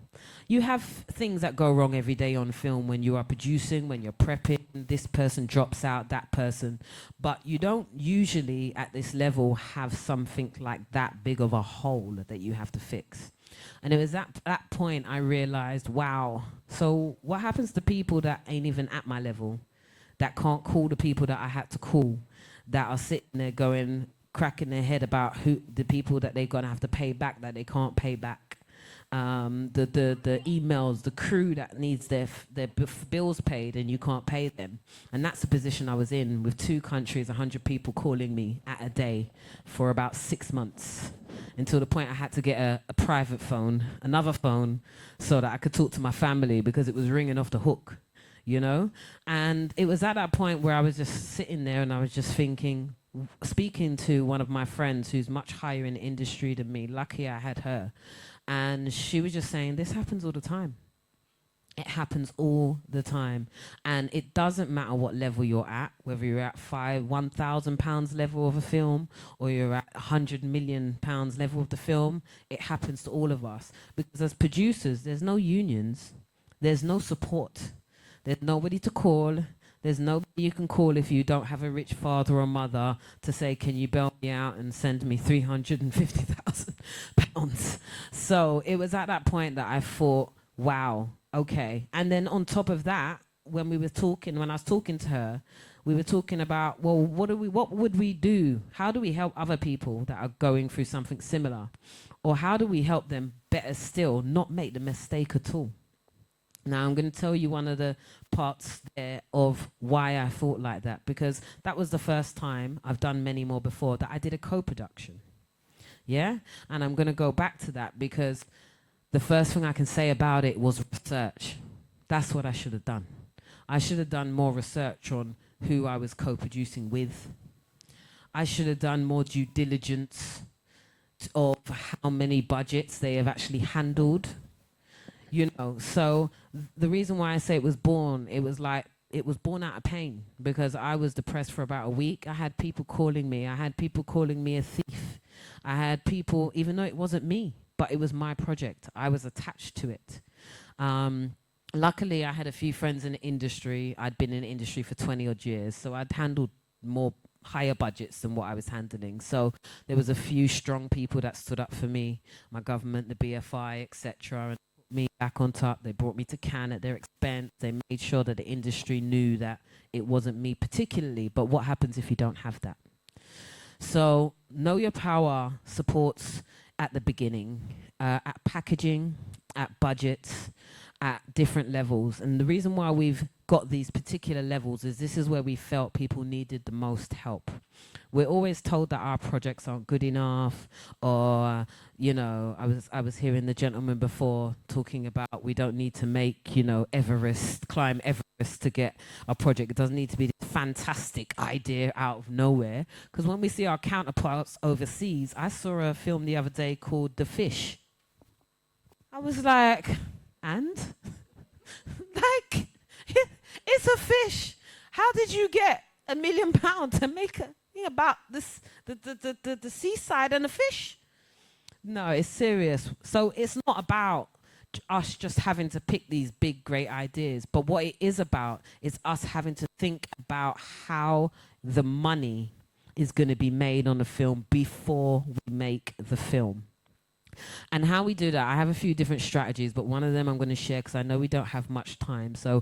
You have things that go wrong every day on film when you are producing, when you're prepping, this person drops out, that person. But you don't usually at this level have something like that big of a hole that you have to fix. And it was at that point I realized, wow, so what happens to people that ain't even at my level, that can't call the people that I had to call, that are sitting there going, cracking their head about who the people that they're gonna have to pay back that they can't pay back, the emails, the crew that needs their bills paid and you can't pay them. And that's the position I was in, with 2 countries, 100 people calling me at a day for about 6 months, until the point I had to get a private phone, another phone, so that I could talk to my family because it was ringing off the hook, you know. And it was at that point where I was just sitting there and I was just thinking, speaking to one of my friends who's much higher in the industry than me. Lucky I had her. And she was just saying, this happens all the time. It happens all the time. And it doesn't matter what level you're at, whether you're at £1,000 level of a film or you're at £100 million level of the film, it happens to all of us. Because as producers, there's no unions, there's no support, there's nobody to call. There's nobody you can call if you don't have a rich father or mother to say, can you bail me out and send me £350,000? So it was at that point that I thought, wow, okay. And then on top of that, when I was talking to her, we were talking about, well, what would we do? How do we help other people that are going through something similar? Or how do we help them better still, not make the mistake at all? Now, I'm going to tell you one of the parts there of why I thought like that, because that was the first time, I've done many more before, that I did a co-production. Yeah? And I'm going to go back to that because the first thing I can say about it was research. That's what I should have done. I should have done more research on who I was co-producing with. I should have done more due diligence of how many budgets they have actually handled. You know, so the reason why I say it was born out of pain, because I was depressed for about a week. I had people calling me. I had people calling me a thief. I had people, even though it wasn't me, but it was my project. I was attached to it. Luckily, I had a few friends in the industry. I'd been in the industry for 20 odd years, so I'd handled more higher budgets than what I was handling. So there was a few strong people that stood up for me, my government, the BFI, etc., and put me back on top. They brought me to Cannes at their expense. They made sure that the industry knew that it wasn't me particularly, but what happens if you don't have that? So Know Your Power supports at the beginning, at packaging, at budgets, at different levels. And the reason why we've got these particular levels is this is where we felt people needed the most help. We're always told that our projects aren't good enough, or, you know, I was hearing the gentleman before talking about we don't need to make, you know, climb Everest to get a project. It doesn't need to be this fantastic idea out of nowhere. Because when we see our counterparts overseas, I saw a film the other day called The Fish. I was like, and? Like, it's a fish. How did you get £1 million to make a thing about this, the seaside and the fish? No, it's serious. So it's not about us just having to pick these big, great ideas. But what it is about is us having to think about how the money is going to be made on the film before we make the film. And how we do that, I have a few different strategies, but one of them I'm going to share because I know we don't have much time. So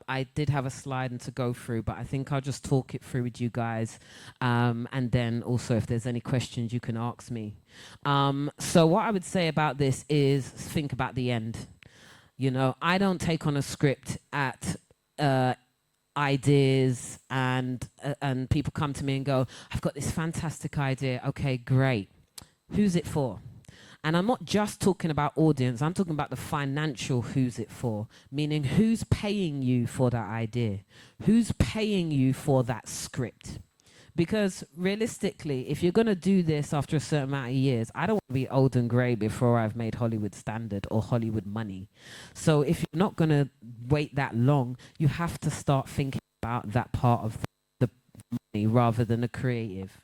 I did have a slide and to go through, but I think I'll just talk it through with you guys. And then also if there's any questions, you can ask me. So what I would say about this is think about the end. You know, I don't take on a script at ideas and people come to me and go, I've got this fantastic idea. Okay, great. Who's it for? And I'm not just talking about audience, I'm talking about the financial who's it for, meaning who's paying you for that idea? Who's paying you for that script? Because realistically, if you're going to do this after a certain amount of years, I don't want to be old and grey before I've made Hollywood standard or Hollywood money. So if you're not going to wait that long, you have to start thinking about that part of the money rather than the creative.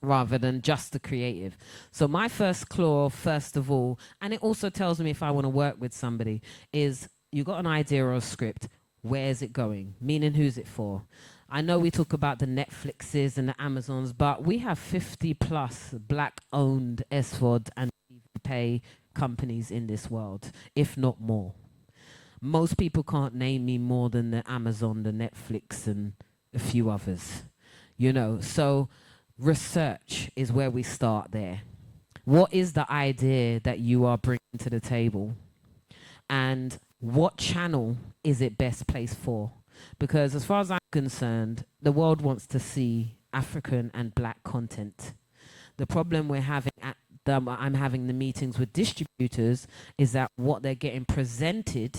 Rather than just the creative. So my first claw, first of all, and it also tells me if I want to work with somebody, is you got an idea or a script, where's it going? Meaning who's it for? I know we talk about the Netflixes and the Amazons, but we have 50 plus black-owned SVOD and pay companies in this world, if not more. Most people can't name me more than the Amazon, the Netflix, and a few others. You know, so research is where we start there. What is the idea that you are bringing to the table? And what channel is it best placed for? Because as far as I'm concerned, the world wants to see African and black content. The problem we're having I'm having the meetings with distributors is that what they're getting presented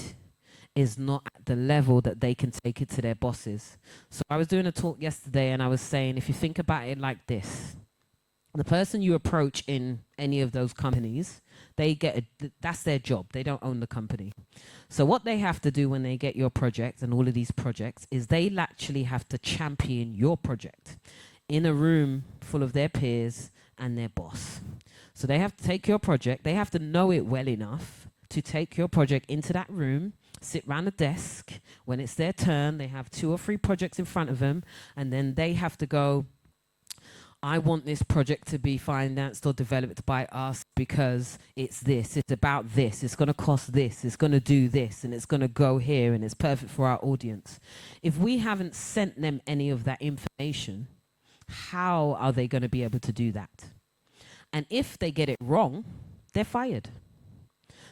is not at the level that they can take it to their bosses. So I was doing a talk yesterday and I was saying, if you think about it like this, the person you approach in any of those companies, they get that's their job. They don't own the company. So what they have to do when they get your project and all of these projects is they actually have to champion your project in a room full of their peers and their boss. So they have to take your project. They have to know it well enough to take your project into that room, sit round a desk. When it's their turn, they have 2 or 3 projects in front of them, and then they have to go, I want this project to be financed or developed by us because it's this, it's about this, it's going to cost this, it's going to do this, and it's going to go here, and it's perfect for our audience. If we haven't sent them any of that information, how are they going to be able to do that? And if they get it wrong, they're fired.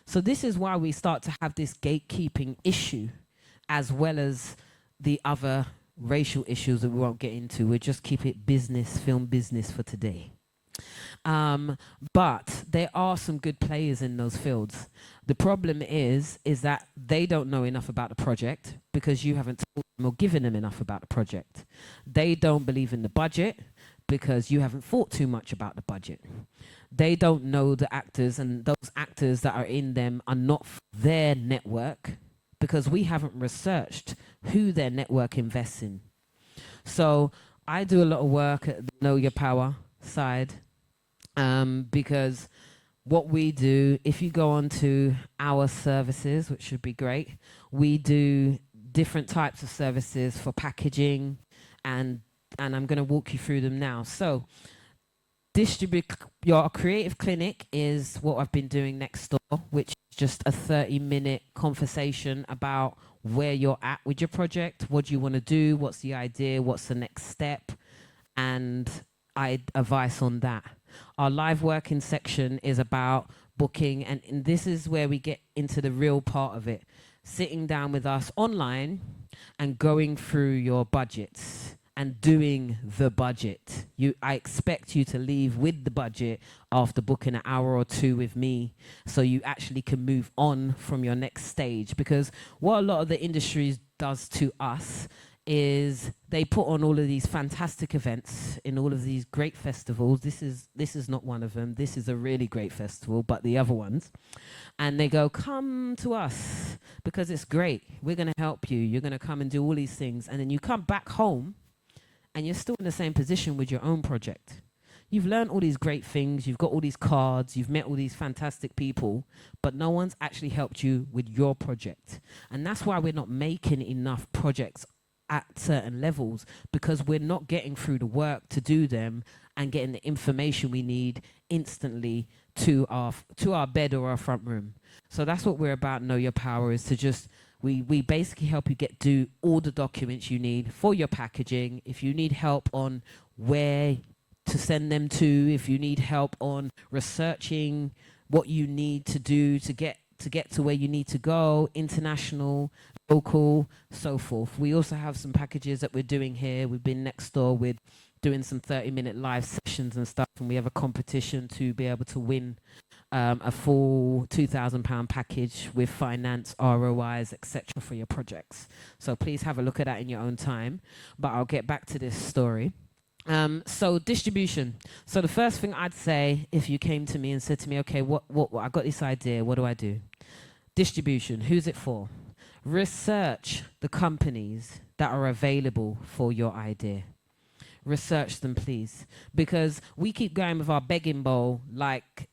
So this is why we start to have this gatekeeping issue, as well as the other racial issues that we won't get into. We'll just keep it business, film business for today. But there are some good players in those fields. The problem is that they don't know enough about the project because you haven't told them or given them enough about the project. They don't believe in the budget because you haven't thought too much about the budget. They don't know the actors, and those actors that are in them are not their network because we haven't researched who their network invests in. So I do a lot of work at the Know Your Power side, because what we do, if you go on to our services, which should be great, we do different types of services for packaging, and I'm going to walk you through them now. So distribute your creative clinic is what I've been doing next door, which is just a 30-minute conversation about where you're at with your project, what do you want to do, what's the idea, what's the next step, and I advise on that. Our live working section is about booking, and this is where we get into the real part of it, sitting down with us online and going through your budgets and doing the budget. I expect you to leave with the budget after booking an hour or two with me, so you actually can move on from your next stage. Because what a lot of the industries does to us is they put on all of these fantastic events in all of these great festivals. This is not one of them. This is a really great festival, but the other ones. And they go, come to us because it's great. We're going to help you. You're going to come and do all these things. And then you come back home and you're still in the same position with your own project. You've learned all these great things. You've got all these cards. You've met all these fantastic people, but no one's actually helped you with your project. And that's why we're not making enough projects at certain levels, because we're not getting through the work to do them and getting the information we need instantly to our bed or our front room. So that's what we're about. Know Your Power is to just we basically help you do all the documents you need for your packaging. If you need help on where to send them to, if you need help on researching what you need to do to get to where you need to go, international, local, so forth. We also have some packages that we're doing here. We've been next door with doing some 30-minute live sessions and stuff, and we have a competition to be able to win a full £2,000 package with finance, ROIs, etc. for your projects. So please have a look at that in your own time. But I'll get back to this story. So distribution. So the first thing I'd say, if you came to me and said to me, okay, what I got this idea, what do I do? Distribution, who's it for? Research the companies that are available for your idea. Research them, please, because we keep going with our begging bowl like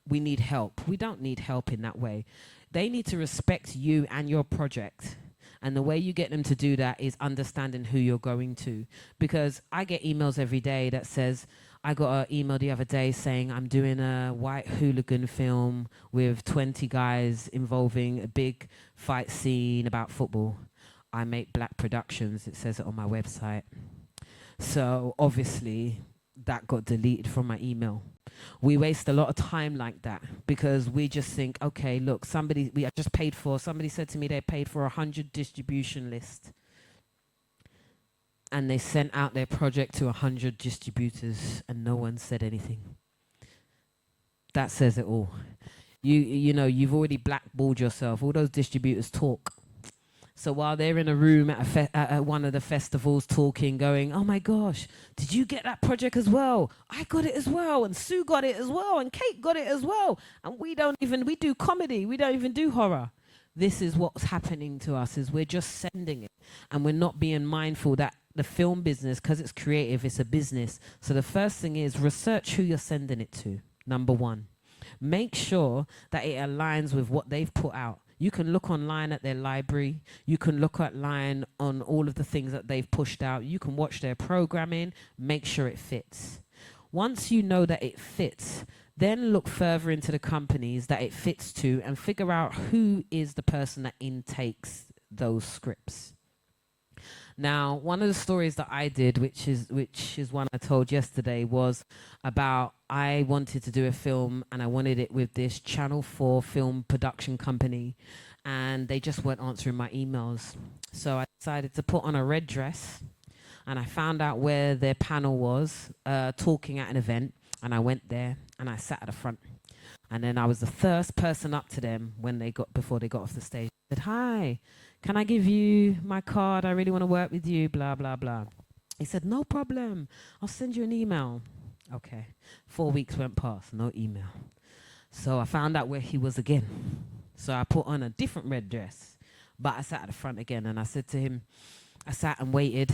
we need help. We don't need help in that way. They need to respect you and your project. And the way you get them to do that is understanding who you're going to. Because I get emails every day that says, I got an email the other day saying I'm doing a white hooligan film with 20 guys involving a big fight scene about football. I make black productions. It says it on my website. So obviously that got deleted from my email. We waste a lot of time like that because we just think, okay, look, somebody said to me they paid for 100 distribution lists. And they sent out their project to 100 distributors and no one said anything. That says it all. You know, you've already blackballed yourself. All those distributors talk. So while they're in a room at one of the festivals talking, going, oh my gosh, did you get that project as well? I got it as well, and Sue got it as well, and Kate got it as well. And we do comedy, we don't even do horror. This is what's happening to us, is we're just sending it. And we're not being mindful that the film business, because it's creative, it's a business. So the first thing is research who you're sending it to, number one. Make sure that it aligns with what they've put out. You can look online at their library. You can look online on all of the things that they've pushed out. You can watch their programming, make sure it fits. Once you know that it fits, then look further into the companies that it fits to and figure out who is the person that intakes those scripts. Now, one of the stories that I did, which is one I told yesterday, was about I wanted to do a film and I wanted it with this Channel 4 film production company, and they just weren't answering my emails. So I decided to put on a red dress, and I found out where their panel was, talking at an event, And I went there and I sat at the front. And then I was the first person up to them before they got off the stage. I said, "Hi, can I give you my card? I really want to work with you, blah, blah, blah." He said, "No problem. I'll send you an email." Okay. 4 weeks went past, no email. So I found out where he was again. So I put on a different red dress, but I sat at the front again and I said to him, I sat and waited.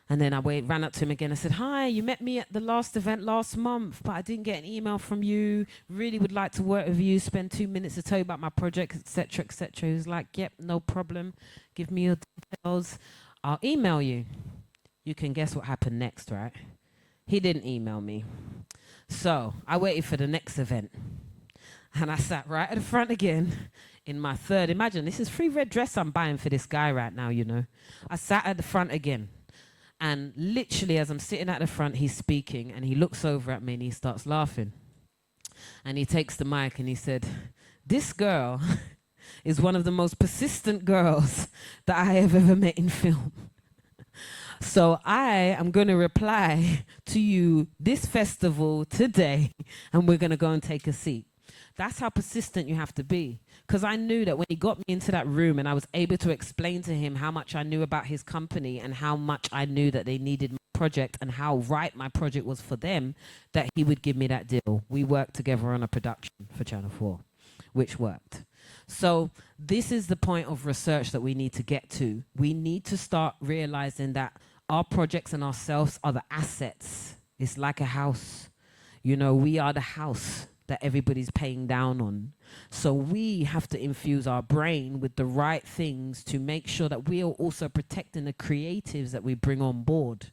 And then I ran up to him again. I said, "Hi, you met me at the last event last month, but I didn't get an email from you. Really would like to work with you, spend 2 minutes to tell you about my project, etc., etc." He was like, "Yep, no problem. Give me your details. I'll email you." You can guess what happened next, right? He didn't email me. So I waited for the next event. And I sat right at the front again in my third. Imagine, this is free red dress I'm buying for this guy right now, you know. I sat at the front again. And literally, as I'm sitting at the front, he's speaking, and he looks over at me and he starts laughing. And he takes the mic and he said, "This girl is one of the most persistent girls that I have ever met in film. So I am going to reply to you this festival today, and we're going to go and take a seat." That's how persistent you have to be. Because I knew that when he got me into that room and I was able to explain to him how much I knew about his company and how much I knew that they needed my project and how right my project was for them, that he would give me that deal. We worked together on a production for Channel 4, which worked. So this is the point of research that we need to get to. We need to start realizing that our projects and ourselves are the assets. It's like a house. You know, we are the house that everybody's paying down on. So we have to infuse our brain with the right things to make sure that we are also protecting the creatives that we bring on board,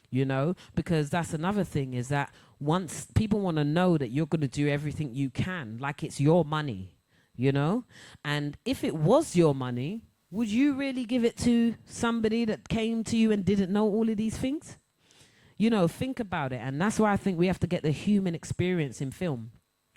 you know, because that's another thing, is that once people want to know that you're going to do everything you can, like it's your money, you know, and if it was your money, would you really give it to somebody that came to you and didn't know all of these things? You know, think about it. And that's why I think we have to get the human experience in film.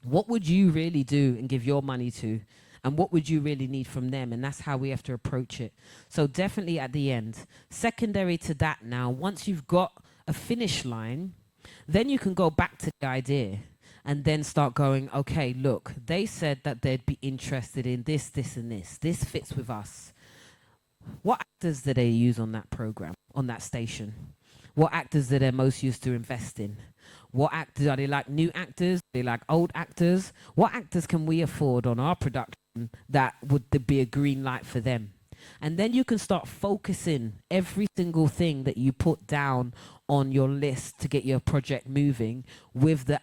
What would you really do and give your money to? And what would you really need from them? And that's how we have to approach it. So definitely at the end. Secondary to that now, once you've got a finish line, then you can go back to the idea and then start going, okay, look, they said that they'd be interested in this, this, and this. This fits with us. What actors do they use on that program, on that station? What actors are they most used to invest in? What actors, are they like new actors? Are they like old actors? What actors can we afford on our production that would be a green light for them? And then you can start focusing every single thing that you put down on your list to get your project moving with the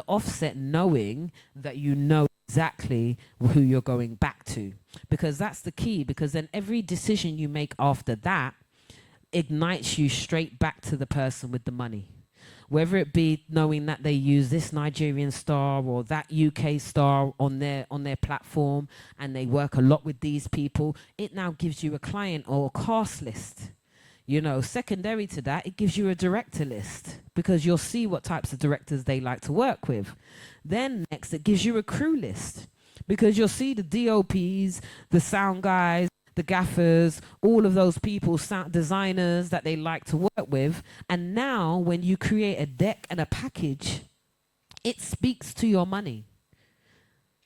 offset, knowing that you know exactly who you're going back to. Because that's the key, because then every decision you make after that ignites you straight back to the person with the money. Whether it be knowing that they use this Nigerian star or that UK star on their platform, and they work a lot with these people, it now gives you a client or a cast list. You know, secondary to that, it gives you a director list, because you'll see what types of directors they like to work with. Then next, it gives you a crew list, because you'll see the DOPs, the sound guys, the gaffers, all of those people, sound designers that they like to work with. And now when you create a deck and a package, it speaks to your money.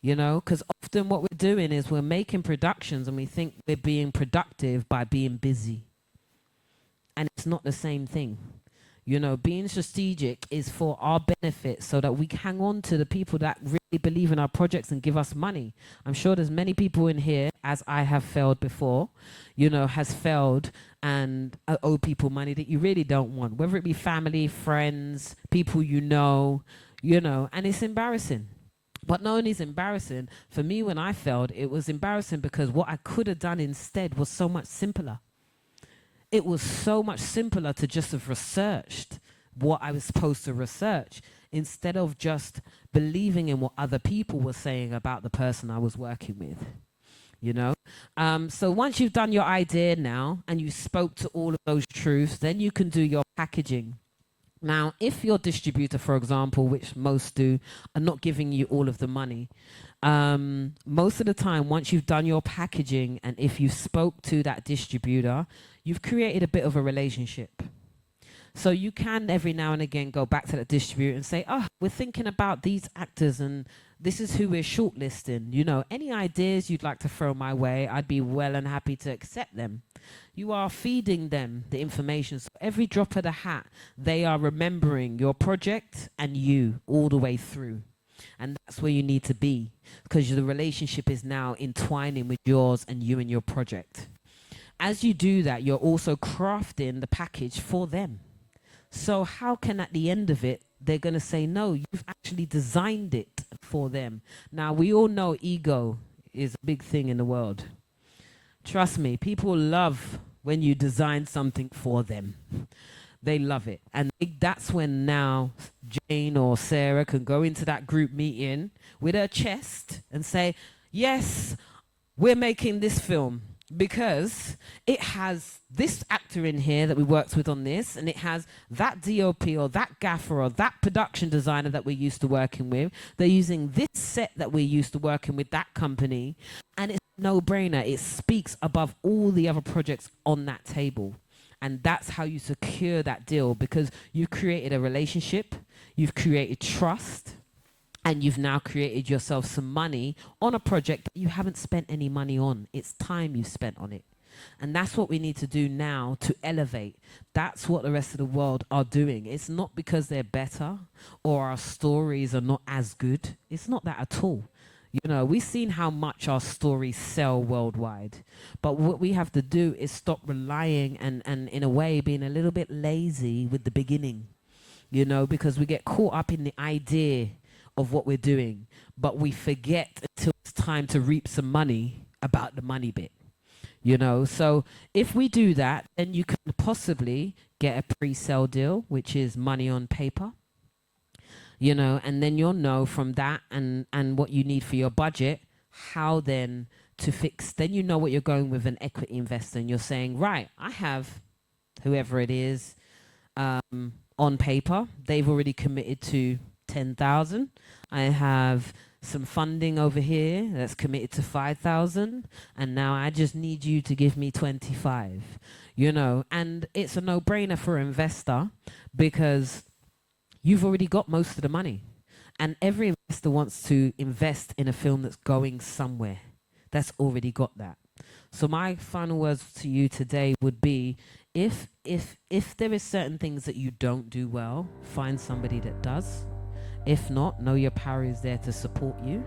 You know, because often what we're doing is we're making productions and we think we're being productive by being busy. And it's not the same thing. You know, being strategic is for our benefit, so that we hang on to the people that really believe in our projects and give us money. I'm sure there's many people in here, as I have failed before, you know, has failed and owe people money that you really don't want, whether it be family, friends, people you know, and it's embarrassing. But not only is it embarrassing, for me when I failed, it was embarrassing because what I could have done instead was so much simpler. It was so much simpler to just have researched what I was supposed to research instead of just believing in what other people were saying about the person I was working with, you know? So once you've done your idea now and you spoke to all of those truths, then you can do your packaging. Now, if your distributor, for example, which most do, are not giving you all of the money, most of the time, once you've done your packaging and if you spoke to that distributor, you've created a bit of a relationship. So you can every now and again go back to the distributor and say, oh, we're thinking about these actors and this is who we're shortlisting. You know, any ideas you'd like to throw my way, I'd be well and happy to accept them. You are feeding them the information. So every drop of the hat, they are remembering your project and you all the way through. And that's where you need to be, because the relationship is now entwining with yours and you and your project. As you do that, you're also crafting the package for them. So how can at the end of it, they're going to say, no, you've actually designed it for them. Now, we all know ego is a big thing in the world. Trust me, people love when you design something for them. They love it. And that's when now Jane or Sarah can go into that group meeting with her chest and say, yes, we're making this film because it has this actor in here that we worked with on this, and it has that DOP or that gaffer or that production designer that we're used to working with. They're using this set that we're used to working with that company, and it's a no-brainer. It speaks above all the other projects on that table. And that's how you secure that deal, because you've created a relationship, you've created trust, and you've now created yourself some money on a project that you haven't spent any money on. It's time you've spent on it. And that's what we need to do now to elevate. That's what the rest of the world are doing. It's not because they're better or our stories are not as good. It's not that at all. You know, we've seen how much our stories sell worldwide. But what we have to do is stop relying and in a way being a little bit lazy with the beginning, you know, because we get caught up in the idea of what we're doing, but we forget until it's time to reap some money about the money bit, you know. So if we do that, then you can possibly get a pre-sale deal, which is money on paper. You know, and then you'll know from that and what you need for your budget, how then to fix. Then you know what you're going with an equity investor, and you're saying, right, I have whoever it is on paper. They've already committed to 10,000. I have some funding over here that's committed to 5,000, and now I just need you to give me 25. You know, and it's a no-brainer for an investor because you've already got most of the money. And every investor wants to invest in a film that's going somewhere, that's already got that. So my final words to you today would be, if there is certain things that you don't do well, find somebody that does. If not, Know Your Power is there to support you.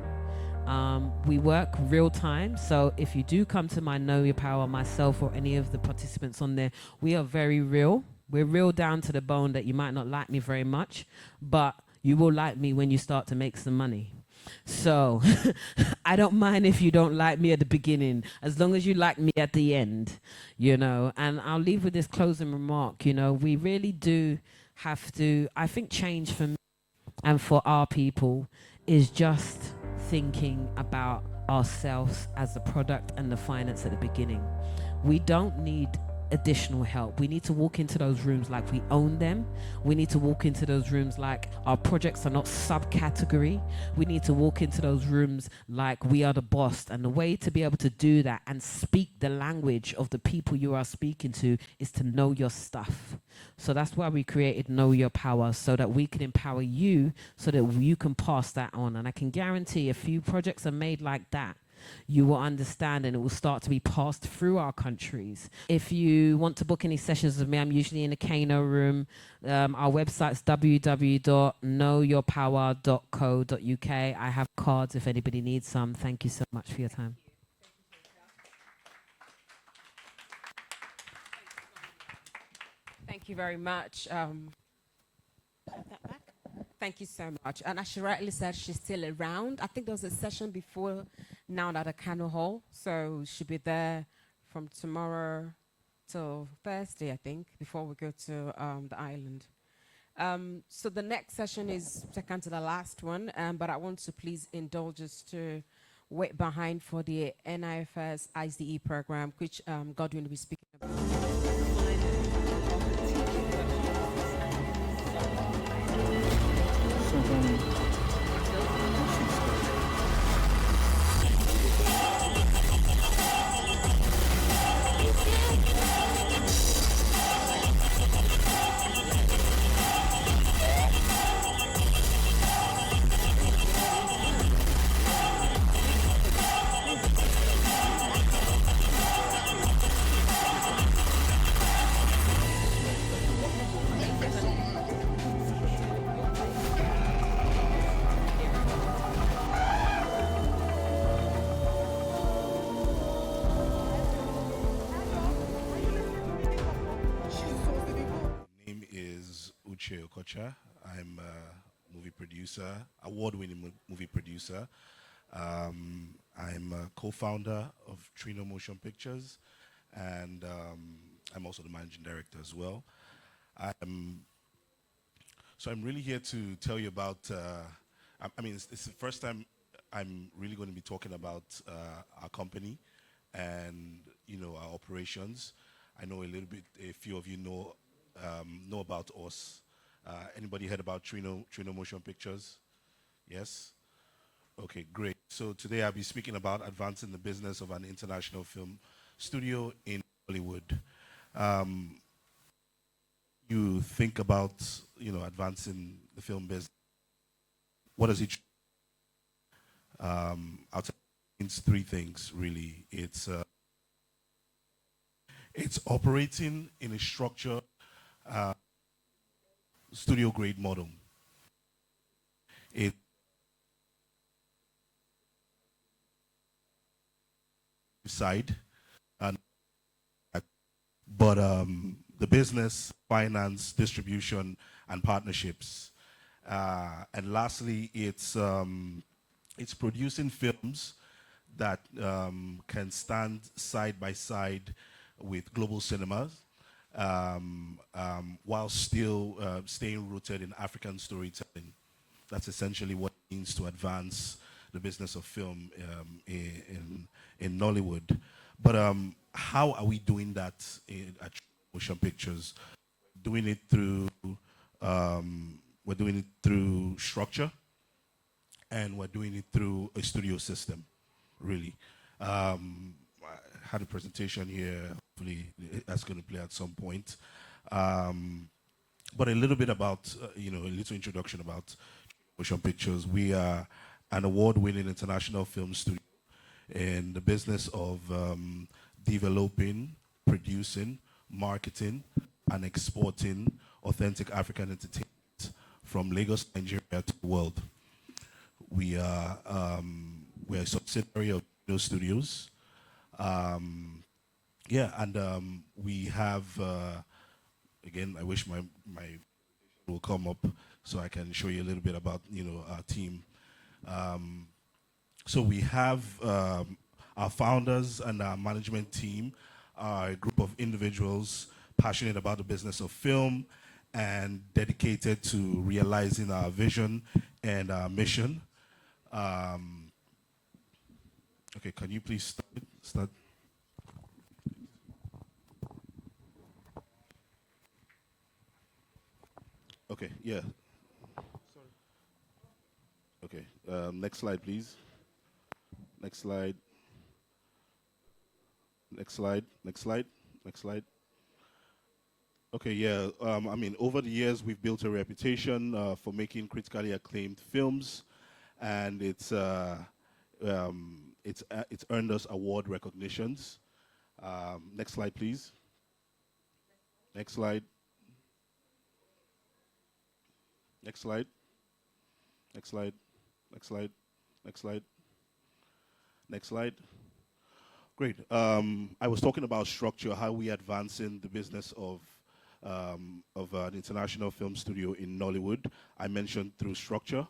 We work real time, so if you do come to my Know Your Power, myself or any of the participants on there, we are very real. We're real down to the bone that you might not like me very much, but you will like me when you start to make some money. So I don't mind if you don't like me at the beginning, as long as you like me at the end, you know. And I'll leave with this closing remark, you know, we really do have to, I think change for me and for our people is just thinking about ourselves as the product and the finance at the beginning. We don't need additional help. We need to walk into those rooms like we own them. We need to walk into those rooms like our projects are not subcategory. We need to walk into those rooms like we are the boss. And the way to be able to do that and speak the language of the people you are speaking to is to know your stuff. So that's why we created Know Your Power, so that we can empower you so that you can pass that on. And I can guarantee a few projects are made like that, you will understand, and it will start to be passed through our countries. If you want to book any sessions with me, I'm usually in the Kano room. Our website's www.knowyourpower.co.uk. I have cards if anybody needs some. Thank you so much for your time. Thank you very much. That back. Thank you so much. And as she rightly said, she's still around. I think there was a session before now at the Kano Hall, so she'll be there from tomorrow till Thursday, I think, before we go to the island. So the next session is second to the last one, but I want to please indulge us to wait behind for the NIFS ICE program, which Godwin will be speaking about. Okocha. I'm a movie producer, award-winning movie producer. I'm a co-founder of Trino Motion Pictures, and I'm also the managing director as well. So I'm really here to tell you about, I mean, it's the first time I'm really going to be talking about our company and, you know, our operations. I know a few of you know about us. Anybody heard about Trino Motion Pictures? Yes? Okay, great. So today I'll be speaking about advancing the business of an international film studio in Hollywood. You think about, you know, advancing the film business. What does it? I'll tell you, it's three things really. It's operating in a structured studio grade model. It side and but the business, finance, distribution, and partnerships. And lastly, it's producing films that can stand side by side with global cinemas while still staying rooted in African storytelling. That's essentially what it means to advance the business of film in Nollywood. But how are we doing that at Motion Pictures? Doing it through we're doing it through structure, and we're doing it through a studio system, really. I had a presentation here. Hopefully, that's going to play at some point. But a little bit about, you know, a little introduction about Motion Pictures. We are an award-winning international film studio in the business of developing, producing, marketing, and exporting authentic African entertainment from Lagos, Nigeria to the world. We are we're a subsidiary of those studios. Yeah, and we have again. I wish my will come up so I can show you a little bit about, you know, our team. So we have our founders and our management team are a group of individuals passionate about the business of film and dedicated to realizing our vision and our mission. Okay, can you please start? Okay, yeah. Okay, next slide, please. Next slide. Next slide. Next slide. Next slide. Okay, yeah. I mean, over the years, we've built a reputation for making critically acclaimed films, and it's earned us award recognitions. Next slide, please. Next slide. Next slide. Next slide. Next slide. Next slide. Next slide. Great. I was talking about structure, how we advancing the business of an international film studio in Nollywood. I mentioned through structure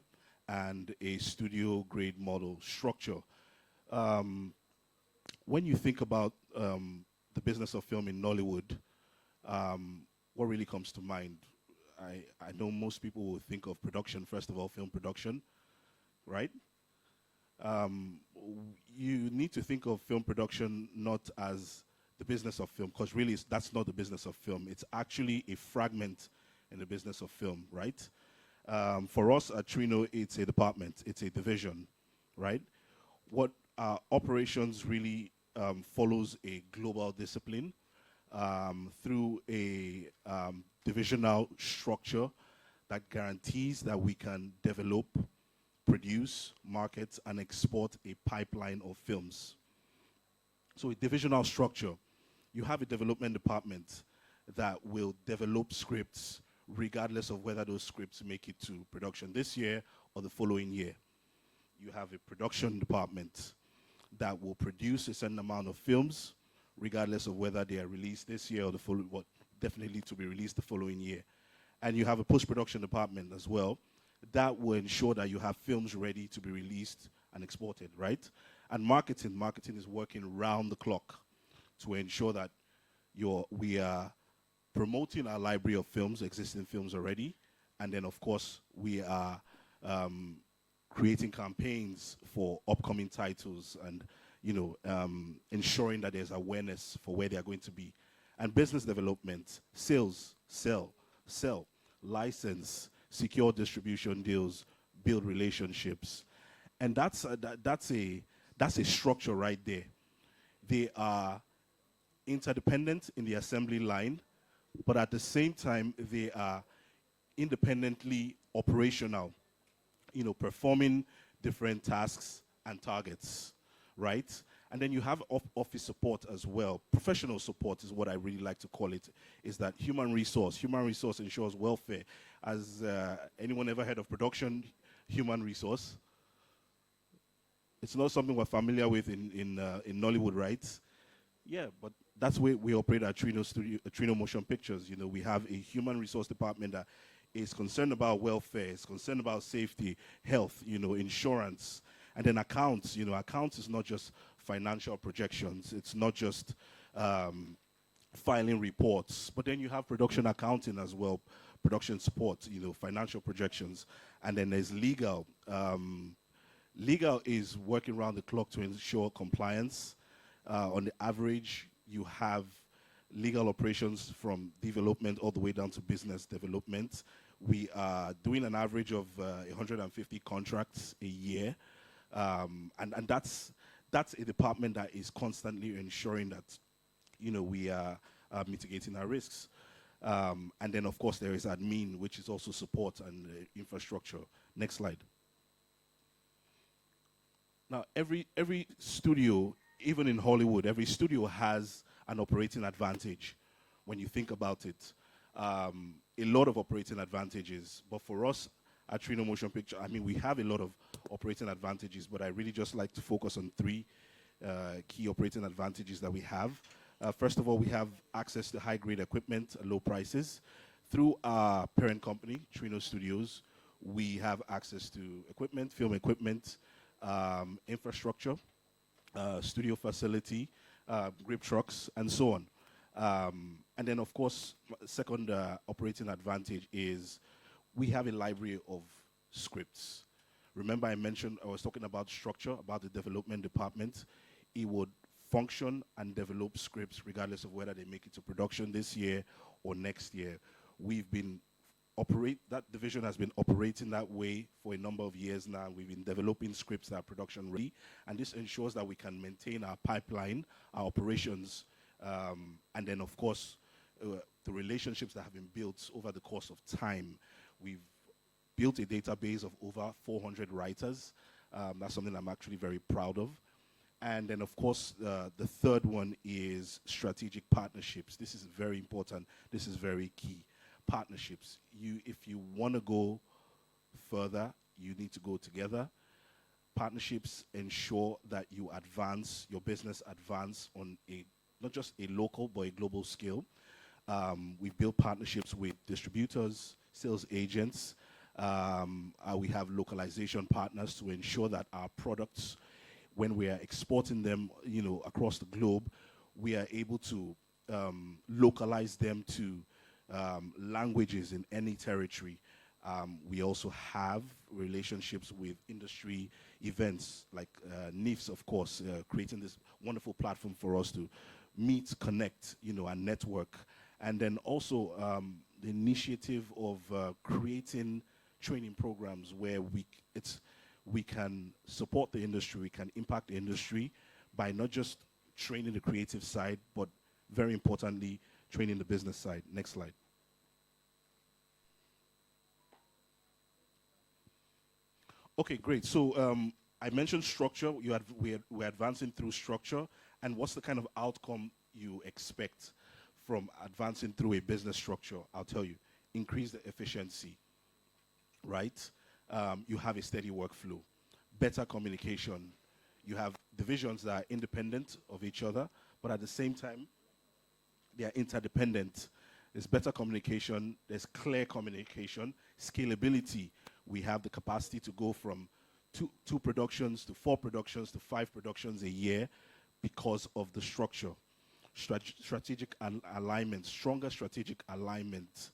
and a studio grade model structure. When you think about the business of film in Nollywood, what really comes to mind? I know most people will think of production, first of all, film production, right? You need to think of film production not as the business of film, because really that's not the business of film. It's actually a fragment in the business of film, right? For us at Trino, it's a department, it's a division, right? What our operations really follows a global discipline through a divisional structure that guarantees that we can develop, produce, market, and export a pipeline of films. So a divisional structure, you have a development department that will develop scripts regardless of whether those scripts make it to production this year or the following year. You have a production department that will produce a certain amount of films regardless of whether they are released this year or the following, definitely to be released the following year. and you have a post-production department as well, that will ensure that you have films ready to be released and exported, right? And marketing is working round the clock to ensure that we are promoting our library of films, existing films already, and then of course we are creating campaigns for upcoming titles and ensuring that there's awareness for where they are going to be. And business development, sales, sell, license, secure distribution deals, build relationships, and that's a structure right there. They are interdependent in the assembly line, but at the same time they are independently operational, performing different tasks and targets, right? And then you have office support as well. Professional support is what I really like to call it, is that human resource. Human resource ensures welfare. Has anyone ever heard of production human resource? It's not something we're familiar with in Nollywood, right? Yeah, but that's where we operate at Trino Motion Pictures. We have a human resource department that is concerned about welfare, is concerned about safety, health, insurance, and then accounts. Accounts is not just financial projections. It's not just filing reports, but then you have production accounting as well, production support, financial projections, and then there's legal. Legal is working around the clock to ensure compliance. On the average, you have legal operations from development all the way down to business development. We are doing an average of 150 contracts a year, and that's a department that is constantly ensuring that we are mitigating our risks. And then of course there is admin, which is also support and infrastructure. Next slide. Now every studio, even in Hollywood, every studio has an operating advantage when you think about it. A lot of operating advantages, but for us at Trino Motion Picture, we have a lot of operating advantages, but I really just like to focus on three key operating advantages that we have. First of all, we have access to high-grade equipment at low prices. Through our parent company, Trino Studios, we have access to equipment, film equipment, infrastructure, studio facility, grip trucks, and so on. And then, of course, second operating advantage is we have a library of scripts. Remember I was talking about structure, about the development department. It would function and develop scripts regardless of whether they make it to production this year or next year. That division has been operating that way for a number of years now. We've been developing scripts that are production ready, and this ensures that we can maintain our pipeline, our operations, and then of course the relationships that have been built over the course of time. We've built a database of over 400 writers. That's something I'm actually very proud of. And then of course the third one is strategic partnerships. This is very important. This is very key. Partnerships. If you want to go further, you need to go together. Partnerships ensure that you advance, your business advance on not just a local but a global scale. We've built partnerships with distributors, sales agents. We have localization partners to ensure that our products, when we are exporting them, across the globe, we are able to localize them to languages in any territory. We also have relationships with industry events like Nifs, of course, creating this wonderful platform for us to meet, connect, and network. And then also the initiative of creating training programs where we can support the industry, we can impact the industry by not just training the creative side, but very importantly, training the business side. Next slide. Okay, great. So I mentioned structure. We're advancing through structure. And what's the kind of outcome you expect from advancing through a business structure? I'll tell you. Increase the efficiency, right? You have a steady workflow, better communication. You have divisions that are independent of each other, but at the same time, they are interdependent. There's better communication, there's clear communication, scalability. We have the capacity to go from two productions to 4 productions to 5 productions a year because of the structure. Strategic alignment, stronger strategic alignment.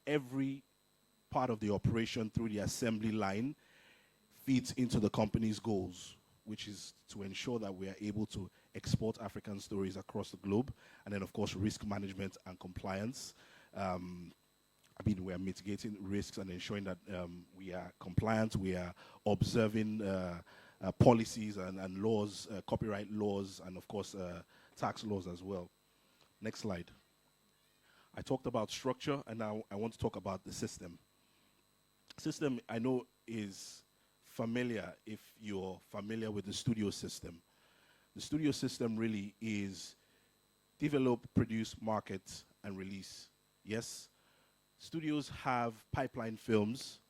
Every part of the operation through the assembly line feeds into the company's goals, which is to ensure that we are able to export African stories across the globe. And then, of course, risk management and compliance. We are mitigating risks and ensuring that we are compliant, we are observing policies and laws, copyright laws, and of course, tax laws as well. Next slide. I talked about structure, and now I want to talk about the system. System, I know, is familiar if you're familiar with the studio system. The studio system really is develop, produce, market, and release. Yes, studios have pipeline films,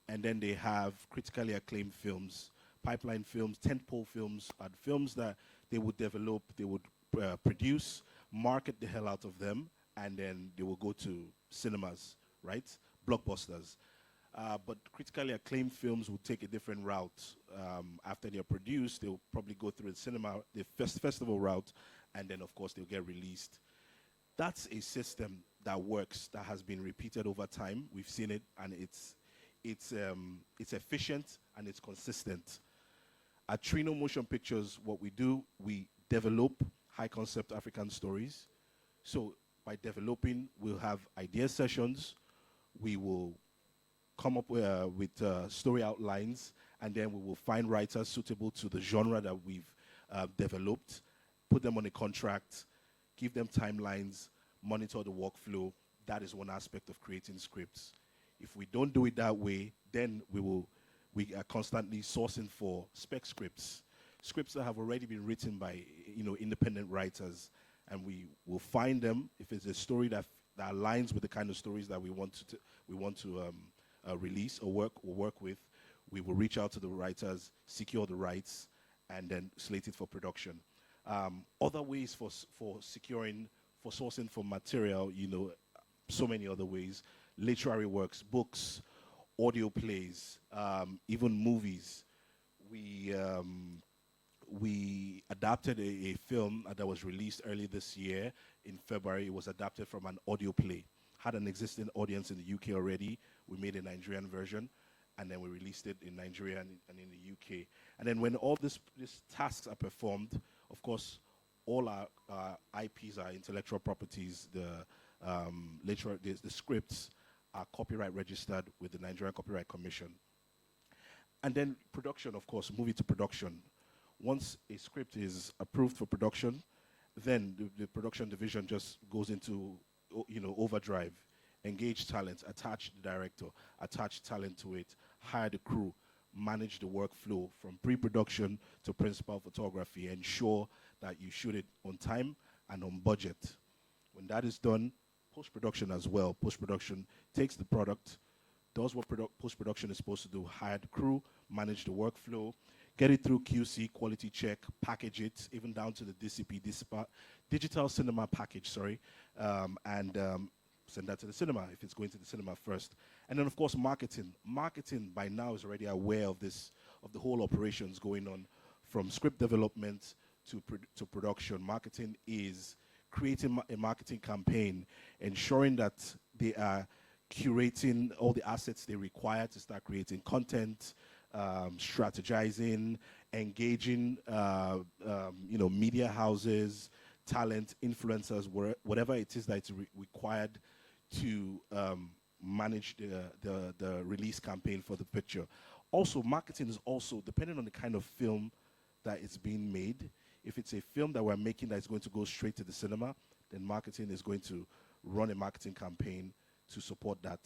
and then they have critically acclaimed films. Pipeline films, tentpole films, are films that they would develop, they would produce, market the hell out of them, and then they will go to cinemas, right? Blockbusters. But critically acclaimed films will take a different route. After they're produced, they'll probably go through the cinema, the festival route, and then, of course, they'll get released. That's a system that works, that has been repeated over time. We've seen it, and it's efficient and it's consistent. At Trino Motion Pictures, what we do, we develop high-concept African stories. So by developing, we'll have idea sessions. We will come up with story outlines, and then we will find writers suitable to the genre that we've developed, put them on a contract, give them timelines, monitor the workflow. That is one aspect of creating scripts. If we don't do it that way, then we are constantly sourcing for spec scripts that have already been written by independent writers, and we will find them. If it's a story that aligns with the kind of stories that we want to release or work with, we will reach out to the writers, secure the rights, and then slate it for production. Other ways for sourcing for material, so many other ways: literary works, books, audio plays, even movies. We adapted a film that was released early this year in February. It was adapted from an audio play. Had an existing audience in the UK already. We made a Nigerian version, and then we released it in Nigeria and in the UK. And then when all these tasks are performed, of course, all our IPs, our intellectual properties, the scripts are copyright registered with the Nigerian Copyright Commission. And then production, of course, moving to production. Once a script is approved for production, then the production division just goes into overdrive. Engage talent, attach the director, attach talent to it, hire the crew, manage the workflow from pre-production to principal photography, ensure that you shoot it on time and on budget. When that is done, post-production as well. Post-production takes the product, does what post-production is supposed to do, hire the crew, manage the workflow, get it through QC, quality check, package it, even down to the DCP, digital cinema package, and send that to the cinema if it's going to the cinema first. And then, of course, marketing. Marketing by now is already aware of the whole operations going on from script development to production. Marketing is creating a marketing campaign, ensuring that they are curating all the assets they require to start creating content, strategizing, engaging, media houses, talent, influencers, whatever it is that is required to manage the release campaign for the picture. Also, marketing is also depending on the kind of film that is being made. If it's a film that we're making that is going to go straight to the cinema, then marketing is going to run a marketing campaign to support that.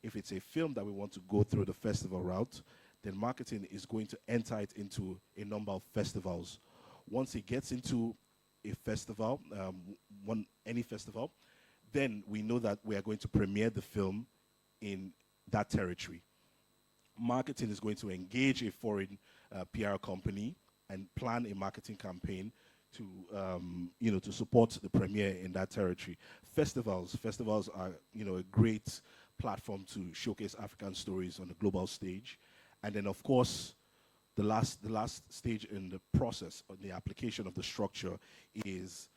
If it's a film that we want to go through the festival route, then marketing is going to enter it into a number of festivals. Once it gets into a festival, any festival, then we know that we are going to premiere the film in that territory. Marketing is going to engage a foreign PR company and plan a marketing campaign to support the premiere in that territory. Festivals are a great platform to showcase African stories on the global stage, and then of course the last stage in the process of the application of the structure is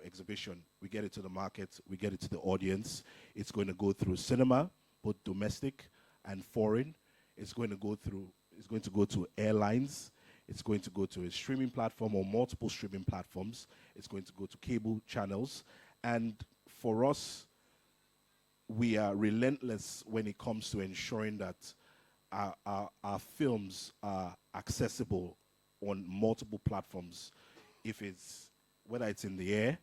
exhibition. We get it to the market, we get it to the audience. It's going to go through cinema, both domestic and foreign. It's going to go to airlines. It's going to go to a streaming platform or multiple streaming platforms. It's going to go to cable channels. And for us, we are relentless when it comes to ensuring that our films are accessible on multiple platforms. Whether it's in the air,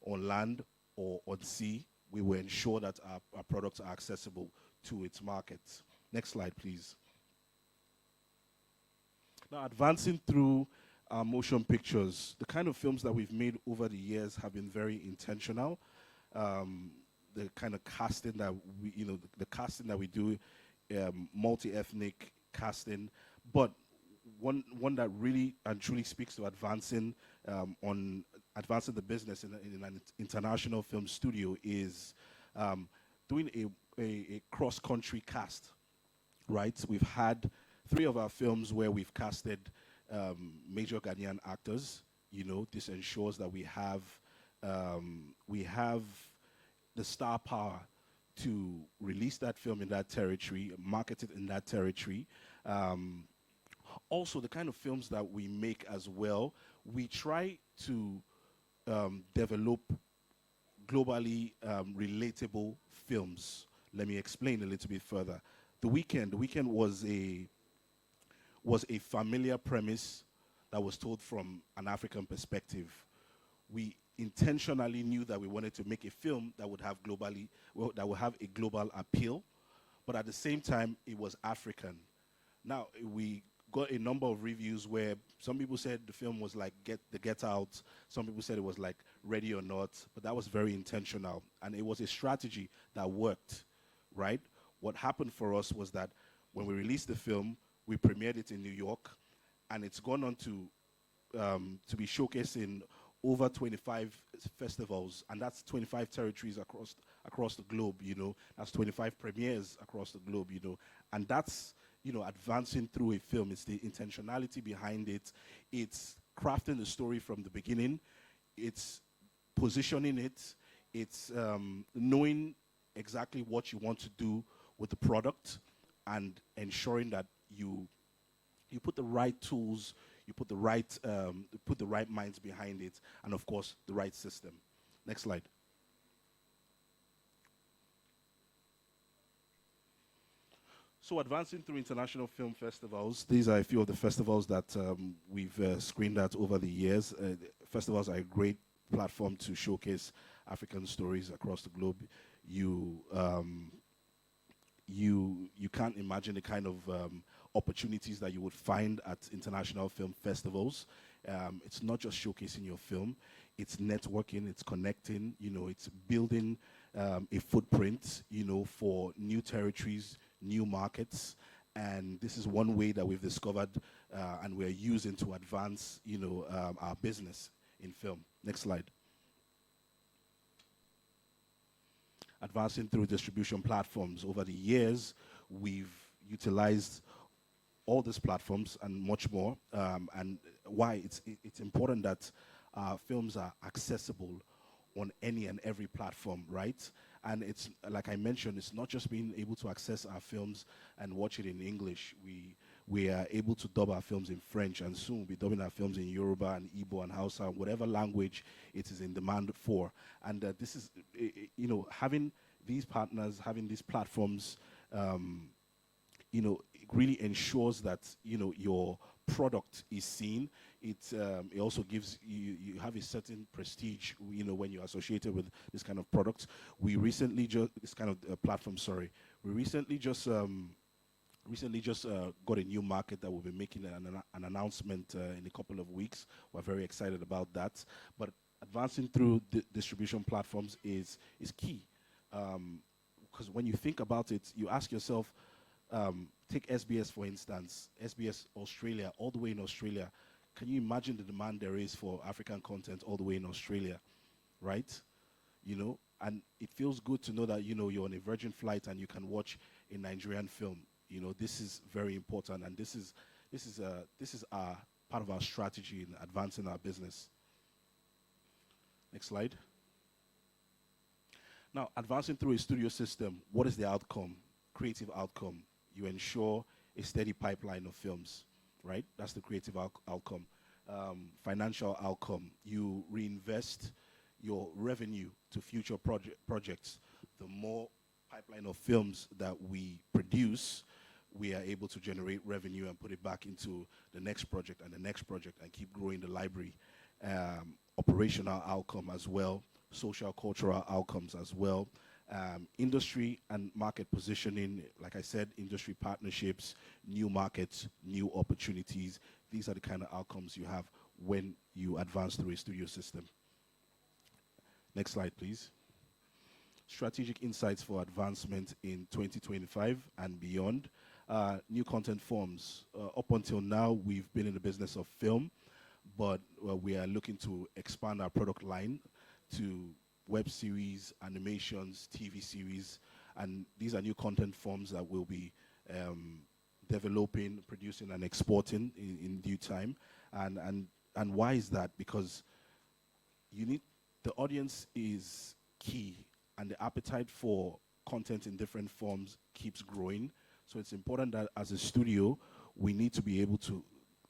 on land, or on sea, we will ensure that our products are accessible to its markets. Next slide, please. Now, advancing through our motion pictures, the kind of films that we've made over the years have been very intentional. The kind of casting that the casting that we do, multi-ethnic casting, but one that really and truly speaks to advancing the business in an international film studio is doing a cross-country cast. Right, we've had 3 of our films where we've casted major Ghanaian actors. This ensures that we have the star power to release that film in that territory, market it in that territory. Also, the kind of films that we make as well, we try to develop globally relatable films. Let me explain a little bit further. The Weekend was a familiar premise that was told from an African perspective. We intentionally knew that we wanted to make a film that would have a global appeal, but at the same time, it was African. Now, we got a number of reviews where some people said the film was like Get Out, some people said it was like Ready or Not, but that was very intentional, and it was a strategy that worked, right? What happened for us was that when we released the film, we premiered it in New York, and it's gone on to be showcased in over 25 festivals, and that's 25 territories across the globe. That's 25 premieres across the globe. And that's advancing through a film. It's the intentionality behind it. It's crafting the story from the beginning. It's positioning it. It's knowing exactly what you want to do with the product and ensuring that you put the right tools, you put the right minds behind it, and of course the right system. Next slide. So advancing through international film festivals, these are a few of the festivals that we've screened at over the years. Festivals are a great platform to showcase African stories across the globe. You can't imagine the kind of opportunities that you would find at international film festivals. It's not just showcasing your film, it's networking, it's connecting, it's building a footprint, for new territories, new markets. And this is one way that we've discovered and we're using to advance, our business in film. Next slide. Advancing through distribution platforms. Over the years, we've utilized all these platforms and much more. And why it's important that films are accessible on any and every platform, right? And it's, like I mentioned, it's not just being able to access our films and watch it in English. We are able to dub our films in French, and soon we'll be dubbing our films in Yoruba and Igbo and Hausa, whatever language it is in demand for. And this is, having these partners, having these platforms, it really ensures that, your product is seen. It also gives you have a certain prestige, when you're associated with this kind of product. We recently just got a new market that we'll be making an announcement in a couple of weeks. We're very excited about that. But advancing through distribution platforms is key, because when you think about it, you ask yourself, take SBS for instance, SBS Australia, all the way in Australia, can you imagine the demand there is for African content all the way in Australia, right? You know, and it feels good to know that, you know, you're on a Virgin flight and you can watch a Nigerian film. You know, this is very important, and this is our part of our strategy in advancing our business. Next slide. Now, advancing through a studio system, what is the outcome? Creative outcome. You ensure a steady pipeline of films, right? That's the creative outcome. Financial outcome. You reinvest your revenue to future projects. The more pipeline of films that we produce, we are able to generate revenue and put it back into the next project and the next project and keep growing the library. Operational outcome as well, social cultural outcomes as well. Industry and market positioning, like I said, industry partnerships, new markets, new opportunities. These are the kind of outcomes you have when you advance through a studio system. Next slide, please. Strategic insights for advancement in 2025 and beyond. New content forms. Up until now, we've been in the business of film, but we are looking to expand our product line to web series, animations, TV series, and these are new content forms that we'll be developing, producing, and exporting in due time. And why is that? Because the audience is key, and the appetite for content in different forms keeps growing. So it's important that as a studio, we need to be able to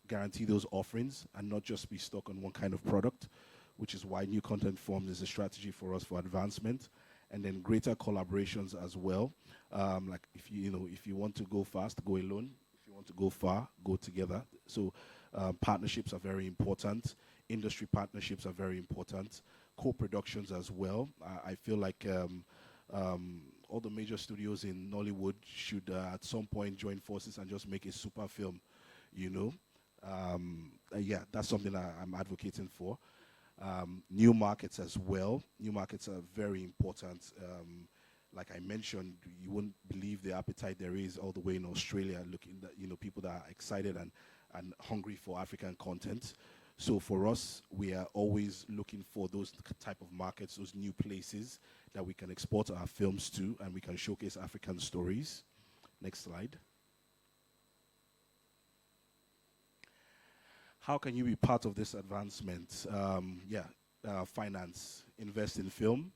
guarantee those offerings and not just be stuck on one kind of product, which is why new content forms is a strategy for us for advancement. And then greater collaborations as well. Like if you want to go fast, go alone. If you want to go far, go together. So partnerships are very important. Industry partnerships are very important. Co-productions as well. I feel like all the major studios in Nollywood should at some point join forces and just make a super film, you know. Yeah, that's something I'm advocating for. New markets as well. New markets are very important. Like I mentioned, you wouldn't believe the appetite there is all the way in Australia, looking at, you know, people that are excited and hungry for African content. So for us, we are always looking for those type of markets, those new places that we can export our films to and we can showcase African stories. Next slide. How can you be part of this advancement? Finance, invest in film.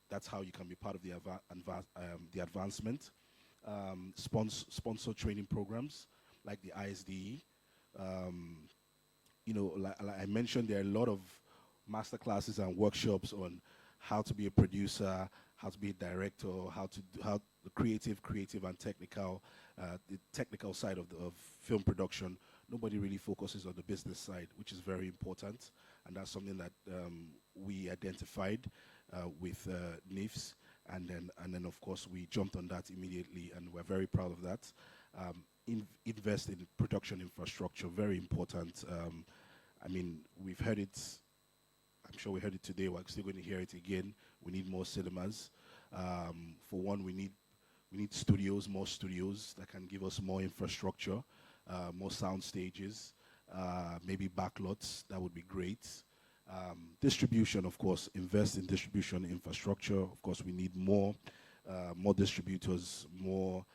That's how you can be part of the advancement. Sponsor training programs like the ISDE. You know, like I mentioned, there are a lot of master classes and workshops on how to be a producer, how to be a director, how the creative and technical, the technical side of film production. Nobody really focuses on the business side, which is very important, and that's something that we identified with Nifs, and then of course we jumped on that immediately, and we're very proud of that. Invest in production infrastructure, very important. I mean, we've heard it. I'm sure we heard it today. We're still going to hear it again. We need more cinemas. For one, we need studios, more studios that can give us more infrastructure, more sound stages, maybe backlots. That would be great. Distribution, of course, invest in distribution infrastructure. Of course, we need more distributors, more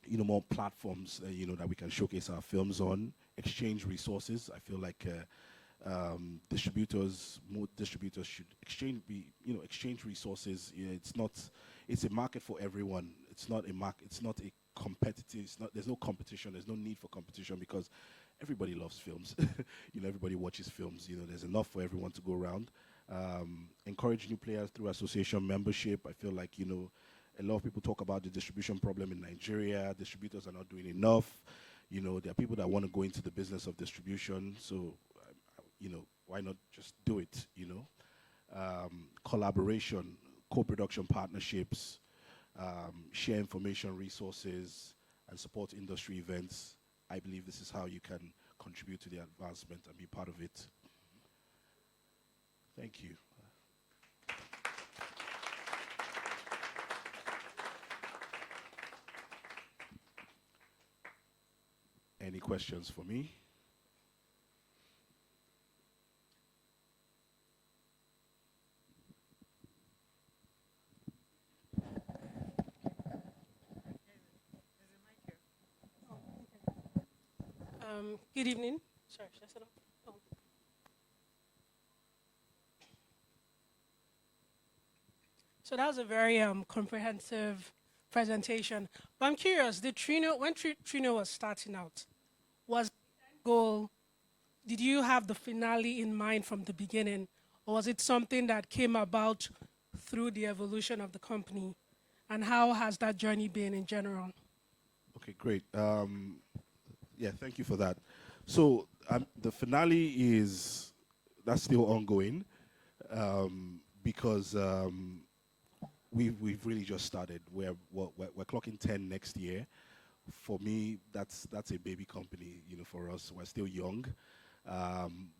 more platforms, that we can showcase our films on. Exchange resources. I feel like more distributors should exchange resources. Yeah, it's a market for everyone. It's not a market. It's not a competitive. There's no competition. There's no need for competition because everybody loves films. Everybody watches films. There's enough for everyone to go around. Encourage new players through association membership. I feel like a lot of people talk about the distribution problem in Nigeria. Distributors are not doing enough. There are people that want to go into the business of distribution. So, why not just do it? Collaboration, co-production partnerships, share information resources, and support industry events. I believe this is how you can contribute to the advancement and be part of it. Thank you. Any questions for me? Good evening. Sorry, should I sit up? Oh. So that was a very comprehensive presentation. But I'm curious, did Trino, when Trino was starting out, was the end goal, did you have the finale in mind from the beginning? Or was it something that came about through the evolution of the company? And how has that journey been in general? Okay, great. Yeah, thank you for that. So the finale that's still ongoing because we've really just started. We're clocking 10 next year. For me, that's a baby company. For us, we're still young,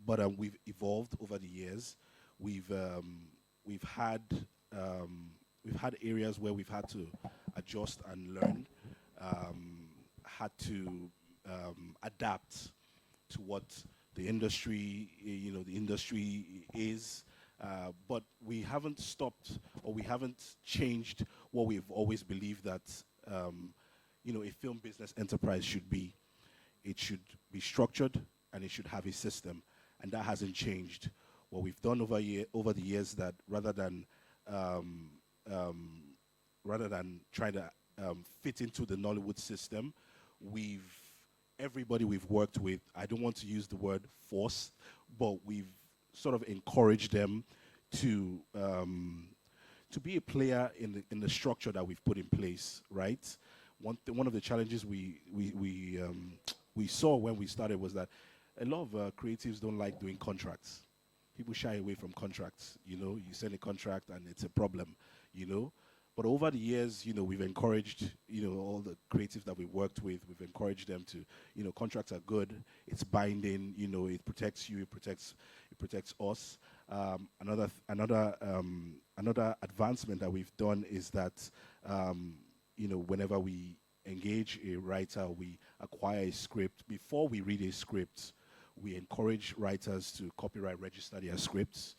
but we've evolved over the years. We've had areas where we've had to adjust and learn, had to adapt to what the industry is. But we haven't stopped, or we haven't changed what we've always believed that a film business enterprise should be. It should be structured and it should have a system, and that hasn't changed. What we've done over the years, that rather than trying to fit into the Nollywood system, everybody we've worked with, I don't want to use the word force, but we've sort of encouraged them to be a player in the structure that we've put in place, right? One of the challenges we saw when we started was that a lot of creatives don't like doing contracts. People shy away from contracts. You send a contract and it's a problem. But over the years, we've encouraged, all the creatives that we worked with, we've encouraged them to, contracts are good. It's binding. It protects you. It protects us. Another advancement that we've done is that, whenever we engage a writer, we acquire a script. Before we read a script, we encourage writers to copyright register their scripts.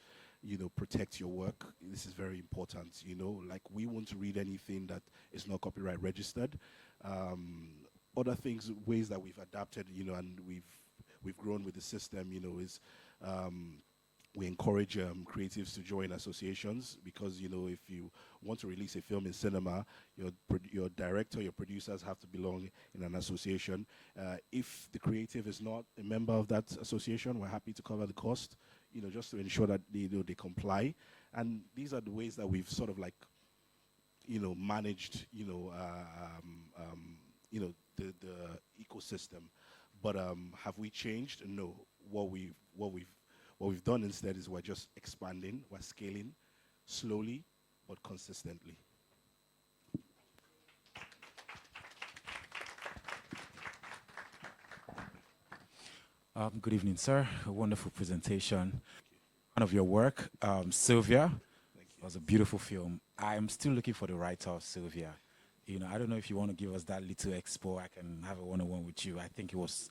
Protect your work. This is very important. Like, we want to read anything that is not copyright registered. Other things, ways that we've adapted, and we've grown with the system, is we encourage creatives to join associations, because if you want to release a film in cinema, your director, your producers have to belong in an association. If the creative is not a member of that association, we're happy to cover the cost, just to ensure that they comply. And these are the ways that we've sort of managed the ecosystem. But have we changed? No. What we've done instead is we're just expanding, we're scaling slowly but consistently. Good evening, sir. A wonderful presentation. One of your work, Sylvia, was a beautiful film. I'm still looking for the writer of Sylvia. I don't know if you want to give us that little expo. I can have a one-on-one with you. I think it was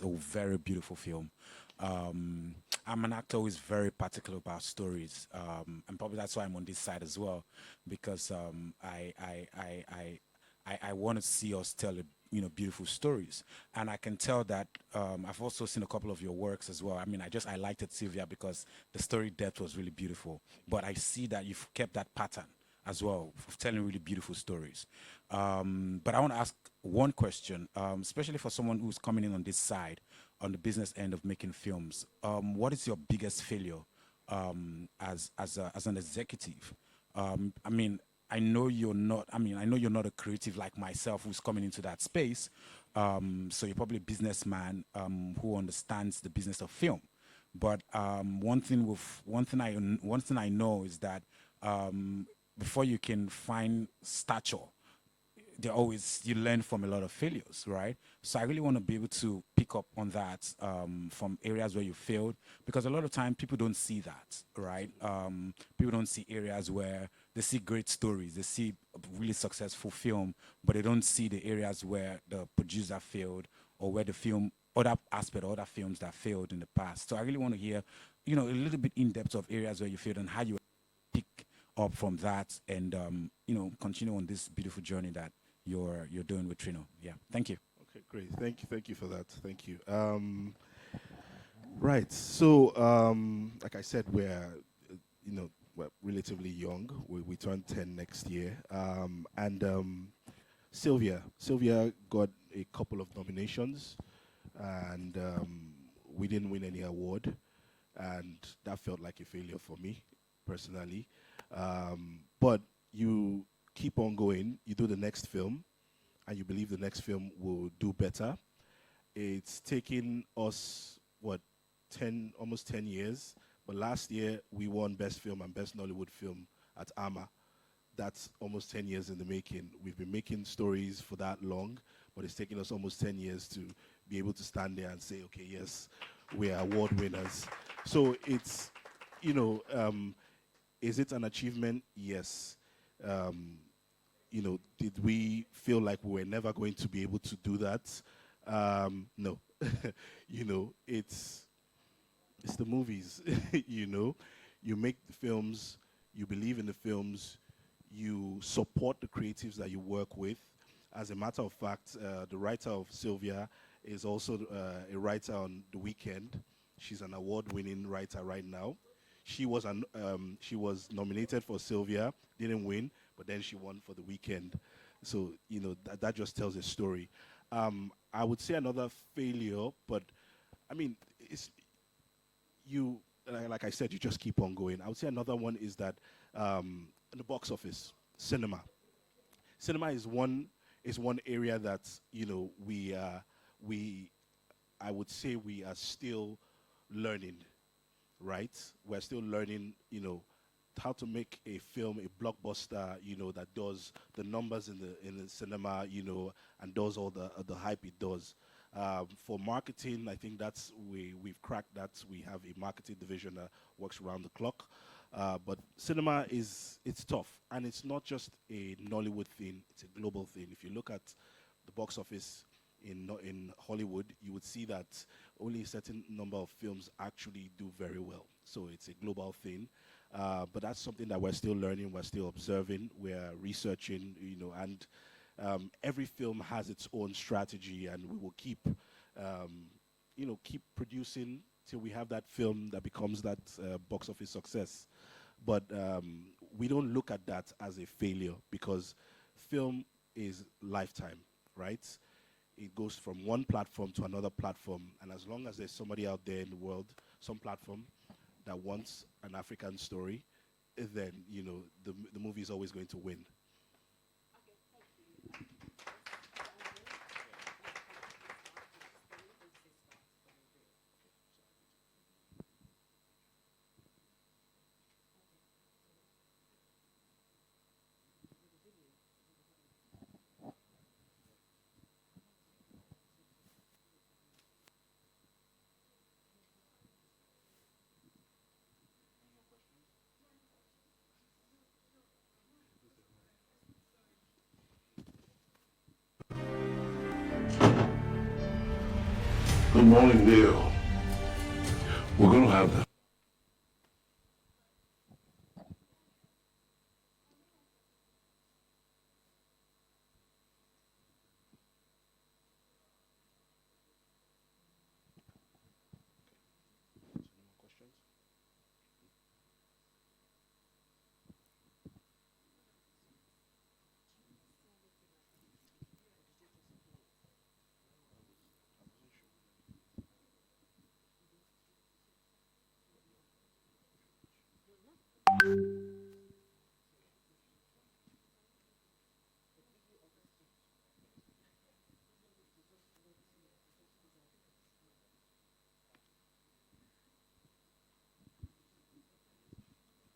a very beautiful film. I'm an actor who is very particular about stories, and probably that's why I'm on this side as well, because I want to see us tell beautiful stories. And I can tell that I've also seen a couple of your works as well. I mean, I liked it, Sylvia, because the story depth was really beautiful. But I see that you've kept that pattern as well of telling really beautiful stories. But I want to ask one question, especially for someone who's coming in on this side, on the business end of making films. What is your biggest failure as an executive? I know you're not a creative like myself who's coming into that space. So you're probably a businessman who understands the business of film. But one thing I know is that before you can find stature, you learn from a lot of failures, right? So I really want to be able to pick up on that from areas where you failed, because a lot of time people don't see that, right? People don't see areas where they see great stories, they see a really successful film, but they don't see the areas where the producer failed or where the film, other aspect, other films that failed in the past. So I really want to hear, a little bit in depth of areas where you failed and how you pick up from that and, continue on this beautiful journey that you're doing with Trino. Yeah, thank you. Okay, great. Thank you for that. Thank you. Right. So, like I said, we're relatively young. We turn 10 next year. And Sylvia got a couple of nominations, and we didn't win any award, and that felt like a failure for me personally. But you keep on going. You do the next film, and you believe the next film will do better. It's taken us, almost 10 years. But last year, we won Best Film and Best Nollywood Film at AMA. That's almost 10 years in the making. We've been making stories for that long, but it's taken us almost 10 years to be able to stand there and say, okay, yes, we are award winners. So it's, is it an achievement? Yes. Did we feel like we were never going to be able to do that? No. It's the movies. You make the films, you believe in the films, you support the creatives that you work with. As a matter of fact, the writer of Sylvia is also a writer on The Weekend. She's an award-winning writer right now. She was nominated for Sylvia, didn't win, but then she won for The Weekend. So that just tells a story. I would say another failure, but I mean, like I said, you just keep on going. I would say another one is that in the box office, cinema is one area that I would say we are still learning, right? We're still learning, how to make a film a blockbuster, that does the numbers in the cinema, and does all the hype it does. For marketing, I think we've cracked that. We have a marketing division that works around the clock. But cinema it's tough, and it's not just a Nollywood thing, it's a global thing. If you look at the box office in Hollywood, you would see that only a certain number of films actually do very well. So it's a global thing. But that's something that we're still learning, we're still observing, we're researching, and every film has its own strategy, and we will keep producing till we have that film that becomes that box office success. But we don't look at that as a failure, because film is lifetime, right? It goes from one platform to another platform, and as long as there's somebody out there in the world, some platform that wants an African story, then the movie is always going to win. Good morning, Neil. We're going to have that.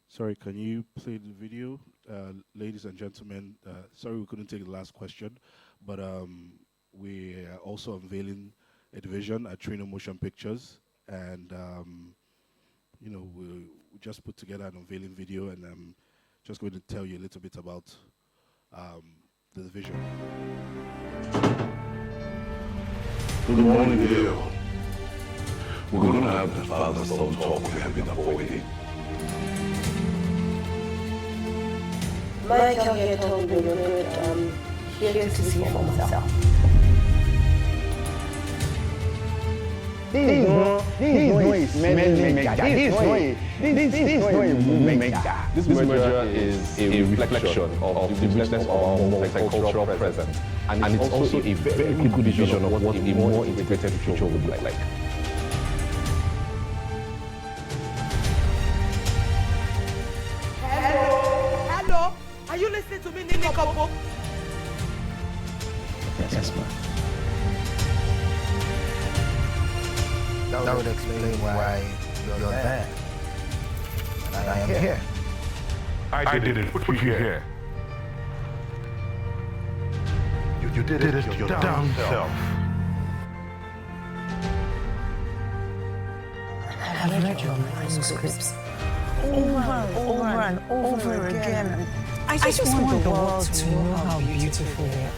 Sorry, can you play the video? Ladies and gentlemen, sorry we couldn't take the last question, but we are also unveiling a division at Trino Motion Pictures, and we just put together an unveiling video, and I'm just going to tell you a little bit about the vision. Good morning, Dale. We're going to have the father-son talk we have been avoiding. Mike out here told me you're good. Here to see for myself. This no is smelling mega. This no is mega. This merger is a reflection of the richness of our multicultural presence. And it's also a very good vision of what a more integrated future would look like. Hello? Are you listening to me, Nini Kobo? Yes, ma'am. That would explain why you're there. And I am here. I didn't put you here. You did it your damn self. I've read your manuscripts over and over again. I just want the world to know how beautiful they are.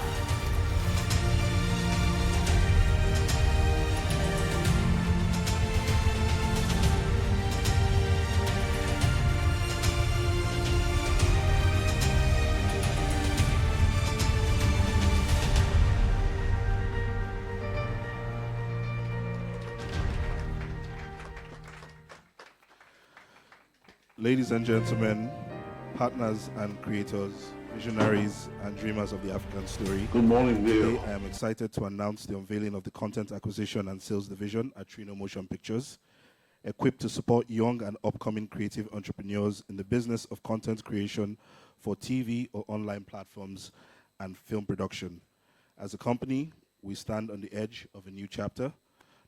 Ladies and gentlemen, partners and creators, visionaries and dreamers of the African story. Good morning, Dale. Today I am excited to announce the unveiling of the Content Acquisition and Sales Division at Trino Motion Pictures, equipped to support young and upcoming creative entrepreneurs in the business of content creation for TV or online platforms and film production. As a company, we stand on the edge of a new chapter,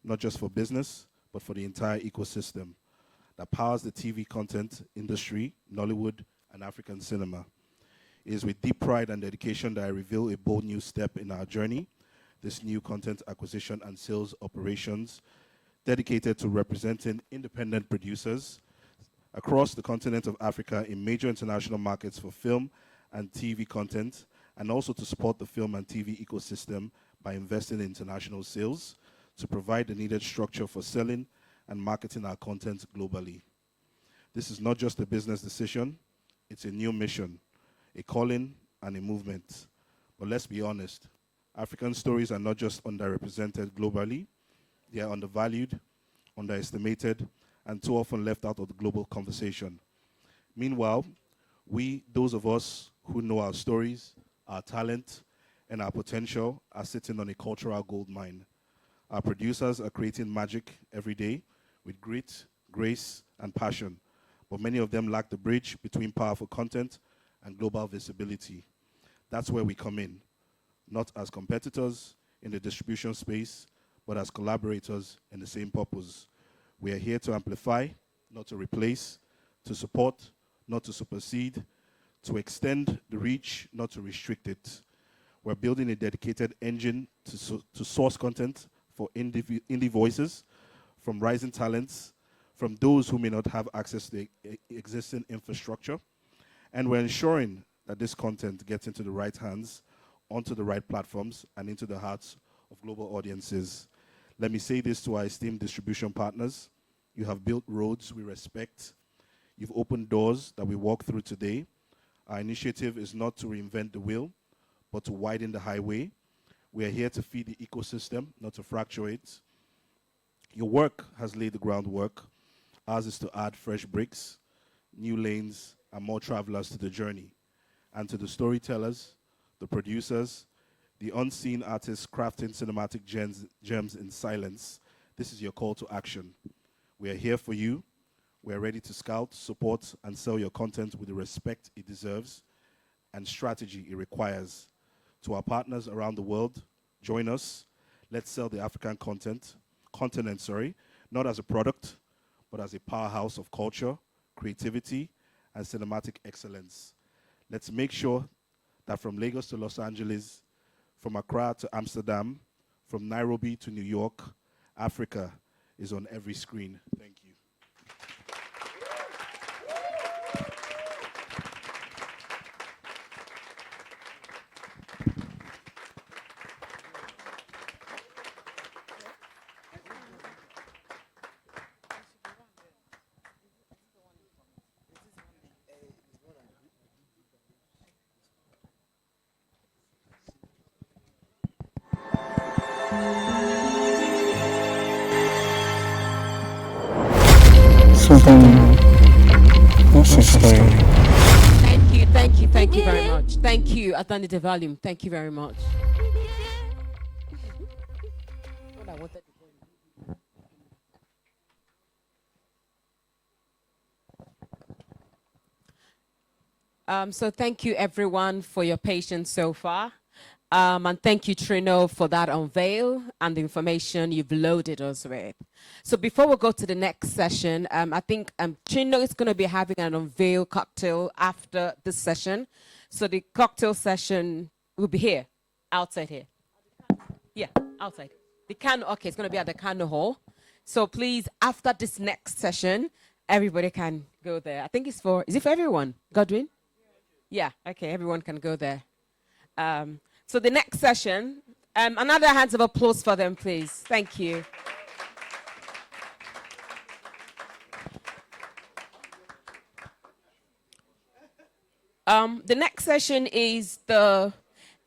not just for business, but for the entire ecosystem that powers the TV content industry, Nollywood, and African cinema. It is with deep pride and dedication that I reveal a bold new step in our journey, this new content acquisition and sales operations dedicated to representing independent producers across the continent of Africa in major international markets for film and TV content, and also to support the film and TV ecosystem by investing in international sales to provide the needed structure for selling and marketing our content globally. This is not just a business decision, it's a new mission, a calling and a movement. But let's be honest, African stories are not just underrepresented globally, they are undervalued, underestimated, and too often left out of the global conversation. Meanwhile, we, those of us who know our stories, our talent, and our potential are sitting on a cultural gold mine. Our producers are creating magic every day with grit, grace, and passion, but many of them lack the bridge between powerful content and global visibility. That's where we come in, not as competitors in the distribution space, but as collaborators in the same purpose. We are here to amplify, not to replace, to support, not to supersede, to extend the reach, not to restrict it. We're building a dedicated engine to source content for indie voices, from rising talents, from those who may not have access to the existing infrastructure. And we're ensuring that this content gets into the right hands, onto the right platforms, and into the hearts of global audiences. Let me say this to our esteemed distribution partners. You have built roads we respect. You've opened doors that we walk through today. Our initiative is not to reinvent the wheel, but to widen the highway. We are here to feed the ecosystem, not to fracture it. Your work has laid the groundwork. Ours is to add fresh bricks, new lanes, and more travelers to the journey. And to the storytellers, the producers, the unseen artists crafting cinematic gems in silence, this is your call to action. We are here for you. We are ready to scout, support, and sell your content with the respect it deserves and strategy it requires. To our partners around the world, join us. Let's sell the African continent, not as a product, but as a powerhouse of culture, creativity, and cinematic excellence. Let's make sure that from Lagos to Los Angeles, from Accra to Amsterdam, from Nairobi to New York, Africa is on every screen. Thank you. What's the story? Thank you very much. Thank you. I done the volume. Thank you very much. What I wanted to So thank you everyone for your patience so far. And thank you, Trino, for that unveil and the information you've loaded us with. So before we go to the next session, I think Trino is going to be having an unveil cocktail after this session. So the cocktail session will be here, outside here. Yeah, outside. Okay, it's going to be at the Kano Hall. So please, after this next session, everybody can go there. I think is it for everyone? Godwin? Yeah, okay, everyone can go there. So the next session, another hands of applause for them, please. Thank you. The next session is the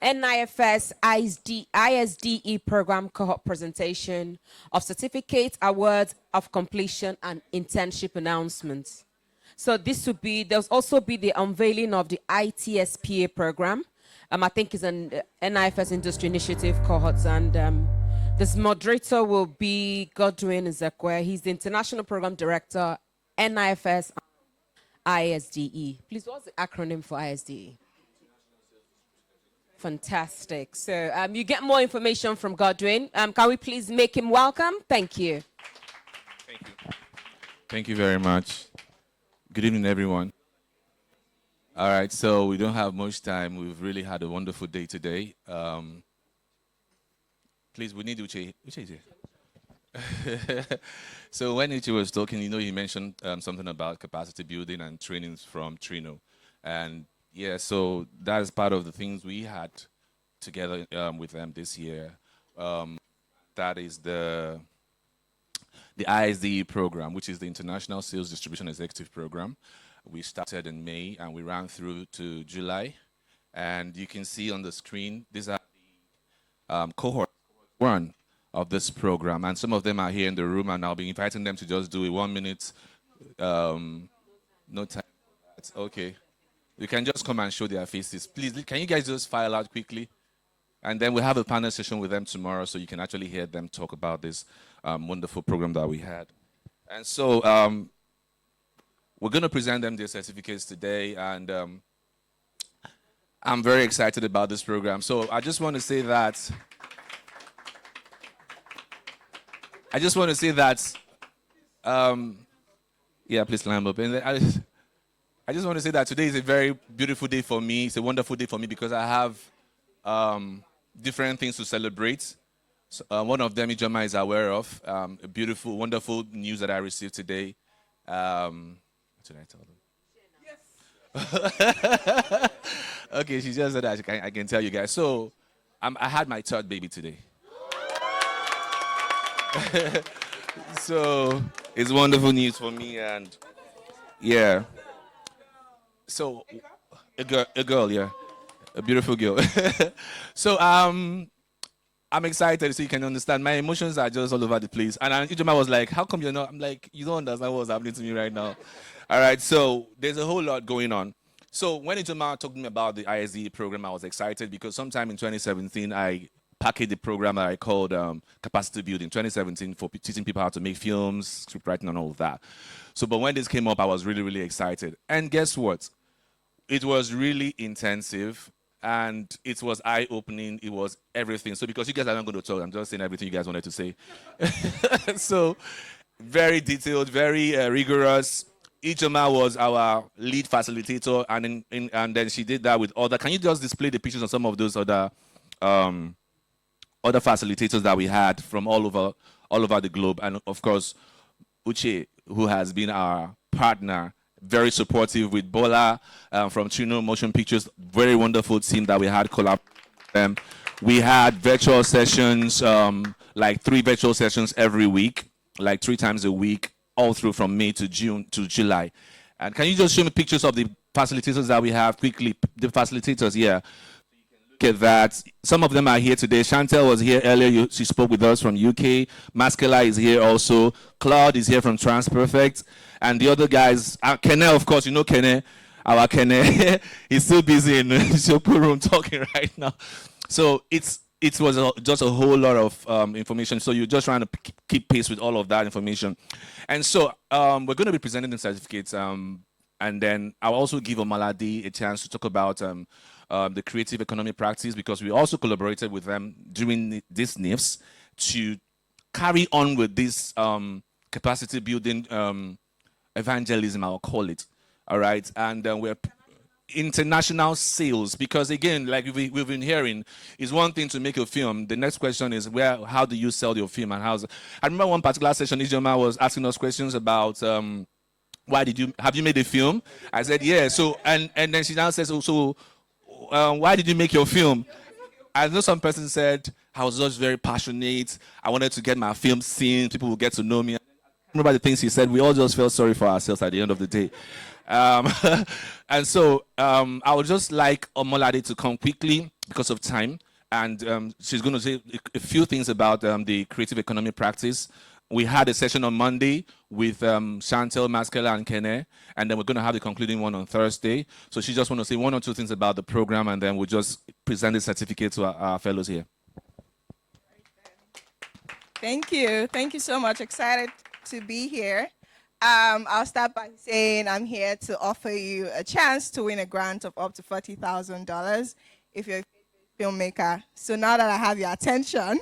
NIFS ISDE program cohort presentation of certificates, awards of completion, and internship announcements. So there's also be the unveiling of the ITSPA program. I think it's an NIFS industry initiative cohorts, and this moderator will be Godwin Ezekwe. He's the international program director, NIFS ISDE. Please, what's the acronym for ISDE? Fantastic. So you get more information from Godwin. Can we please make him welcome? Thank you. Thank you. Thank you very much. Good evening, everyone. All right, so we don't have much time. We've really had a wonderful day today. Please, we need Uche. Uche is here. So when Uche was talking, he mentioned something about capacity building and trainings from Trino. And yeah, so that is part of the things we had together with them this year. That is the ISDE program, which is the International Sales Distribution Executive Program. We started in May and we ran through to July. And you can see on the screen, these are the cohort 1 of this program. And some of them are here in the room, and I'll be inviting them to just do a 1 minute, no time. That's okay. You can just come and show their faces. Please, can you guys just file out quickly? And then we'll have a panel session with them tomorrow so you can actually hear them talk about this wonderful program that we had. And so we're going to present them their certificates today, and I'm very excited about this program. So I just want to say that yeah, please climb up. And I just want to say that today is a very beautiful day for me. It's a wonderful day for me because I have different things to celebrate. So, one of them, Ijoma is aware of. A beautiful, wonderful news that I received today. What should I tell them? Yes. Okay, she just said that I can tell you guys. So I had my third baby today. So it's wonderful news for me, and yeah. So a girl, yeah, a beautiful girl. So I'm excited, so you can understand. My emotions are just all over the place. And Ijoma was like, "How come you're not?" I'm like, "You don't understand what's happening to me right now." All right, so there's a whole lot going on. So when Ijoma talked to me about the ISDE program, I was excited because sometime in 2017, I packaged the program that I called Capacity Building 2017 for teaching people how to make films, script writing, and all of that. So, but when this came up, I was really, really excited. And guess what? It was really intensive, and it was eye-opening. It was everything. So because you guys are not going to talk, I'm just saying everything you guys wanted to say. So very detailed, very rigorous. Ijoma was our lead facilitator, and then she did that with other. Can you just display the pictures of some of those other facilitators that we had from all over the globe? And of course, Uche, who has been our partner, very supportive with Bola from Trino Motion Pictures, very wonderful team that we had collab with them. We had virtual sessions, like 3 virtual sessions every week, like 3 times a week, all through from May to June to July. And can you just show me pictures of the facilitators that we have quickly? The facilitators, yeah. So you can look look at that. Some of them are here today. Chantel was here earlier. She spoke with us from UK. Mascala is here also. Claude is here from Transperfect. And the other guys, Kene, of course, you know Kene. Our Kene, he's still busy in the Shopper room talking right now. So it was just a whole lot of information. So you're just trying to keep pace with all of that information. And so we're going to be presenting the certificates. And then I'll also give Omalade a chance to talk about the creative economy practice, because we also collaborated with them during this Nifs to carry on with this capacity building evangelism, I'll call it. All right. And we're international sales, because again, like we've been hearing, is one thing to make a film. The next question is how do you sell your film, and I remember one particular session, Ijoma was asking us questions about have you made a film? I said, yeah. So, and then she now says, why did you make your film? I know some person said, I was just very passionate. I wanted to get my film seen. People will get to know me. I remember the things he said. We all just felt sorry for ourselves at the end of the day. And so I would just like Omolade to come quickly because of time. And she's going to say a few things about the creative economy practice. We had a session on Monday with Chantel, Mascala, and Kene, and then we're going to have the concluding one on Thursday. So she just want to say one or two things about the program, and then we'll just present the certificate to our fellows here. Thank you. Thank you so much. Excited to be here. I'll start by saying I'm here to offer you a chance to win a grant of up to $40,000 if you're a filmmaker. So now that I have your attention,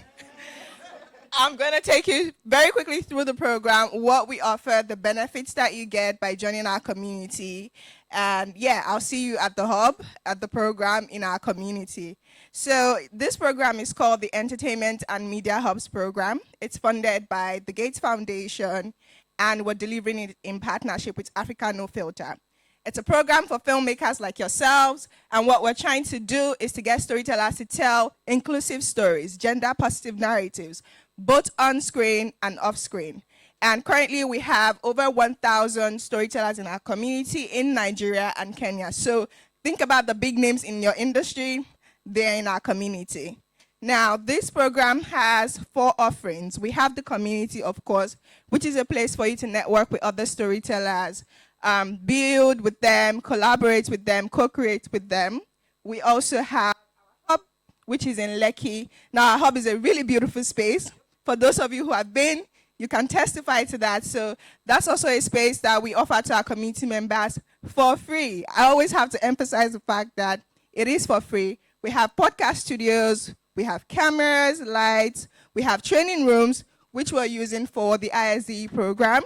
I'm going to take you very quickly through the program, what we offer, the benefits that you get by joining our community. And yeah, I'll see you at the hub, at the program in our community. So this program is called the Entertainment and Media Hubs Program. It's funded by the Gates Foundation, and we're delivering it in partnership with Africa No Filter. It's a program for filmmakers like yourselves, and what we're trying to do is to get storytellers to tell inclusive stories, gender-positive narratives, both on screen and off screen. And currently we have over 1,000 storytellers in our community in Nigeria and Kenya. So think about the big names in your industry, they're in our community. Now, this program has 4 offerings. We have the community, of course, which is a place for you to network with other storytellers, build with them, collaborate with them, co-create with them. We also have our hub, which is in Lekki. Now, our hub is a really beautiful space. For those of you who have been, you can testify to that. So that's also a space that we offer to our community members for free. I always have to emphasize the fact that it is for free. We have podcast studios, we have cameras, lights, we have training rooms, which we're using for the ISDE program.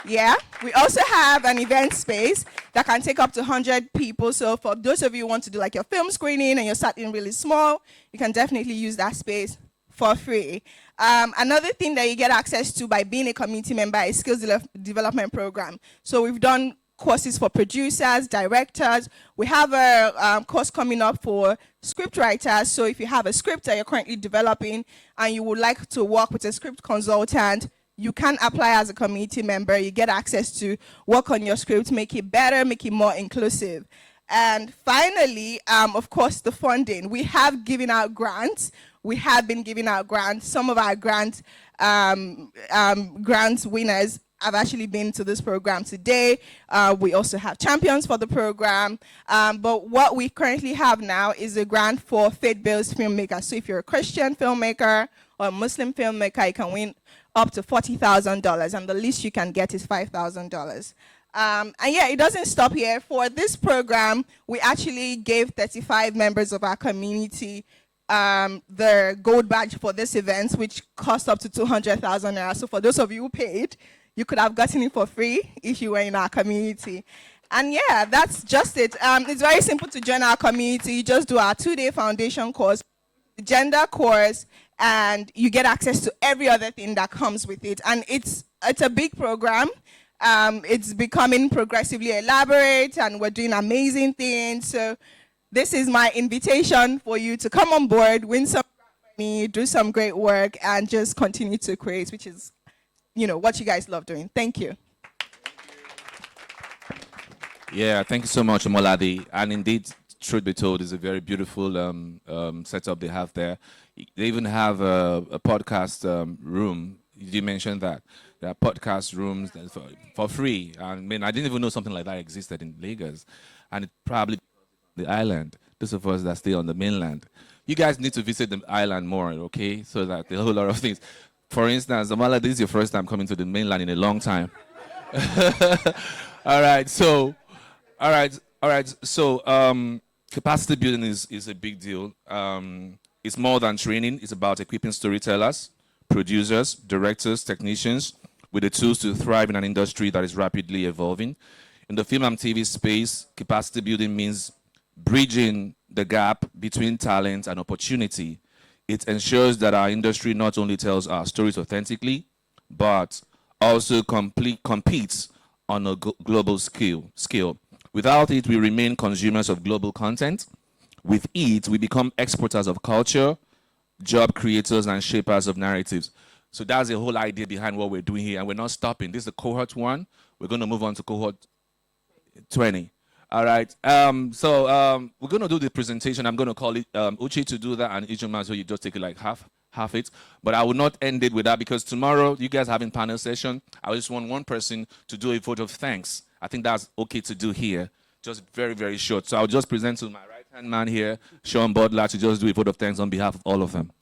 Yeah, we also have an event space that can take up to 100 people. So for those of you who want to do like your film screening and you're starting really small, you can definitely use that space for free. Another thing that you get access to by being a community member is skills development program. So we've done courses for producers, directors. We have a course coming up for script writers. So if you have a script that you're currently developing and you would like to work with a script consultant, you can apply as a community member. You get access to work on your script, make it better, make it more inclusive. And finally, of course, the funding. We have given out grants. We have been giving out grants. Some of our grants winners have actually been to this program today. We also have champions for the program. But what we currently have now is a grant for faith-based filmmakers. So if you're a Christian filmmaker or a Muslim filmmaker, you can win up to $40,000, and the least you can get is $5,000. And yeah, it doesn't stop here. For this program, we actually gave 35 members of our community the gold badge for this event, which cost up to 200,000 naira. So for those of you who paid, you could have gotten it for free if you were in our community. And yeah, that's just it. It's very simple to join our community. You just do our 2-day foundation course, the gender course, and you get access to every other thing that comes with it. And it's a big program. It's becoming progressively elaborate, and we're doing amazing things. So this is my invitation for you to come on board, win some money, do some great work, and just continue to create, which is, what you guys love doing. Thank you. Yeah, thank you so much, Omolade. And indeed, truth be told, is a very beautiful setup they have there. They even have a podcast room. You mentioned that. There are podcast rooms for free. I mean, I didn't even know something like that existed in Lagos. And it probably the island. Those of us that stay on the mainland. You guys need to visit the island more, okay? So that a whole lot of things. For instance, Amala, this is your first time coming to the mainland in a long time. All right, so, capacity building is a big deal. It's more than training. It's about equipping storytellers, producers, directors, technicians with the tools to thrive in an industry that is rapidly evolving. In the film and TV space, capacity building means bridging the gap between talent and opportunity. It ensures that our industry not only tells our stories authentically, but also competes on a global scale. Without it, we remain consumers of global content. With it, we become exporters of culture, job creators, and shapers of narratives. So that's the whole idea behind what we're doing here, and we're not stopping. This is the cohort 1. We're going to move on to cohort 20. All right. We're going to do the presentation. I'm going to call it Uchi to do that, and Ijoma, so you just take it like half it. But I will not end it with that, because tomorrow you guys having panel session. I just want one person to do a vote of thanks. I think that's okay to do here. Just very, very short. So I'll just present to my right-hand man here, Sean Butler, to just do a vote of thanks on behalf of all of them.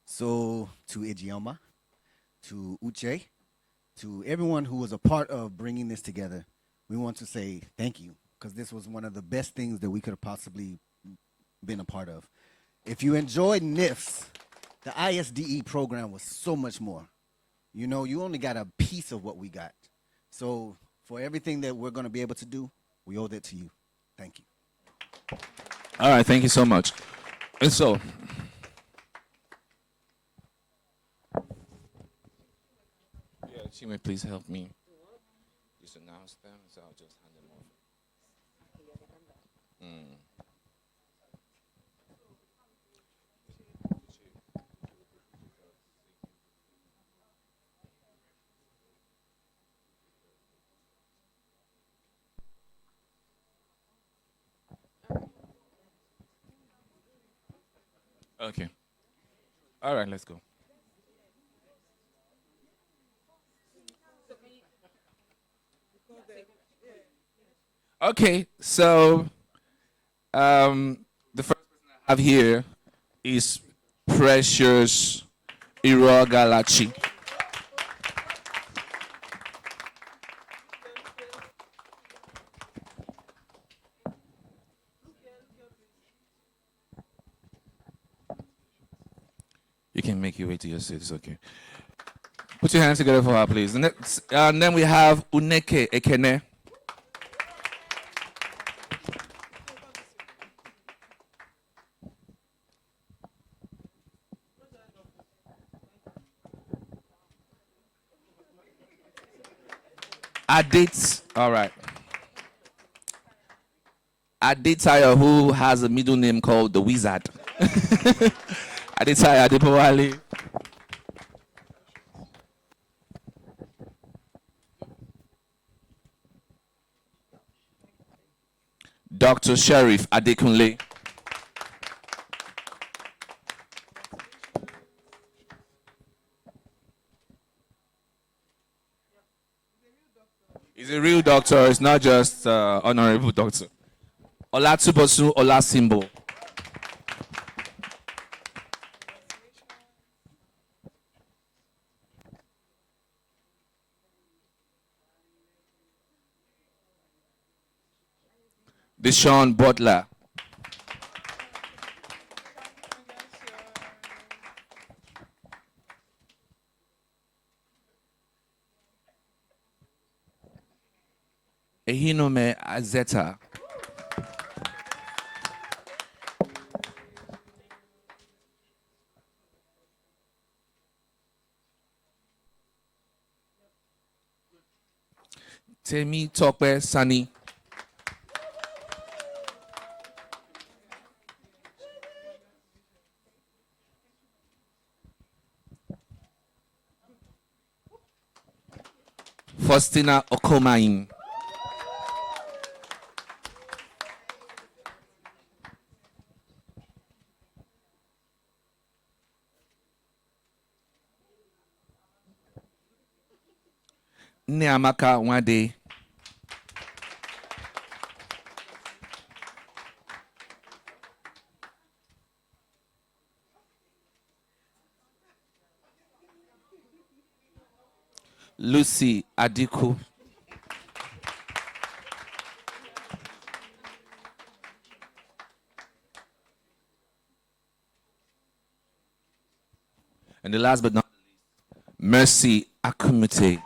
So to Ijeoma, to Uche, to everyone who was a part of bringing this together, we want to say thank you, because this was one of the best things that we could have possibly been a part of. If you enjoyed Nifs, the ISDE program was so much more. You know, you only got a piece of what we got. So for everything that we're going to be able to do, we owe that to you. Thank you. All right, thank you so much. And so, yeah, Chime, please help me. Just announce them, so I'll just hand them over. Okay. All right, let's go. Okay, so the first person I have here is Precious Irogalachi. You can make your way to your seat, it's okay. Put your hands together for her, please. And then we have Uneke Ekene. All right. Aditaya, who has a middle name called the Wizard. Aditaya Adipawali. Dr. Sheriff Adekunle. He's a real doctor. It's not just honorable doctor. Olatubosu Olasimbo. Deshaun Butler. Ehinome Azeta. Temi Tope Sani. Faustina Okomain. Neamaka Wade. Lucy Adiku. And the last but not least, Mercy Akumute.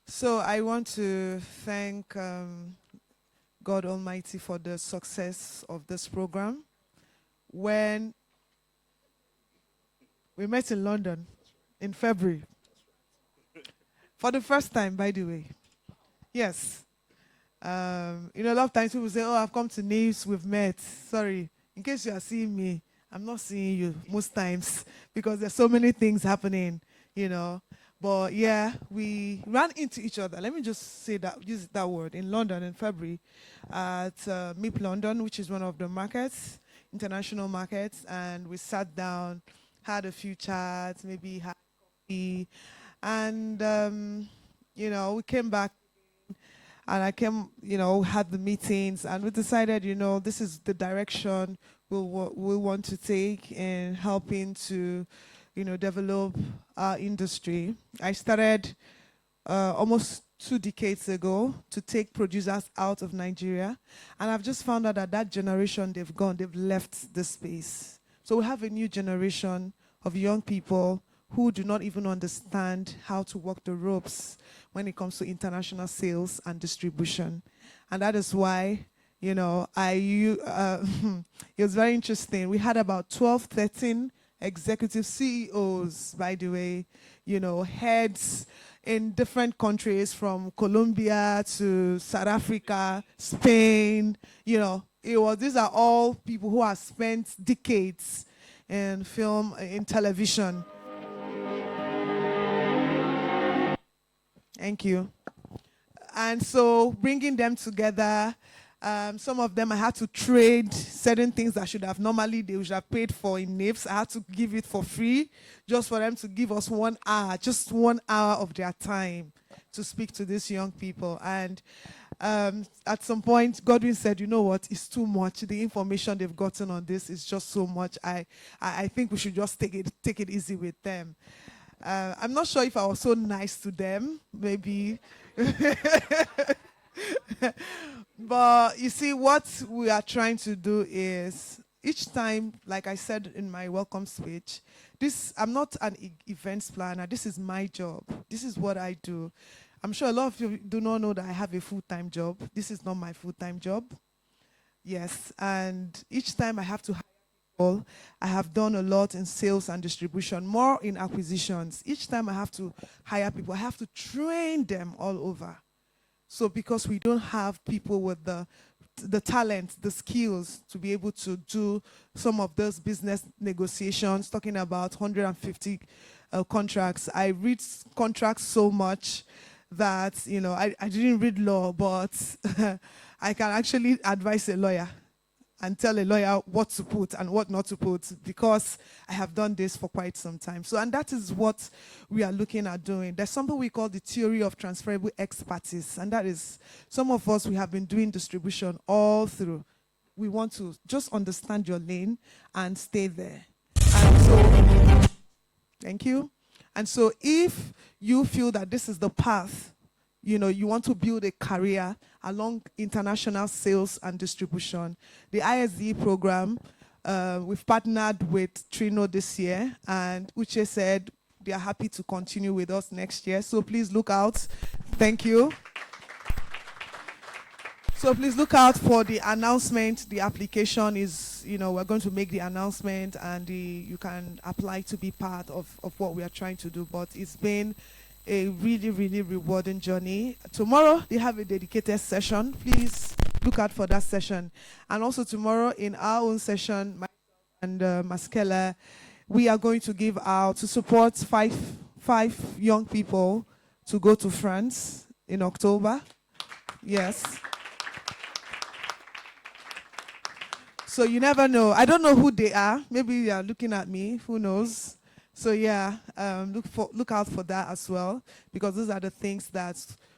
So I want to thank God Almighty for the success of this program. When we met in London in February, for the first time, by the way. Yes. You know, a lot of times people say, oh, I've come to Nifs, we've met. Sorry, in case you are seeing me, I'm not seeing you most times because there's so many things happening, you know. But yeah, we ran into each other. Let me just say that, use that word, in London in February at MIP London, which is one of the markets, international markets. And we sat down, had a few chats, maybe had coffee. And, you know, we came back and I came, you know, had the meetings and we decided, you know, this is the direction we want to take in helping to, you know, develop our industry. I started almost 2 decades ago to take producers out of Nigeria. And I've just found out that that generation, they've gone, they've left the space. So we have a new generation of young people who do not even understand how to walk the ropes when it comes to international sales and distribution. And that is why, you know, it was very interesting. We had about 12, 13 executive CEOs, by the way, you know, heads in different countries from Colombia to South Africa, Spain, you know, these are all people who have spent decades in film, in television. Thank you. And so bringing them together, some of them I had to trade certain things that should have normally they should have paid for in Nifs. I had to give it for free just for them to give us 1 hour, just 1 hour of their time to speak to these young people. And at some point, Godwin said, you know what, it's too much. The information they've gotten on this is just so much. I think we should just take it easy with them. I'm not sure if I was so nice to them, maybe. But you see, what we are trying to do is, each time, like I said in my welcome speech, I'm not an events planner. This is my job. This is what I do. I'm sure a lot of you do not know that I have a full-time job. This is not my full-time job. Yes, and each time I have to hire people, I have done a lot in sales and distribution, more in acquisitions. Each time I have to hire people, I have to train them all over. So because we don't have people with the talent, the skills to be able to do some of those business negotiations, talking about 150 contracts. I read contracts so much that, you know, I didn't read law, but I can actually advise a lawyer and tell a lawyer what to put and what not to put, because I have done this for quite some time. So, and that is what we are looking at doing. There's something we call the theory of transferable expertise, and that is, some of us, we have been doing distribution all through. We want to just understand your lane and stay there. And so, thank you. And so if you feel that this is the path, you know, you want to build a career along international sales and distribution, the ISD program, we've partnered with Trino this year, and Uche said they are happy to continue with us next year. So please look out. Thank you. So please look out for the announcement. The application is, you know, we're going to make the announcement, and you can apply to be part of what we are trying to do. But it's been a really, really rewarding journey. Tomorrow, they have a dedicated session. Please look out for that session. And also tomorrow, in our own session, myself and Maskela, we are going to give out, to support five young people to go to France in October. Yes. So you never know. I don't know who they are. Maybe they are looking at me. Who knows? So yeah, look out for that as well, because those are the things that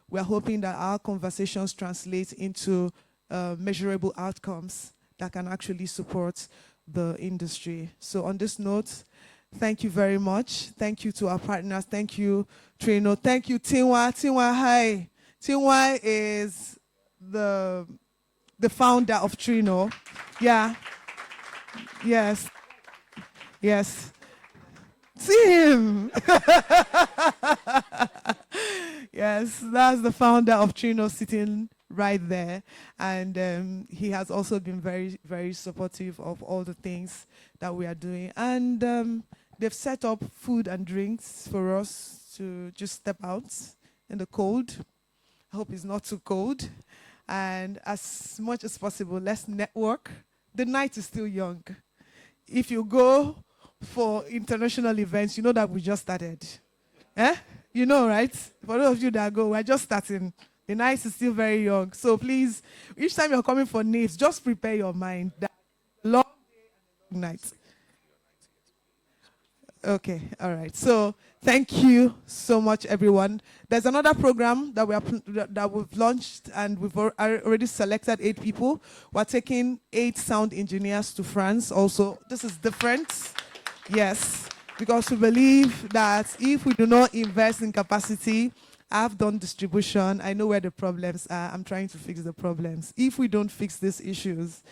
we're hoping that our conversations translate into measurable outcomes that can actually support the industry. So on this note, thank you very much. Thank you to our partners. Thank you, Trino. Thank you, Tinwa. Tinwa, hi. Tinwa is the founder of Trino. Yeah. Yes. Yes. See him. Yes, that's the founder of Trino sitting right there. And he has also been very, very supportive of all the things that we are doing. And they've set up food and drinks for us to just step out in the cold. I hope it's not too cold. And as much as possible, let's network. The night is still young. If you go for international events, you know that we just started. Eh? You know, right? For those of you that go, we're just starting. The night is still very young. So please, each time you're coming for Nifs, just prepare your mind. That long day and long night. Okay, all right. So thank you so much, everyone. There's another program that we've launched, and we've already selected 8 people. We're taking 8 sound engineers to France. Also, this is different. Yes, because we believe that if we do not invest in capacity, I've done distribution. I know where the problems are. I'm trying to fix the problems. If we don't fix these issues,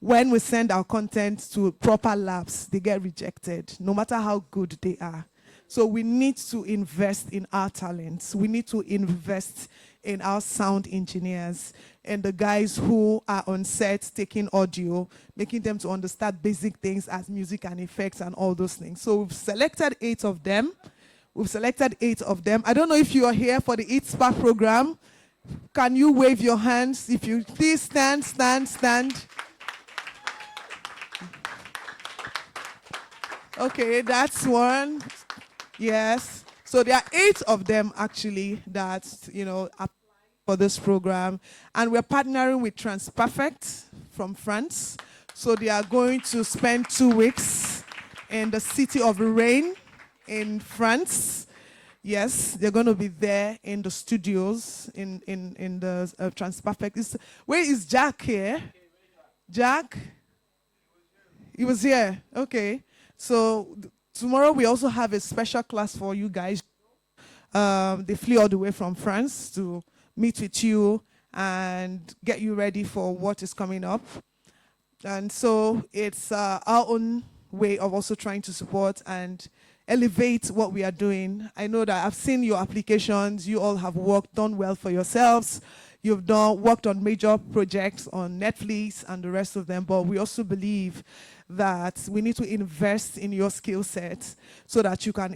when we send our content to proper labs, they get rejected, no matter how good they are. So we need to invest in our talents. We need to invest in our sound engineers and the guys who are on set taking audio, making them to understand basic things as music and effects and all those things. So we've selected 8 of them. I don't know if you are here for the Eat Spa program. Can you wave your hands? If you please stand. Okay, that's one. Yes. So there are 8 of them actually that, apply for this program. And we're partnering with Transperfect from France. So they are going to spend 2 weeks in the city of Rennes in France. Yes, they're going to be there in the studios in the Transperfect. Where is Jack here? Jack? He was here. Okay. So tomorrow we also have a special class for you guys. They flew all the way from France to meet with you and get you ready for what is coming up. And so it's our own way of also trying to support and elevate what we are doing. I know that I've seen your applications. You all have done well for yourselves. You've worked on major projects on Netflix and the rest of them, but we also believe that we need to invest in your skill set so that you can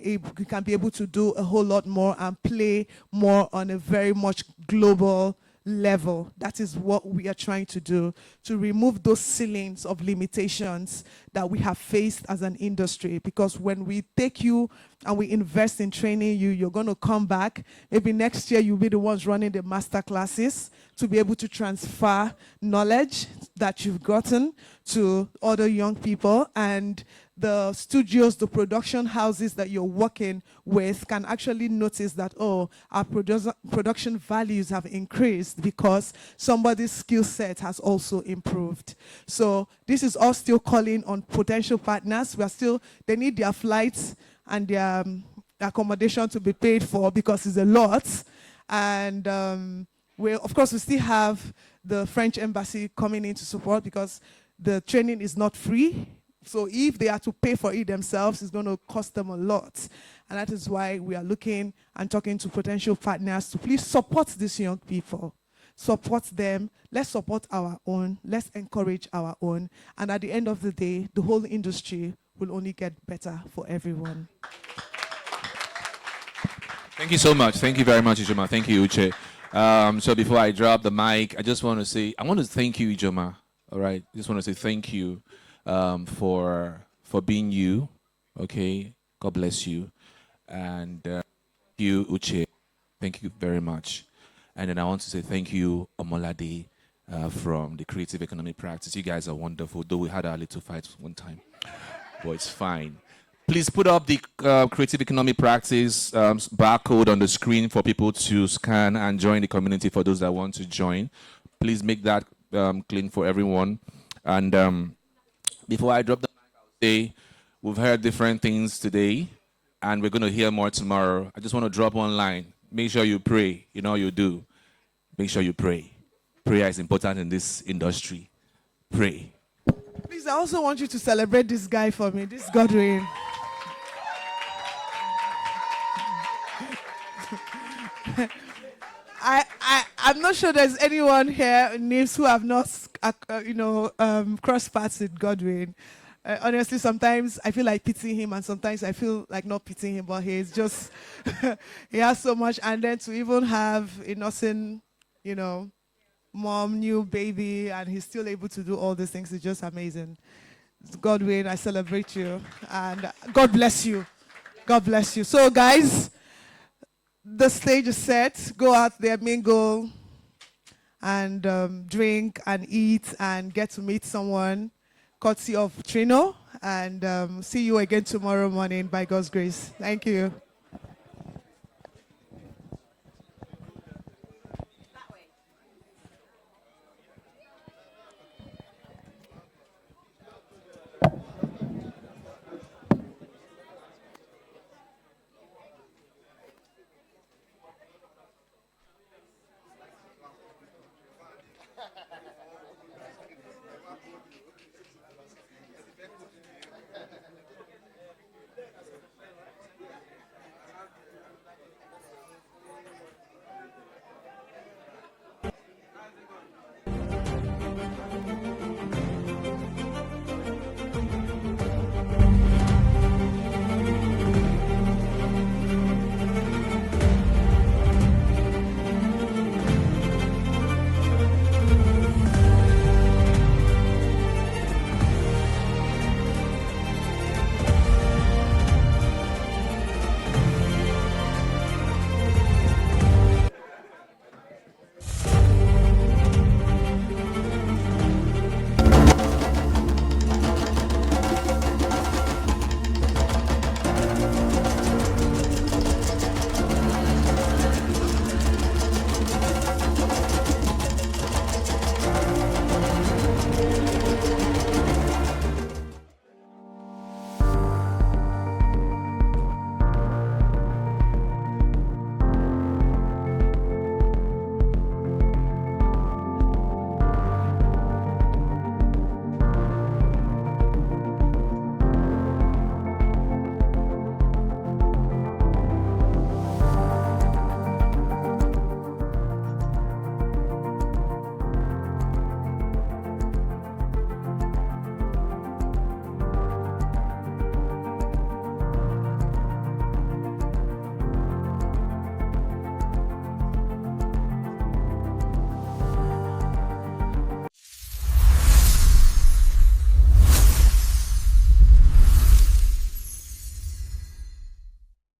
be able to do a whole lot more and play more on a very much global level. That is what we are trying to do, to remove those ceilings of limitations that we have faced as an industry. Because when we take you and we invest in training you, you're going to come back. Maybe next year you'll be the ones running the master classes to be able to transfer knowledge that you've gotten to other young people. And the studios, the production houses that you're working with can actually notice that, oh, our production values have increased because somebody's skill set has also improved. So this is all still calling on potential partners. They need their flights and their accommodation to be paid for because it's a lot. And of course, we still have the French embassy coming in to support because the training is not free. So if they are to pay for it themselves, it's going to cost them a lot. And that is why we are looking and talking to potential partners to please support these young people. Support them. Let's support our own. Let's encourage our own. And at the end of the day, the whole industry will only get better for everyone. Thank you so much. Thank you very much, Ijoma. Thank you, Uche. So before I drop the mic, I want to thank you, Ijoma. All right. I just want to say thank you for being you. Okay. God bless you. And you, Uche. Thank you very much. And then I want to say thank you, Omolade. from the creative economic practice. You guys are wonderful, though we had our little fight one time, but it's fine. Please put up the creative economic practice barcode on the screen for people to scan and join the community for those that want to join. Please make that clean for everyone. And before I drop the mic, I'll say we've heard different things today, and we're going to hear more tomorrow. I just want to drop one line. Make sure you pray. You know you do. Make sure you pray. Prayer is important in this industry. Pray. Please, I also want you to celebrate this guy for me, this Godwin. I'm not sure there's anyone here in Nifs who have not, crossed paths with Godwin. Honestly, sometimes I feel like pitying him, and sometimes I feel like not pitying him, but he's just, he has so much. And then to even have a nursing, mom, new baby, and he's still able to do all these things is just amazing. Godwin, I celebrate you, and God bless you. God bless you. So, guys, the stage is set. Go out there, mingle, and drink and eat and get to meet someone, courtesy of Trino. And see you again tomorrow morning by God's grace. Thank you.